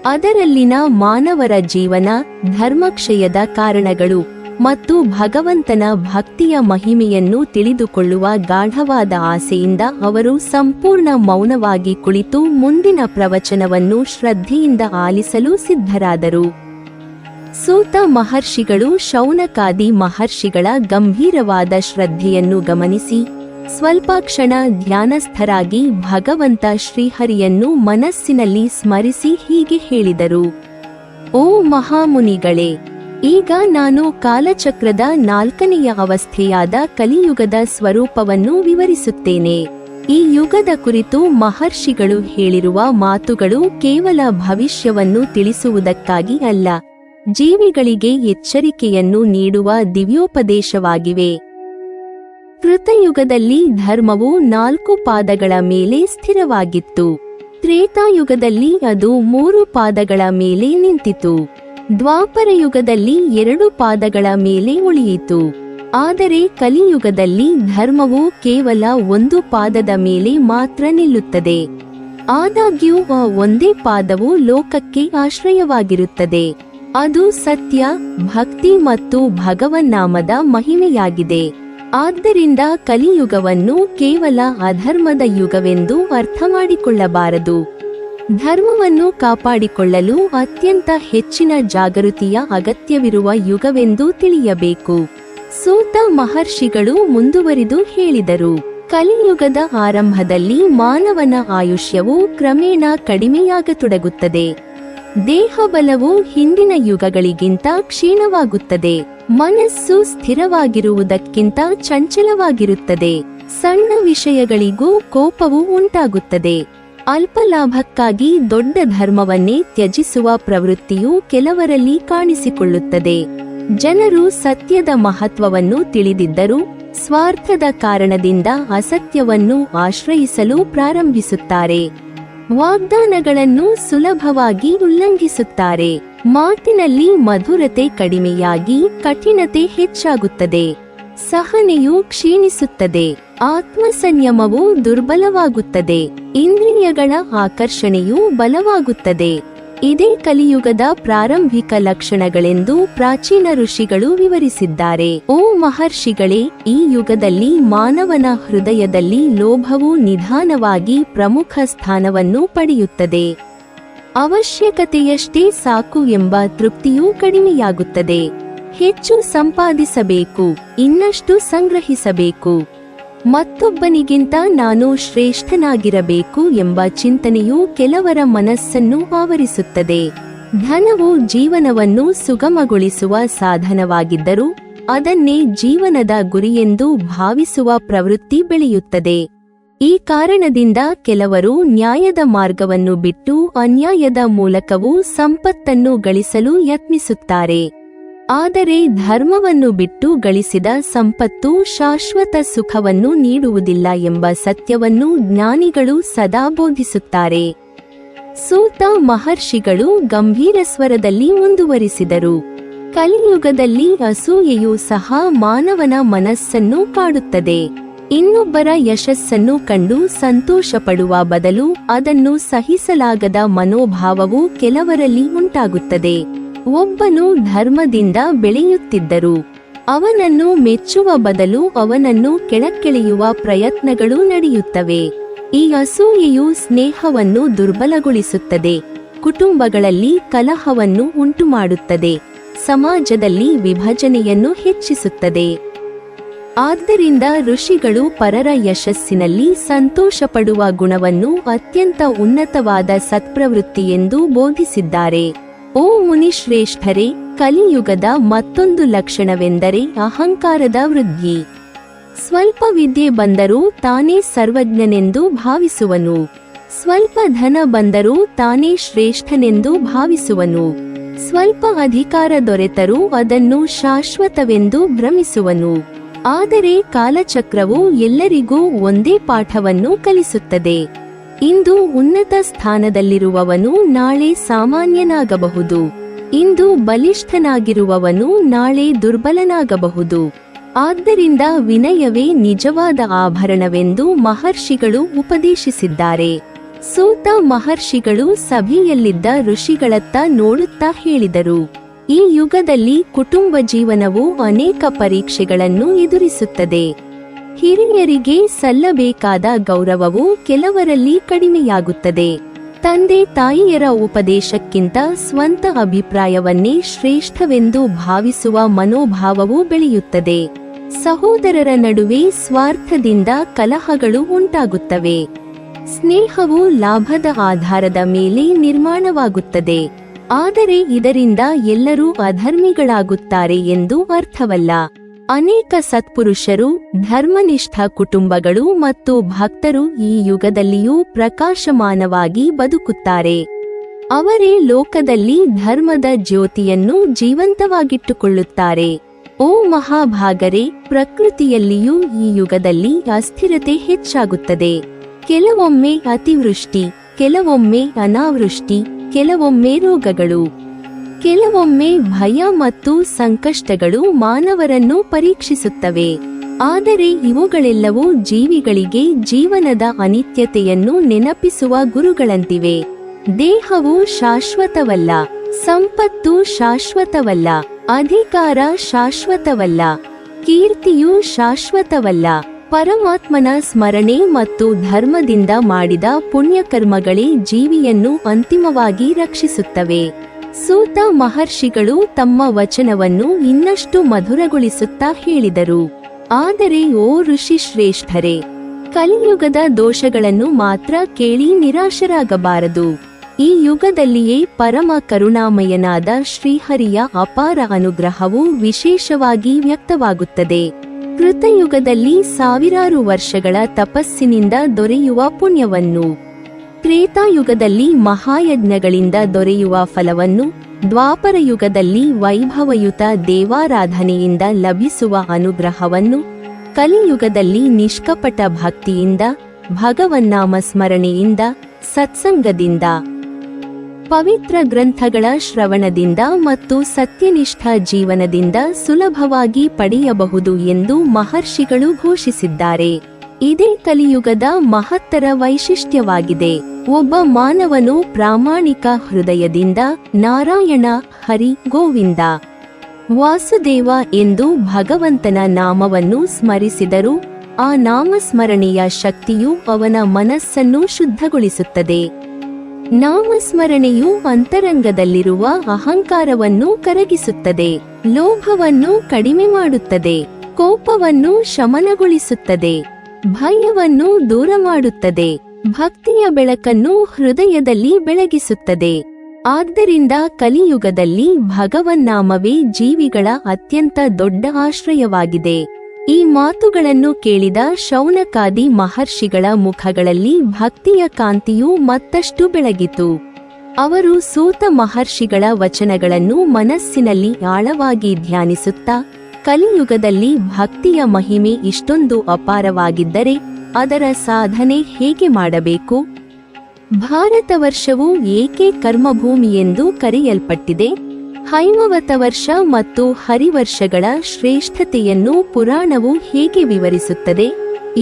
ಅದರಲ್ಲಿನ ಮಾನವರ ಜೀವನ, ಧರ್ಮಕ್ಷಯದ ಕಾರಣಗಳು ಮತ್ತು ಭಗವಂತನ ಭಕ್ತಿಯ ಮಹಿಮೆಯನ್ನು ತಿಳಿದುಕೊಳ್ಳುವ ಗಾಢವಾದ ಆಸೆಯಿಂದ ಅವರು ಸಂಪೂರ್ಣ ಮೌನವಾಗಿ ಕುಳಿತು ಮುಂದಿನ ಪ್ರವಚನವನ್ನು ಶ್ರದ್ಧೆಯಿಂದ ಆಲಿಸಲು ಸಿದ್ಧರಾದರು. ಸೂತ ಮಹರ್ಷಿಗಳು ಶೌನಕಾದಿ ಮಹರ್ಷಿಗಳ ಗಂಭೀರವಾದ ಶ್ರದ್ಧೆಯನ್ನು ಗಮನಿಸಿ, ಸ್ವಲ್ಪ ಕ್ಷಣ ಧ್ಯಾನಸ್ಥರಾಗಿ ಭಗವಂತ ಶ್ರೀಹರಿಯನ್ನು ಮನಸ್ಸಿನಲ್ಲಿ ಸ್ಮರಿಸಿ ಹೀಗೆ ಹೇಳಿದರು: ಓ ಮಹಾಮುನಿಗಳೇ, ಈಗ ನಾನು ಕಾಲಚಕ್ರದ 4ನೆಯ ಅವಸ್ಥೆಯಾದ ಕಲಿಯುಗದ ಸ್ವರೂಪವನ್ನು ವಿವರಿಸುತ್ತೇನೆ. ಈ ಯುಗದ ಕುರಿತು ಮಹರ್ಷಿಗಳು ಹೇಳಿರುವ ಮಾತುಗಳು ಕೇವಲ ಭವಿಷ್ಯವನ್ನು ತಿಳಿಸುವುದಕ್ಕಾಗಿ ಅಲ್ಲ, ಜೀವಿಗಳಿಗೆ ಎಚ್ಚರಿಕೆಯನ್ನು ನೀಡುವ ದಿವ್ಯೋಪದೇಶವಾಗಿವೆ. ಕೃತಯುಗದಲ್ಲಿ ಧರ್ಮವು 4 ಪಾದಗಳ ಮೇಲೆ ಸ್ಥಿರವಾಗಿತ್ತು. ತ್ರೇತಾಯುಗದಲ್ಲಿ ಅದು 3 ಪಾದಗಳ ಮೇಲೆ ನಿಂತಿತು. ದ್ವಾಪರಯುಗದಲ್ಲಿ 2 ಪಾದಗಳ ಮೇಲೆ ಉಳಿಯಿತು. ಆದರೆ ಕಲಿಯುಗದಲ್ಲಿ ಧರ್ಮವು ಕೇವಲ 1 ಪಾದದ ಮೇಲೆ ಮಾತ್ರ ನಿಲ್ಲುತ್ತದೆ. ಆದಾಗ್ಯೂ ಆ ಒಂದೇ ಪಾದವು ಲೋಕಕ್ಕೆ ಆಶ್ರಯವಾಗಿರುತ್ತದೆ. ಅದು ಸತ್ಯ, ಭಕ್ತಿ ಮತ್ತು ಭಗವನ್ನಾಮದ ಮಹಿಮೆಯಾಗಿದೆ. ಆದ್ದರಿಂದ ಕಲಿಯುಗವನ್ನು ಕೇವಲ ಅಧರ್ಮದ ಯುಗವೆಂದು ಅರ್ಥ ಮಾಡಿಕೊಳ್ಳಬಾರದು. ಧರ್ಮವನ್ನು ಕಾಪಾಡಿಕೊಳ್ಳಲು ಅತ್ಯಂತ ಹೆಚ್ಚಿನ ಜಾಗೃತಿಯ ಅಗತ್ಯವಿರುವ ಯುಗವೆಂದು ತಿಳಿಯಬೇಕು. ಸೂತ ಮಹರ್ಷಿಗಳು ಮುಂದುವರಿದು ಹೇಳಿದರು: ಕಲಿಯುಗದ ಆರಂಭದಲ್ಲಿ ಮಾನವನ ಆಯುಷ್ಯವು ಕ್ರಮೇಣ ಕಡಿಮೆಯಾಗತೊಡಗುತ್ತದೆ. ದೇಹಬಲವು ಹಿಂದಿನ ಯುಗಗಳಿಗಿಂತ ಕ್ಷೀಣವಾಗುತ್ತದೆ. ಮನಸ್ಸು ಸ್ಥಿರವಾಗಿರುವುದಕ್ಕಿಂತ ಚಂಚಲವಾಗಿರುತ್ತದೆ. ಸಣ್ಣ ವಿಷಯಗಳಿಗೂ ಕೋಪವು ಉಂಟಾಗುತ್ತದೆ. ಅಲ್ಪ ಲಾಭಕ್ಕಾಗಿ ದೊಡ್ಡ ಧರ್ಮವನ್ನೇ ತ್ಯಜಿಸುವ ಪ್ರವೃತ್ತಿಯು ಕೆಲವರಲ್ಲಿ ಕಾಣಿಸಿಕೊಳ್ಳುತ್ತದೆ. ಜನರು ಸತ್ಯದ ಮಹತ್ವವನ್ನು ತಿಳಿದಿದ್ದರೂ ಸ್ವಾರ್ಥದ ಕಾರಣದಿಂದ ಅಸತ್ಯವನ್ನು ಆಶ್ರಯಿಸಲು ಪ್ರಾರಂಭಿಸುತ್ತಾರೆ. ವಾಗ್ದಾನಗಳನ್ನು ಸುಲಭವಾಗಿ ಉಲ್ಲಂಘಿಸುತ್ತಾರೆ. ಮಾತಿನಲ್ಲಿ ಮಧುರತೆ ಕಡಿಮೆಯಾಗಿ ಕಠಿಣತೆ ಹೆಚ್ಚಾಗುತ್ತದೆ. ಸಹನೆಯು ಕ್ಷೀಣಿಸುತ್ತದೆ. ಆತ್ಮಸಂಯಮವು ದುರ್ಬಲವಾಗುತ್ತದೆ. ಇಂದ್ರಿಯಗಳ ಆಕರ್ಷಣೆಯು ಬಲವಾಗುತ್ತದೆ. ಇದೇ ಕಲಿಯುಗದ ಪ್ರಾರಂಭಿಕ ಲಕ್ಷಣಗಳೆಂದು ಪ್ರಾಚೀನ ಋಷಿಗಳು ವಿವರಿಸಿದ್ದಾರೆ. ಓ ಮಹರ್ಷಿಗಳೇ, ಈ ಯುಗದಲ್ಲಿ ಮಾನವನ ಹೃದಯದಲ್ಲಿ ಲೋಭವು ನಿಧಾನವಾಗಿ ಪ್ರಮುಖ ಸ್ಥಾನವನ್ನು ಪಡೆಯುತ್ತದೆ. ಅವಶ್ಯಕತೆಯಷ್ಟೇ ಸಾಕು ಎಂಬ ತೃಪ್ತಿಯೂ ಕಡಿಮೆಯಾಗುತ್ತದೆ. ಹೆಚ್ಚು ಸಂಪಾದಿಸಬೇಕು, ಇನ್ನಷ್ಟು ಸಂಗ್ರಹಿಸಬೇಕು, ಮತ್ತೊಬ್ಬನಿಗಿಂತ ನಾನು ಶ್ರೇಷ್ಠನಾಗಿರಬೇಕು ಎಂಬ ಚಿಂತನೆಯು ಕೆಲವರ ಮನಸ್ಸನ್ನು ಆವರಿಸುತ್ತದೆ. ಧನವು ಜೀವನವನ್ನು ಸುಗಮಗೊಳಿಸುವ ಸಾಧನವಾಗಿದ್ದರೂ ಅದನ್ನೇ ಜೀವನದ ಗುರಿಯೆಂದು ಭಾವಿಸುವ ಪ್ರವೃತ್ತಿ ಬೆಳೆಯುತ್ತದೆ. ಈ ಕಾರಣದಿಂದ ಕೆಲವರು ನ್ಯಾಯದ ಮಾರ್ಗವನ್ನು ಬಿಟ್ಟು ಅನ್ಯಾಯದ ಮೂಲಕವೂ ಸಂಪತ್ತನ್ನು ಗಳಿಸಲು ಯತ್ನಿಸುತ್ತಾರೆ. ಆದರೆ ಧರ್ಮವನ್ನು ಬಿಟ್ಟು ಗಳಿಸಿದ ಸಂಪತ್ತು ಶಾಶ್ವತ ಸುಖವನ್ನು ನೀಡುವುದಿಲ್ಲ ಎಂಬ ಸತ್ಯವನ್ನು ಜ್ಞಾನಿಗಳು ಸದಾ ಬೋಧಿಸುತ್ತಾರೆ. ಸೂತ ಮಹರ್ಷಿಗಳು ಗಂಭೀರ ಸ್ವರದಲ್ಲಿ ಮುಂದುವರಿಸಿದರು: ಕಲಿಯುಗದಲ್ಲಿ ಅಸೂಯೆಯು ಸಹ ಮಾನವನ ಮನಸ್ಸನ್ನು ಕಾಡುತ್ತದೆ. ಇನ್ನೊಬ್ಬರ ಯಶಸ್ಸನ್ನು ಕಂಡು ಸಂತೋಷಪಡುವ ಬದಲು ಅದನ್ನು ಸಹಿಸಲಾಗದ ಮನೋಭಾವವು ಕೆಲವರಲ್ಲಿ ಉಂಟಾಗುತ್ತದೆ. ಒಬ್ಬನು ಧರ್ಮದಿಂದ ಬೆಳೆಯುತ್ತಿದ್ದರೂ ಅವನನ್ನು ಮೆಚ್ಚುವ ಬದಲು ಅವನನ್ನು ಕೆಳಕ್ಕೆಳೆಯುವ ಪ್ರಯತ್ನಗಳು ನಡೆಯುತ್ತವೆ. ಈ ಅಸೂಯೆಯು ಸ್ನೇಹವನ್ನು ದುರ್ಬಲಗೊಳಿಸುತ್ತದೆ, ಕುಟುಂಬಗಳಲ್ಲಿ ಕಲಹವನ್ನು ಉಂಟುಮಾಡುತ್ತದೆ, ಸಮಾಜದಲ್ಲಿ ವಿಭಜನೆಯನ್ನು ಹೆಚ್ಚಿಸುತ್ತದೆ. ಆದ್ದರಿಂದ ಋಷಿಗಳು ಪರರ ಯಶಸ್ಸಿನಲ್ಲಿ ಸಂತೋಷಪಡುವ ಗುಣವನ್ನು ಅತ್ಯಂತ ಉನ್ನತವಾದ ಸತ್ಪ್ರವೃತ್ತಿ ಎಂದು ಬೋಧಿಸಿದ್ದಾರೆ. ಓ ಮುನಿಶ್ರೇಷ್ಠರೇ, ಕಲಿಯುಗದ ಮತ್ತೊಂದು ಲಕ್ಷಣವೆಂದರೆ ಅಹಂಕಾರದ ವೃದ್ಧಿ. ಸ್ವಲ್ಪ ವಿದ್ಯೆ ಬಂದರೂ ತಾನೇ ಸರ್ವಜ್ಞನೆಂದು ಭಾವಿಸುವನು. ಸ್ವಲ್ಪ ಧನ ಬಂದರೂ ತಾನೇ ಶ್ರೇಷ್ಠನೆಂದು ಭಾವಿಸುವನು. ಸ್ವಲ್ಪ ಅಧಿಕಾರ ದೊರೆತರೂ ಅದನ್ನು ಶಾಶ್ವತವೆಂದು ಭ್ರಮಿಸುವನು. ಆದರೆ ಕಾಲಚಕ್ರವು ಎಲ್ಲರಿಗೂ ಒಂದೇ ಪಾಠವನ್ನು ಕಲಿಸುತ್ತದೆ. ಇಂದು ಉನ್ನತ ಸ್ಥಾನದಲ್ಲಿರುವವನು ನಾಳೆ ಸಾಮಾನ್ಯನಾಗಬಹುದು. ಇಂದು ಬಲಿಷ್ಠನಾಗಿರುವವನು ನಾಳೆ ದುರ್ಬಲನಾಗಬಹುದು. ಆದ್ದರಿಂದ ವಿನಯವೇ ನಿಜವಾದ ಆಭರಣವೆಂದು ಮಹರ್ಷಿಗಳು ಉಪದೇಶಿಸಿದ್ದಾರೆ. ಸೂತ ಮಹರ್ಷಿಗಳು ಸಭೆಯಲ್ಲಿದ್ದ ಋಷಿಗಳತ್ತ ನೋಡುತ್ತಾ ಹೇಳಿದರು: ಈ ಯುಗದಲ್ಲಿ ಕುಟುಂಬ ಜೀವನವು ಅನೇಕ ಪರೀಕ್ಷೆಗಳನ್ನು ಎದುರಿಸುತ್ತದೆ. ಹಿರಿಯರಿಗೆ ಸಲ್ಲಬೇಕಾದ ಗೌರವವು ಕೆಲವರಲ್ಲಿ ಕಡಿಮೆಯಾಗುತ್ತದೆ. ತಂದೆ ತಾಯಿಯರ ಉಪದೇಶಕ್ಕಿಂತ ಸ್ವಂತ ಅಭಿಪ್ರಾಯವನ್ನೇ ಶ್ರೇಷ್ಠವೆಂದು ಭಾವಿಸುವ ಮನೋಭಾವವು ಬೆಳೆಯುತ್ತದೆ. ಸಹೋದರರ ನಡುವೆ ಸ್ವಾರ್ಥದಿಂದ ಕಲಹಗಳು ಉಂಟಾಗುತ್ತವೆ. ಸ್ನೇಹವು ಲಾಭದ ಆಧಾರದ ಮೇಲೆ ನಿರ್ಮಾಣವಾಗುತ್ತದೆ, ಆದರೆ ಇದರಿಂದ ಎಲ್ಲರೂ ಅಧರ್ಮಿಗಳಾಗುತ್ತಾರೆ ಎಂದು ಅರ್ಥವಲ್ಲ. ಅನೇಕ ಸತ್ಪುರುಷರು, ಧರ್ಮನಿಷ್ಠ ಕುಟುಂಬಗಳು ಮತ್ತು ಭಕ್ತರು ಈ ಯುಗದಲ್ಲಿಯೂ ಪ್ರಕಾಶಮಾನವಾಗಿ ಬದುಕುತ್ತಾರೆ. ಅವರೇ ಲೋಕದಲ್ಲಿ ಧರ್ಮದ ಜ್ಯೋತಿಯನ್ನು ಜೀವಂತವಾಗಿಟ್ಟುಕೊಳ್ಳುತ್ತಾರೆ. ಓ ಮಹಾಭಾಗರೇ, ಪ್ರಕೃತಿಯಲ್ಲಿಯೂ ಈ ಯುಗದಲ್ಲಿ ಅಸ್ಥಿರತೆ ಹೆಚ್ಚಾಗುತ್ತದೆ. ಕೆಲವೊಮ್ಮೆ ಅತಿವೃಷ್ಟಿ, ಕೆಲವೊಮ್ಮೆ ಅನಾವೃಷ್ಟಿ, ಕೆಲವೊಮ್ಮೆ ರೋಗಗಳು, ಕೆಲವೊಮ್ಮೆ ಭಯ ಮತ್ತು ಸಂಕಷ್ಟಗಳು ಮಾನವರನ್ನು ಪರೀಕ್ಷಿಸುತ್ತವೆ. ಆದರೆ ಇವುಗಳೆಲ್ಲವೂ ಜೀವಿಗಳಿಗೆ ಜೀವನದ ಅನಿತ್ಯತೆಯನ್ನು ನೆನಪಿಸುವ ಗುರುಗಳಂತಿವೆ. ದೇಹವು ಶಾಶ್ವತವಲ್ಲ, ಸಂಪತ್ತು ಶಾಶ್ವತವಲ್ಲ, ಅಧಿಕಾರ ಶಾಶ್ವತವಲ್ಲ, ಕೀರ್ತಿಯು ಶಾಶ್ವತವಲ್ಲ. ಪರಮಾತ್ಮನ ಸ್ಮರಣೆ ಮತ್ತು ಧರ್ಮದಿಂದ ಮಾಡಿದ ಪುಣ್ಯಕರ್ಮಗಳೇ ಜೀವಿಯನ್ನು ಅಂತಿಮವಾಗಿ ರಕ್ಷಿಸುತ್ತವೆ. ಸೂತ ಮಹರ್ಷಿಗಳು ತಮ್ಮ ವಚನವನ್ನು ಇನ್ನಷ್ಟು ಮಧುರಗೊಳಿಸುತ್ತಾ ಹೇಳಿದರು. ಆದರೆ ಓ ಋಷಿ ಶ್ರೇಷ್ಠರೇ, ಕಲಿಯುಗದ ದೋಷಗಳನ್ನು ಮಾತ್ರ ಕೇಳಿ ನಿರಾಶರಾಗಬಾರದು. ಈ ಯುಗದಲ್ಲಿಯೇ ಪರಮ ಕರುಣಾಮಯನಾದ ಶ್ರೀಹರಿಯ ಅಪಾರ ಅನುಗ್ರಹವು ವಿಶೇಷವಾಗಿ ವ್ಯಕ್ತವಾಗುತ್ತದೆ. ಕೃತಯುಗದಲ್ಲಿ ಸಾವಿರಾರು ವರ್ಷಗಳ ತಪಸ್ಸಿನಿಂದ ದೊರೆಯುವ ಪುಣ್ಯವನ್ನು, ತ್ರೇತಾಯುಗದಲ್ಲಿ ಮಹಾಯಜ್ಞಗಳಿಂದ ದೊರೆಯುವ ಫಲವನ್ನು, ದ್ವಾಪರಯುಗದಲ್ಲಿ ವೈಭವಯುತ ದೇವಾರಾಧನೆಯಿಂದ ಲಭಿಸುವ ಅನುಗ್ರಹವನ್ನು, ಕಲಿಯುಗದಲ್ಲಿ ನಿಷ್ಕಪಟ ಭಕ್ತಿಯಿಂದ, ಭಗವನ್ನಾಮ ಸ್ಮರಣೆಯಿಂದ, ಸತ್ಸಂಗದಿಂದ, ಪವಿತ್ರ ಗ್ರಂಥಗಳ ಶ್ರವಣದಿಂದ ಮತ್ತು ಸತ್ಯನಿಷ್ಠ ಜೀವನದಿಂದ ಸುಲಭವಾಗಿ ಪಡೆಯಬಹುದು ಎಂದು ಮಹರ್ಷಿಗಳು ಘೋಷಿಸಿದ್ದಾರೆ. ಇದೇ ಕಲಿಯುಗದ ಮಹತ್ತರ ವೈಶಿಷ್ಟ್ಯವಾಗಿದೆ. ಒಬ್ಬ ಮಾನವನು ಪ್ರಾಮಾಣಿಕ ಹೃದಯದಿಂದ ನಾರಾಯಣ, ಹರಿ, ಗೋವಿಂದ, ವಾಸುದೇವ ಎಂದು ಭಗವಂತನ ನಾಮವನ್ನು ಸ್ಮರಿಸಿದರೂ ಆ ನಾಮಸ್ಮರಣೆಯ ಶಕ್ತಿಯು ಅವನ ಮನಸ್ಸನ್ನು ಶುದ್ಧಗೊಳಿಸುತ್ತದೆ. ನಾಮಸ್ಮರಣೆಯು ಅಂತರಂಗದಲ್ಲಿರುವ ಅಹಂಕಾರವನ್ನು ಕರಗಿಸುತ್ತದೆ, ಲೋಭವನ್ನು ಕಡಿಮೆ ಮಾಡುತ್ತದೆ, ಕೋಪವನ್ನು ಶಮನಗೊಳಿಸುತ್ತದೆ, ಭಯವನ್ನು ದೂರ ಮಾಡುತ್ತದೆ, ಭಕ್ತಿಯ ಬೆಳಕನ್ನು ಹೃದಯದಲ್ಲಿ ಬೆಳಗಿಸುತ್ತದೆ. ಆದ್ದರಿಂದ ಕಲಿಯುಗದಲ್ಲಿ ಭಗವನ್ನಾಮವೇ ಜೀವಿಗಳ ಅತ್ಯಂತ ದೊಡ್ಡ ಆಶ್ರಯವಾಗಿದೆ. ಈ ಮಾತುಗಳನ್ನು ಕೇಳಿದ ಶೌನಕಾದಿ ಮಹರ್ಷಿಗಳ ಮುಖಗಳಲ್ಲಿ ಭಕ್ತಿಯ ಕಾಂತಿಯು ಮತ್ತಷ್ಟು ಬೆಳಗಿತು. ಅವರು ಸೂತ ಮಹರ್ಷಿಗಳ ವಚನಗಳನ್ನು ಮನಸ್ಸಿನಲ್ಲಿ ಆಳವಾಗಿ ಧ್ಯಾನಿಸುತ್ತಾ, ಕಲಿಯುಗದಲ್ಲಿ ಭಕ್ತಿಯ ಮಹಿಮೆ ಇಷ್ಟೊಂದು ಅಪಾರವಾಗಿದ್ದರೆ ಅದರ ಸಾಧನೆ ಹೇಗೆ ಮಾಡಬೇಕು? ಭಾರತ ವರ್ಷವು ಏಕೆ ಕರ್ಮಭೂಮಿ ಎಂದು ಕರೆಯಲ್ಪಟ್ಟಿದೆ? ಹೈಮವತ ವರ್ಷ ಮತ್ತು ಹರಿವರ್ಷಗಳ ಶ್ರೇಷ್ಠತೆಯನ್ನು ಪುರಾಣವು ಹೇಗೆ ವಿವರಿಸುತ್ತದೆ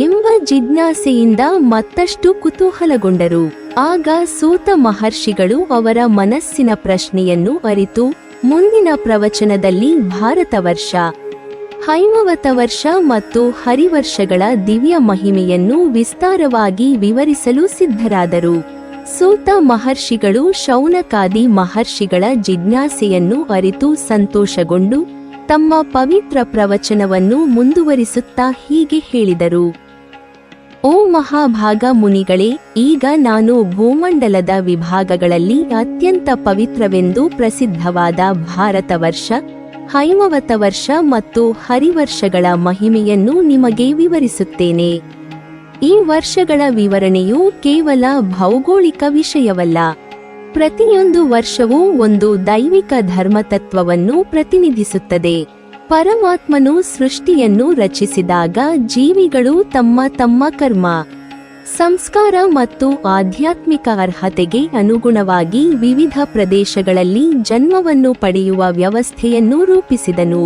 ಎಂಬ ಜಿಜ್ಞಾಸೆಯಿಂದ ಮತ್ತಷ್ಟು ಕುತೂಹಲಗೊಂಡರು. ಆಗ ಸೂತ ಮಹರ್ಷಿಗಳು ಅವರ ಮನಸ್ಸಿನ ಪ್ರಶ್ನೆಯನ್ನು ಅರಿತು ಮುಂದಿನ ಪ್ರವಚನದಲ್ಲಿ ಭಾರತ ವರ್ಷ, ಹೈಮವತ ವರ್ಷ ಮತ್ತು ಹರಿವರ್ಷಗಳ ದಿವ್ಯ ಮಹಿಮೆಯನ್ನು ವಿಸ್ತಾರವಾಗಿ ವಿವರಿಸಲು ಸಿದ್ಧರಾದರು. ಸೂತ ಮಹರ್ಷಿಗಳು ಶೌನಕಾದಿ ಮಹರ್ಷಿಗಳ ಜಿಜ್ಞಾಸೆಯನ್ನು ಅರಿತು ಸಂತೋಷಗೊಂಡು ತಮ್ಮ ಪವಿತ್ರ ಪ್ರವಚನವನ್ನು ಮುಂದುವರಿಸುತ್ತಾ ಹೀಗೆ ಹೇಳಿದರು. ಓ ಮಹಾಭಾಗ ಮುನಿಗಳೇ, ಈಗ ನಾನು ಭೂಮಂಡಲದ ವಿಭಾಗಗಳಲ್ಲಿ ಅತ್ಯಂತ ಪವಿತ್ರವೆಂದು ಪ್ರಸಿದ್ಧವಾದ ಭಾರತ ವರ್ಷ, ಹೈಮವತ ವರ್ಷ ಮತ್ತು ಹರಿವರ್ಷಗಳ ಮಹಿಮೆಯನ್ನು ನಿಮಗೆ ವಿವರಿಸುತ್ತೇನೆ. ಈ ವರ್ಷಗಳ ವಿವರಣೆಯು ಕೇವಲ ಭೌಗೋಳಿಕ ವಿಷಯವಲ್ಲ. ಪ್ರತಿಯೊಂದು ವರ್ಷವೂ ಒಂದು ದೈವಿಕ ಧರ್ಮತತ್ವವನ್ನು ಪ್ರತಿನಿಧಿಸುತ್ತದೆ. ಪರಮಾತ್ಮನು ಸೃಷ್ಟಿಯನ್ನು ರಚಿಸಿದಾಗ ಜೀವಿಗಳು ತಮ್ಮ ತಮ್ಮ ಕರ್ಮ, ಸಂಸ್ಕಾರ ಮತ್ತು ಆಧ್ಯಾತ್ಮಿಕ ಅರ್ಹತೆಗೆ ಅನುಗುಣವಾಗಿ ವಿವಿಧ ಪ್ರದೇಶಗಳಲ್ಲಿ ಜನ್ಮವನ್ನು ಪಡೆಯುವ ವ್ಯವಸ್ಥೆಯನ್ನು ರೂಪಿಸಿದನು.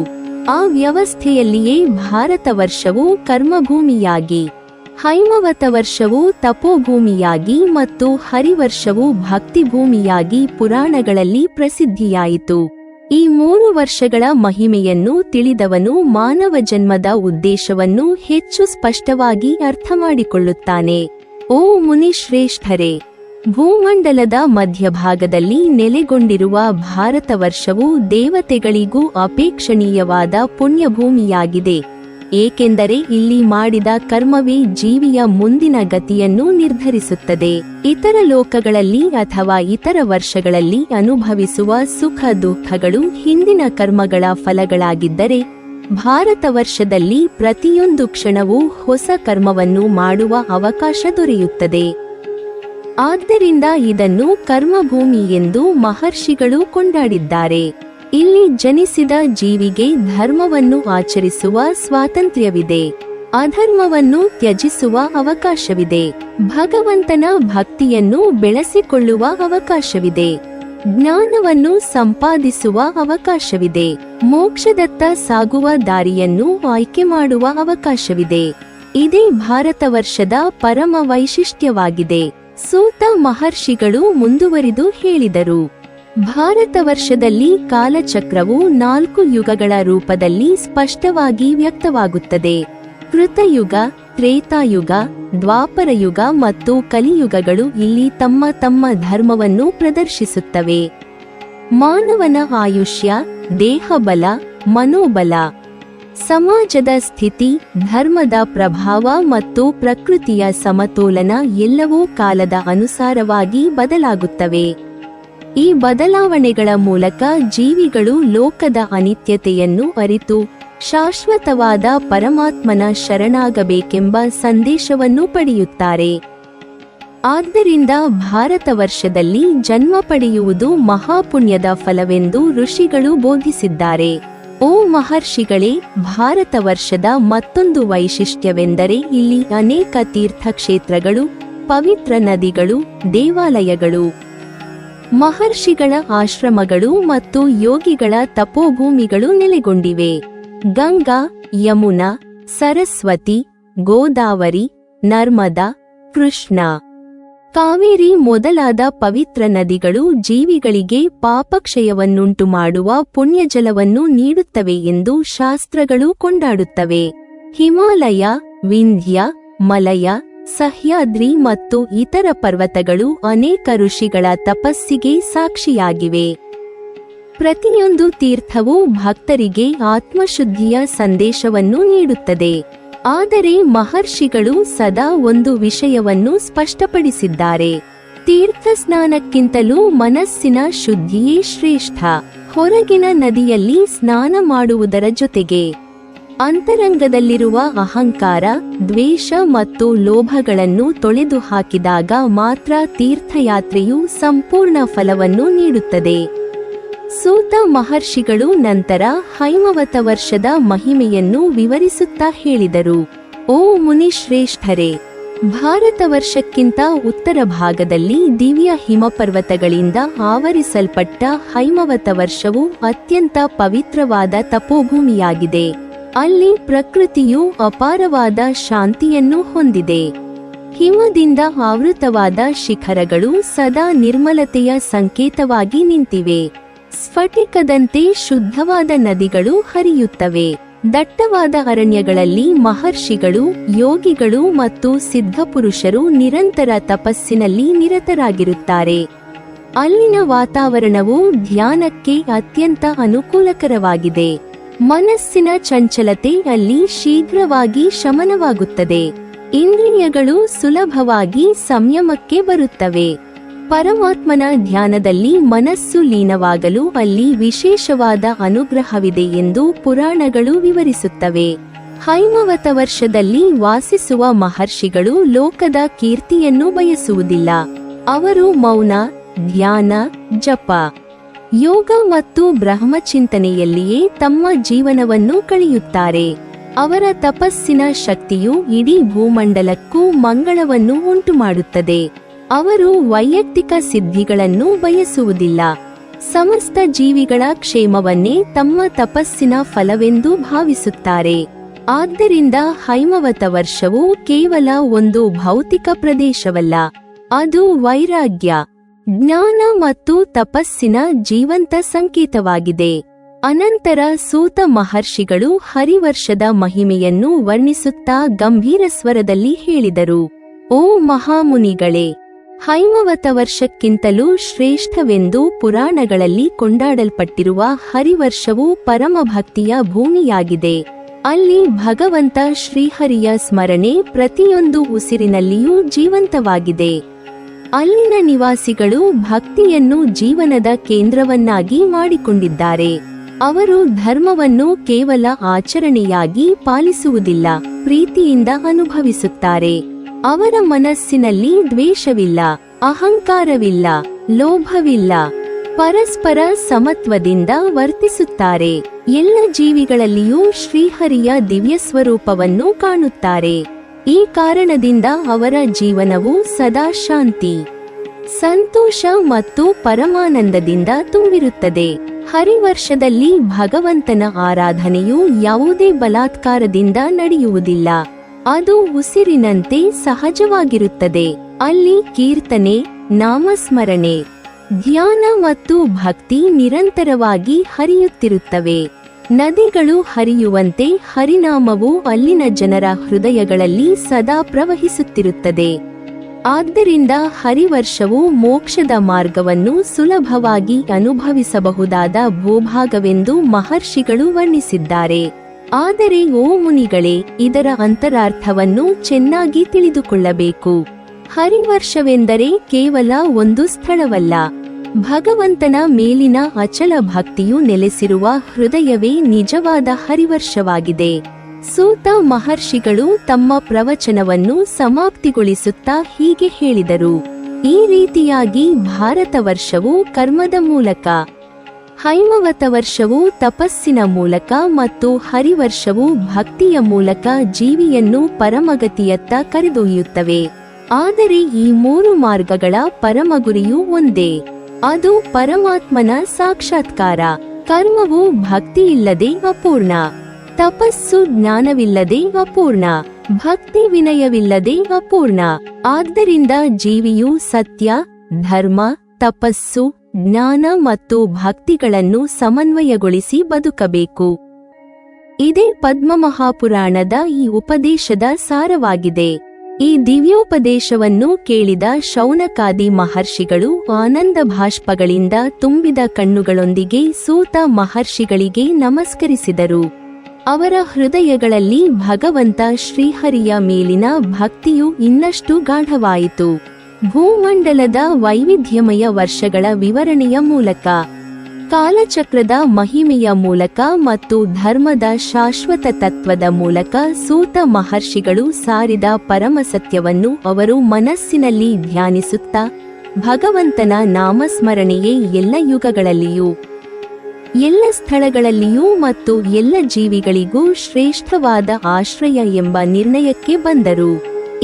ಆ ವ್ಯವಸ್ಥೆಯಲ್ಲಿಯೇ ಭಾರತ ವರ್ಷವು ಕರ್ಮಭೂಮಿಯಾಗಿ, ಹೈಮವತ ವರ್ಷವು ತಪೋಭೂಮಿಯಾಗಿ ಮತ್ತು ಹರಿವರ್ಷವು ಭಕ್ತಿಭೂಮಿಯಾಗಿ ಪುರಾಣಗಳಲ್ಲಿ ಪ್ರಸಿದ್ಧಿಯಾಯಿತು. ಈ 3 ವರ್ಷಗಳ ಮಹಿಮೆಯನ್ನು ತಿಳಿದವನು ಮಾನವ ಜನ್ಮದ ಉದ್ದೇಶವನ್ನು ಹೆಚ್ಚು ಸ್ಪಷ್ಟವಾಗಿ ಅರ್ಥಮಾಡಿಕೊಳ್ಳುತ್ತಾನೆ. ಓ ಮುನಿಶ್ರೇಷ್ಠರೇ, ಭೂಮಂಡಲದ ಮಧ್ಯಭಾಗದಲ್ಲಿ ನೆಲೆಗೊಂಡಿರುವ ಭಾರತ ವರ್ಷವು ದೇವತೆಗಳಿಗೂ ಅಪೇಕ್ಷಣೀಯವಾದ ಪುಣ್ಯಭೂಮಿಯಾಗಿದೆ. ಏಕೆಂದರೆ ಇಲ್ಲಿ ಮಾಡಿದ ಕರ್ಮವೇ ಜೀವಿಯ ಮುಂದಿನ ಗತಿಯನ್ನು ನಿರ್ಧರಿಸುತ್ತದೆ. ಇತರ ಲೋಕಗಳಲ್ಲಿ ಅಥವಾ ಇತರ ವರ್ಷಗಳಲ್ಲಿ ಅನುಭವಿಸುವ ಸುಖ ದುಃಖಗಳು ಹಿಂದಿನ ಕರ್ಮಗಳ ಫಲಗಳಾಗಿದ್ದರೆ, ಭಾರತ ವರ್ಷದಲ್ಲಿ ಪ್ರತಿಯೊಂದು ಕ್ಷಣವೂ ಹೊಸ ಕರ್ಮವನ್ನು ಮಾಡುವ ಅವಕಾಶ ದೊರೆಯುತ್ತದೆ. ಆದ್ದರಿಂದ ಇದನ್ನು ಕರ್ಮಭೂಮಿ ಎಂದು ಮಹರ್ಷಿಗಳು ಕೊಂಡಾಡಿದ್ದಾರೆ. ಇಲ್ಲಿ ಜನಿಸಿದ ಜೀವಿಗೆ ಧರ್ಮವನ್ನು ಆಚರಿಸುವ ಸ್ವಾತಂತ್ರ್ಯವಿದೆ, ಅಧರ್ಮವನ್ನು ತ್ಯಜಿಸುವ ಅವಕಾಶವಿದೆ, ಭಗವಂತನ ಭಕ್ತಿಯನ್ನು ಬೆಳೆಸಿಕೊಳ್ಳುವ ಅವಕಾಶವಿದೆ, ಜ್ಞಾನವನ್ನು ಸಂಪಾದಿಸುವ ಅವಕಾಶವಿದೆ, ಮೋಕ್ಷದತ್ತ ಸಾಗುವ ದಾರಿಯನ್ನು ಆಯ್ಕೆ ಮಾಡುವ ಅವಕಾಶವಿದೆ. ಇದೇ ಭಾರತ ವರ್ಷದ ಪರಮ ವೈಶಿಷ್ಟ್ಯವಾಗಿದೆ. ಸೂತ ಮಹರ್ಷಿಗಳು ಮುಂದುವರಿದು ಹೇಳಿದರು, ಭಾರತ ವರ್ಷದಲ್ಲಿ ಕಾಲಚಕ್ರವು 4 ಯುಗಗಳ ರೂಪದಲ್ಲಿ ಸ್ಪಷ್ಟವಾಗಿ ವ್ಯಕ್ತವಾಗುತ್ತದೆ. ಕೃತಯುಗ, ತ್ರೇತಾಯುಗ, ದ್ವಾಪರಯುಗ ಮತ್ತು ಕಲಿಯುಗಗಳು ಇಲ್ಲಿ ತಮ್ಮ ತಮ್ಮ ಧರ್ಮವನ್ನು ಪ್ರದರ್ಶಿಸುತ್ತವೆ. ಮಾನವನ ಆಯುಷ್ಯ, ದೇಹಬಲ, ಮನೋಬಲ, ಸಮಾಜದ ಸ್ಥಿತಿ, ಧರ್ಮದ ಪ್ರಭಾವ ಮತ್ತು ಪ್ರಕೃತಿಯ ಸಮತೋಲನ ಎಲ್ಲವೂ ಕಾಲದ ಅನುಸಾರವಾಗಿ ಬದಲಾಗುತ್ತವೆ. ಈ ಬದಲಾವಣೆಗಳ ಮೂಲಕ ಜೀವಿಗಳು ಲೋಕದ ಅನಿತ್ಯತೆಯನ್ನು ಅರಿತು ಶಾಶ್ವತವಾದ ಪರಮಾತ್ಮನ ಶರಣಾಗಬೇಕೆಂಬ ಸಂದೇಶವನ್ನು ಪಡೆಯುತ್ತಾರೆ. ಆದ್ದರಿಂದ ಭಾರತ ವರ್ಷದಲ್ಲಿ ಜನ್ಮ ಪಡೆಯುವುದು ಮಹಾಪುಣ್ಯದ ಫಲವೆಂದು ಋಷಿಗಳು ಬೋಧಿಸಿದ್ದಾರೆ. ಓ ಮಹರ್ಷಿಗಳೇ, ಭಾರತ ವರ್ಷದ ಮತ್ತೊಂದು ವೈಶಿಷ್ಟ್ಯವೆಂದರೆ ಇಲ್ಲಿ ಅನೇಕ ತೀರ್ಥಕ್ಷೇತ್ರಗಳು, ಪವಿತ್ರ ನದಿಗಳು, ದೇವಾಲಯಗಳು, ಮಹರ್ಷಿಗಳ ಆಶ್ರಮಗಳು ಮತ್ತು ಯೋಗಿಗಳ ತಪೋಭೂಮಿಗಳು ನೆಲೆಗೊಂಡಿವೆ. ಗಂಗಾ, ಯಮುನಾ, ಸರಸ್ವತಿ, ಗೋದಾವರಿ, ನರ್ಮದಾ, ಕೃಷ್ಣ, ಕಾವೇರಿ ಮೊದಲಾದ ಪವಿತ್ರ ನದಿಗಳು ಜೀವಿಗಳಿಗೆ ಪಾಪಕ್ಷಯವನ್ನುಂಟು ಮಾಡುವ ಪುಣ್ಯಜಲವನ್ನು ನೀಡುತ್ತವೆ ಎಂದು ಶಾಸ್ತ್ರಗಳು ಕೊಂಡಾಡುತ್ತವೆ. ಹಿಮಾಲಯ, ವಿಂಧ್ಯ, ಮಲಯ, ಸಹ್ಯಾದ್ರಿ ಮತ್ತು ಇತರ ಪರ್ವತಗಳು ಅನೇಕ ಋಷಿಗಳ ತಪಸ್ಸಿಗೆ ಸಾಕ್ಷಿಯಾಗಿವೆ. ಪ್ರತಿಯೊಂದು ತೀರ್ಥವೂ ಭಕ್ತರಿಗೆ ಆತ್ಮಶುದ್ಧಿಯ ಸಂದೇಶವನ್ನು ನೀಡುತ್ತದೆ. ಆದರೆ ಮಹರ್ಷಿಗಳು ಸದಾ ಒಂದು ವಿಷಯವನ್ನು ಸ್ಪಷ್ಟಪಡಿಸಿದ್ದಾರೆ, ತೀರ್ಥ ಸ್ನಾನಕ್ಕಿಂತಲೂ ಮನಸ್ಸಿನ ಶುದ್ಧಿಯೇ ಶ್ರೇಷ್ಠ. ಹೊರಗಿನ ನದಿಯಲ್ಲಿ ಸ್ನಾನ ಮಾಡುವುದರ ಜೊತೆಗೆ ಅಂತರಂಗದಲ್ಲಿರುವ ಅಹಂಕಾರ, ದ್ವೇಷ ಮತ್ತು ಲೋಭಗಳನ್ನು ತೊಳೆದು ಹಾಕಿದಾಗ ಮಾತ್ರ ತೀರ್ಥಯಾತ್ರೆಯು ಸಂಪೂರ್ಣ ಫಲವನ್ನು ನೀಡುತ್ತದೆ. ಸೂತ ಮಹರ್ಷಿಗಳು ನಂತರ ಹೈಮವತ ವರ್ಷದ ಮಹಿಮೆಯನ್ನು ವಿವರಿಸುತ್ತಾ ಹೇಳಿದರು, ಓ ಮುನಿಶ್ರೇಷ್ಠರೇ, ಭಾರತ ವರ್ಷಕ್ಕಿಂತ ಉತ್ತರ ಭಾಗದಲ್ಲಿ ದಿವ್ಯ ಹಿಮಪರ್ವತಗಳಿಂದ ಆವರಿಸಲ್ಪಟ್ಟ ಹೈಮವತ ವರ್ಷವು ಅತ್ಯಂತ ಪವಿತ್ರವಾದ ತಪೋಭೂಮಿಯಾಗಿದೆ. ಅಲ್ಲಿ ಪ್ರಕೃತಿಯು ಅಪಾರವಾದ ಶಾಂತಿಯನ್ನು ಹೊಂದಿದೆ. ಹಿಮದಿಂದ ಆವೃತವಾದ ಶಿಖರಗಳು ಸದಾ ನಿರ್ಮಲತೆಯ ಸಂಕೇತವಾಗಿ ನಿಂತಿವೆ. ಸ್ಫಟಿಕದಂತೆ ಶುದ್ಧವಾದ ನದಿಗಳು ಹರಿಯುತ್ತವೆ. ದಟ್ಟವಾದ ಅರಣ್ಯಗಳಲ್ಲಿ ಮಹರ್ಷಿಗಳು, ಯೋಗಿಗಳು ಮತ್ತು ಸಿದ್ಧಪುರುಷರು ನಿರಂತರ ತಪಸ್ಸಿನಲ್ಲಿ ನಿರತರಾಗಿರುತ್ತಾರೆ. ಅಲ್ಲಿನ ವಾತಾವರಣವು ಧ್ಯಾನಕ್ಕೆ ಅತ್ಯಂತ ಅನುಕೂಲಕರವಾಗಿದೆ. ಮನಸ್ಸಿನ ಚಂಚಲತೆ ಅಲ್ಲಿ ಶೀಘ್ರವಾಗಿ ಶಮನವಾಗುತ್ತದೆ. ಇಂದ್ರಿಯಗಳು ಸುಲಭವಾಗಿ ಸಂಯಮಕ್ಕೆ ಬರುತ್ತವೆ. ಪರಮಾತ್ಮನ ಧ್ಯಾನದಲ್ಲಿ ಮನಸ್ಸು ಲೀನವಾಗಲು ಅಲ್ಲಿ ವಿಶೇಷವಾದ ಅನುಗ್ರಹವಿದೆ ಎಂದು ಪುರಾಣಗಳು ವಿವರಿಸುತ್ತವೆ. ಹೈಮವತ ವರ್ಷದಲ್ಲಿ ವಾಸಿಸುವ ಮಹರ್ಷಿಗಳು ಲೋಕದ ಕೀರ್ತಿಯನ್ನು ಬಯಸುವುದಿಲ್ಲ. ಅವರು ಮೌನ, ಧ್ಯಾನ, ಜಪ, ಯೋಗ ಮತ್ತು ಬ್ರಹ್ಮಚಿಂತನೆಯಲ್ಲಿಯೇ ತಮ್ಮ ಜೀವನವನ್ನು ಕಳೆಯುತ್ತಾರೆ. ಅವರ ತಪಸ್ಸಿನ ಶಕ್ತಿಯು ಇಡೀ ಭೂಮಂಡಲಕ್ಕೂ ಮಂಗಳವನ್ನು ಉಂಟುಮಾಡುತ್ತದೆ. ಅವರು ವೈಯಕ್ತಿಕ ಸಿದ್ಧಿಗಳನ್ನು ಬಯಸುವುದಿಲ್ಲ. ಸಮಸ್ತ ಜೀವಿಗಳ ಕ್ಷೇಮವನ್ನೇ ತಮ್ಮ ತಪಸ್ಸಿನ ಫಲವೆಂದು ಭಾವಿಸುತ್ತಾರೆ. ಆದ್ದರಿಂದ ಹೈಮವತ ವರ್ಷವು ಕೇವಲ ಒಂದು ಭೌತಿಕ ಪ್ರದೇಶವಲ್ಲ, ಅದು ವೈರಾಗ್ಯ, ಜ್ಞಾನ ಮತ್ತು ತಪಸ್ಸಿನ ಜೀವಂತ ಸಂಕೇತವಾಗಿದೆ. ಅನಂತರ ಸೂತ ಮಹರ್ಷಿಗಳು ಹರಿವರ್ಷದ ಮಹಿಮೆಯನ್ನು ವರ್ಣಿಸುತ್ತಾ ಗಂಭೀರ ಸ್ವರದಲ್ಲಿ ಹೇಳಿದರು, ಓ ಮಹಾಮುನಿಗಳೇ, ಹೈಮವತ ವರ್ಷಕ್ಕಿಂತಲೂ ಶ್ರೇಷ್ಠವೆಂದು ಪುರಾಣಗಳಲ್ಲಿ ಕೊಂಡಾಡಲ್ಪಟ್ಟಿರುವ ಹರಿವರ್ಷವು ಪರಮಭಕ್ತಿಯ ಭೂಮಿಯಾಗಿದೆ. ಅಲ್ಲಿ ಭಗವಂತ ಶ್ರೀಹರಿಯ ಸ್ಮರಣೆ ಪ್ರತಿಯೊಂದು ಉಸಿರಿನಲ್ಲಿಯೂ ಜೀವಂತವಾಗಿದೆ. ಅಲ್ಲಿನ ನಿವಾಸಿಗಳು ಭಕ್ತಿಯನ್ನು ಜೀವನದ ಕೇಂದ್ರವನ್ನಾಗಿ ಮಾಡಿಕೊಂಡಿದ್ದಾರೆ. ಅವರು ಧರ್ಮವನ್ನು ಕೇವಲ ಆಚರಣೆಯಾಗಿ ಪಾಲಿಸುವುದಿಲ್ಲ, ಪ್ರೀತಿಯಿಂದ ಅನುಭವಿಸುತ್ತಾರೆ. ಅವರ ಮನಸ್ಸಿನಲ್ಲಿ ದ್ವೇಷವಿಲ್ಲ, ಅಹಂಕಾರವಿಲ್ಲ, ಲೋಭವಿಲ್ಲ. ಪರಸ್ಪರ ಸಮತ್ವದಿಂದ ವರ್ತಿಸುತ್ತಾರೆ. ಎಲ್ಲ ಜೀವಿಗಳಲ್ಲಿಯೂ ಶ್ರೀಹರಿಯ ದಿವ್ಯ ಸ್ವರೂಪವನ್ನು ಕಾಣುತ್ತಾರೆ. ಈ ಕಾರಣದಿಂದ ಅವರ ಜೀವನವು ಸದಾ ಶಾಂತಿ, ಸಂತೋಷ ಮತ್ತು ಪರಮಾನಂದದಿಂದ ತುಂಬಿರುತ್ತದೆ. ಹರಿವರ್ಷದಲ್ಲಿ ಭಗವಂತನ ಆರಾಧನೆಯು ಯಾವುದೇ ಬಲಾತ್ಕಾರದಿಂದ ನಡೆಯುವುದಿಲ್ಲ. ಅದು ಉಸಿರಿನಂತೆ ಸಹಜವಾಗಿರುತ್ತದೆ. ಅಲ್ಲಿ ಕೀರ್ತನೆ, ನಾಮಸ್ಮರಣೆ, ಧ್ಯಾನ ಮತ್ತು ಭಕ್ತಿ ನಿರಂತರವಾಗಿ ಹರಿಯುತ್ತಿರುತ್ತವೆ. ನದಿಗಳು ಹರಿಯುವಂತೆ ಹರಿನಾಮವು ಅಲ್ಲಿನ ಜನರ ಹೃದಯಗಳಲ್ಲಿ ಸದಾ ಪ್ರವಹಿಸುತ್ತಿರುತ್ತದೆ. ಆದ್ದರಿಂದ ಹರಿವರ್ಷವು ಮೋಕ್ಷದ ಮಾರ್ಗವನ್ನು ಸುಲಭವಾಗಿ ಅನುಭವಿಸಬಹುದಾದ ಭೂಭಾಗವೆಂದು ಮಹರ್ಷಿಗಳು ವರ್ಣಿಸಿದ್ದಾರೆ. ಆದರೆ ಓ ಮುನಿಗಳೇ, ಇದರ ಅಂತರಾರ್ಥವನ್ನು ಚೆನ್ನಾಗಿ ತಿಳಿದುಕೊಳ್ಳಬೇಕು. ಹರಿವರ್ಷವೆಂದರೆ ಕೇವಲ ಒಂದು ಸ್ಥಳವಲ್ಲ. ಭಗವಂತನ ಮೇಲಿನ ಅಚಲ ಭಕ್ತಿಯು ನೆಲೆಸಿರುವ ಹೃದಯವೇ ನಿಜವಾದ ಹರಿವರ್ಷವಾಗಿದೆ. ಸೂತ ಮಹರ್ಷಿಗಳು ತಮ್ಮ ಪ್ರವಚನವನ್ನು ಸಮಾಪ್ತಿಗೊಳಿಸುತ್ತಾ ಹೀಗೆ ಹೇಳಿದರು: ಈ ರೀತಿಯಾಗಿ ಭಾರತ ವರ್ಷವು ಕರ್ಮದ ಮೂಲಕ, ಹೈಮವತ ವರ್ಷವು ತಪಸ್ಸಿನ ಮೂಲಕ ಮತ್ತು ಹರಿವರ್ಷವು ಭಕ್ತಿಯ ಮೂಲಕ ಜೀವಿಯನ್ನು ಪರಮಗತಿಯತ್ತ ಕರೆದೊಯ್ಯುತ್ತವೆ. ಆದರೆ ಈ ಮೂರು ಮಾರ್ಗಗಳ ಪರಮಗುರಿಯೂ ಒಂದೇ, ಅದು ಪರಮಾತ್ಮನ ಸಾಕ್ಷಾತ್ಕಾರ. ಕರ್ಮವು ಭಕ್ತಿಯಿಲ್ಲದೆ ಅಪೂರ್ಣ, ತಪಸ್ಸು ಜ್ಞಾನವಿಲ್ಲದೆ ಅಪೂರ್ಣ, ಭಕ್ತಿ ವಿನಯವಿಲ್ಲದೆ ಅಪೂರ್ಣ. ಆದ್ದರಿಂದ ಜೀವಿಯು ಸತ್ಯ, ಧರ್ಮ, ತಪಸ್ಸು, ಜ್ಞಾನ ಮತ್ತು ಭಕ್ತಿಗಳನ್ನು ಸಮನ್ವಯಗೊಳಿಸಿ ಬದುಕಬೇಕು. ಇದೇ ಪದ್ಮಮಹಾಪುರಾಣದ ಈ ಉಪದೇಶದ ಸಾರವಾಗಿದೆ. ಈ ದಿವ್ಯೋಪದೇಶವನ್ನು ಕೇಳಿದ ಶೌನಕಾದಿ ಮಹರ್ಷಿಗಳು ಆನಂದ ಭಾಷ್ಪಗಳಿಂದ ತುಂಬಿದ ಕಣ್ಣುಗಳೊಂದಿಗೆ ಸೂತ ಮಹರ್ಷಿಗಳಿಗೆ ನಮಸ್ಕರಿಸಿದರು. ಅವರ ಹೃದಯಗಳಲ್ಲಿ ಭಗವಂತ ಶ್ರೀಹರಿಯ ಮೇಲಿನ ಭಕ್ತಿಯು ಇನ್ನಷ್ಟು ಗಾಢವಾಯಿತು. ಭೂಮಂಡಲದ ವೈವಿಧ್ಯಮಯ ವರ್ಷಗಳ ವಿವರಣೆಯ ಮೂಲಕ, ಕಾಲಚಕ್ರದ ಮಹಿಮೆಯ ಮೂಲಕ ಮತ್ತು ಧರ್ಮದ ಶಾಶ್ವತ ತತ್ವದ ಮೂಲಕ ಸೂತ ಮಹರ್ಷಿಗಳು ಸಾರಿದ ಪರಮಸತ್ಯವನ್ನು ಅವರು ಮನಸ್ಸಿನಲ್ಲಿ ಧ್ಯಾನಿಸುತ್ತಾ, ಭಗವಂತನ ನಾಮಸ್ಮರಣೆಯೇ ಎಲ್ಲ ಯುಗಗಳಲ್ಲಿಯೂ, ಎಲ್ಲ ಸ್ಥಳಗಳಲ್ಲಿಯೂ ಮತ್ತು ಎಲ್ಲ ಜೀವಿಗಳಿಗೂ ಶ್ರೇಷ್ಠವಾದ ಆಶ್ರಯ ಎಂಬ ನಿರ್ಣಯಕ್ಕೆ ಬಂದರು.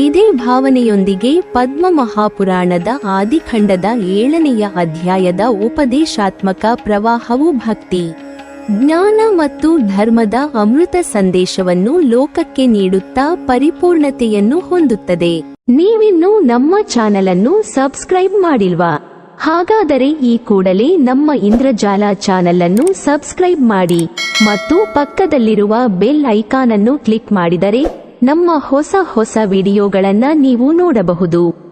ಇದೇ ಭಾವನೆಯೊಂದಿಗೆ ಪದ್ಮ ಮಹಾಪುರಾಣದ ಆದಿಖಂಡದ 7ನೆಯ ಅಧ್ಯಾಯದ ಉಪದೇಶಾತ್ಮಕ ಪ್ರವಾಹವು ಭಕ್ತಿ, ಜ್ಞಾನ ಮತ್ತು ಧರ್ಮದ ಅಮೃತ ಸಂದೇಶವನ್ನು ಲೋಕಕ್ಕೆ ನೀಡುತ್ತಾ ಪರಿಪೂರ್ಣತೆಯನ್ನು ಹೊಂದುತ್ತದೆ. ನೀವಿನ್ನೂ ನಮ್ಮ ಚಾನೆಲ್ ಅನ್ನು ಸಬ್ಸ್ಕ್ರೈಬ್ ಮಾಡಿಲ್ವಾ? ಹಾಗಾದರೆ ಈ ಕೂಡಲೇ ನಮ್ಮ ಇಂದ್ರಜಾಲ ಚಾನೆಲ್ ಅನ್ನು ಸಬ್ಸ್ಕ್ರೈಬ್ ಮಾಡಿ ಮತ್ತು ಪಕ್ಕದಲ್ಲಿರುವ ಬೆಲ್ ಐಕಾನ್ ಅನ್ನು ಕ್ಲಿಕ್ ಮಾಡಿದರೆ ನಮ್ಮ ಹೊಸ ವಿಡಿಯೋಗಳನ್ನು ನೀವು ನೋಡಬಹುದು.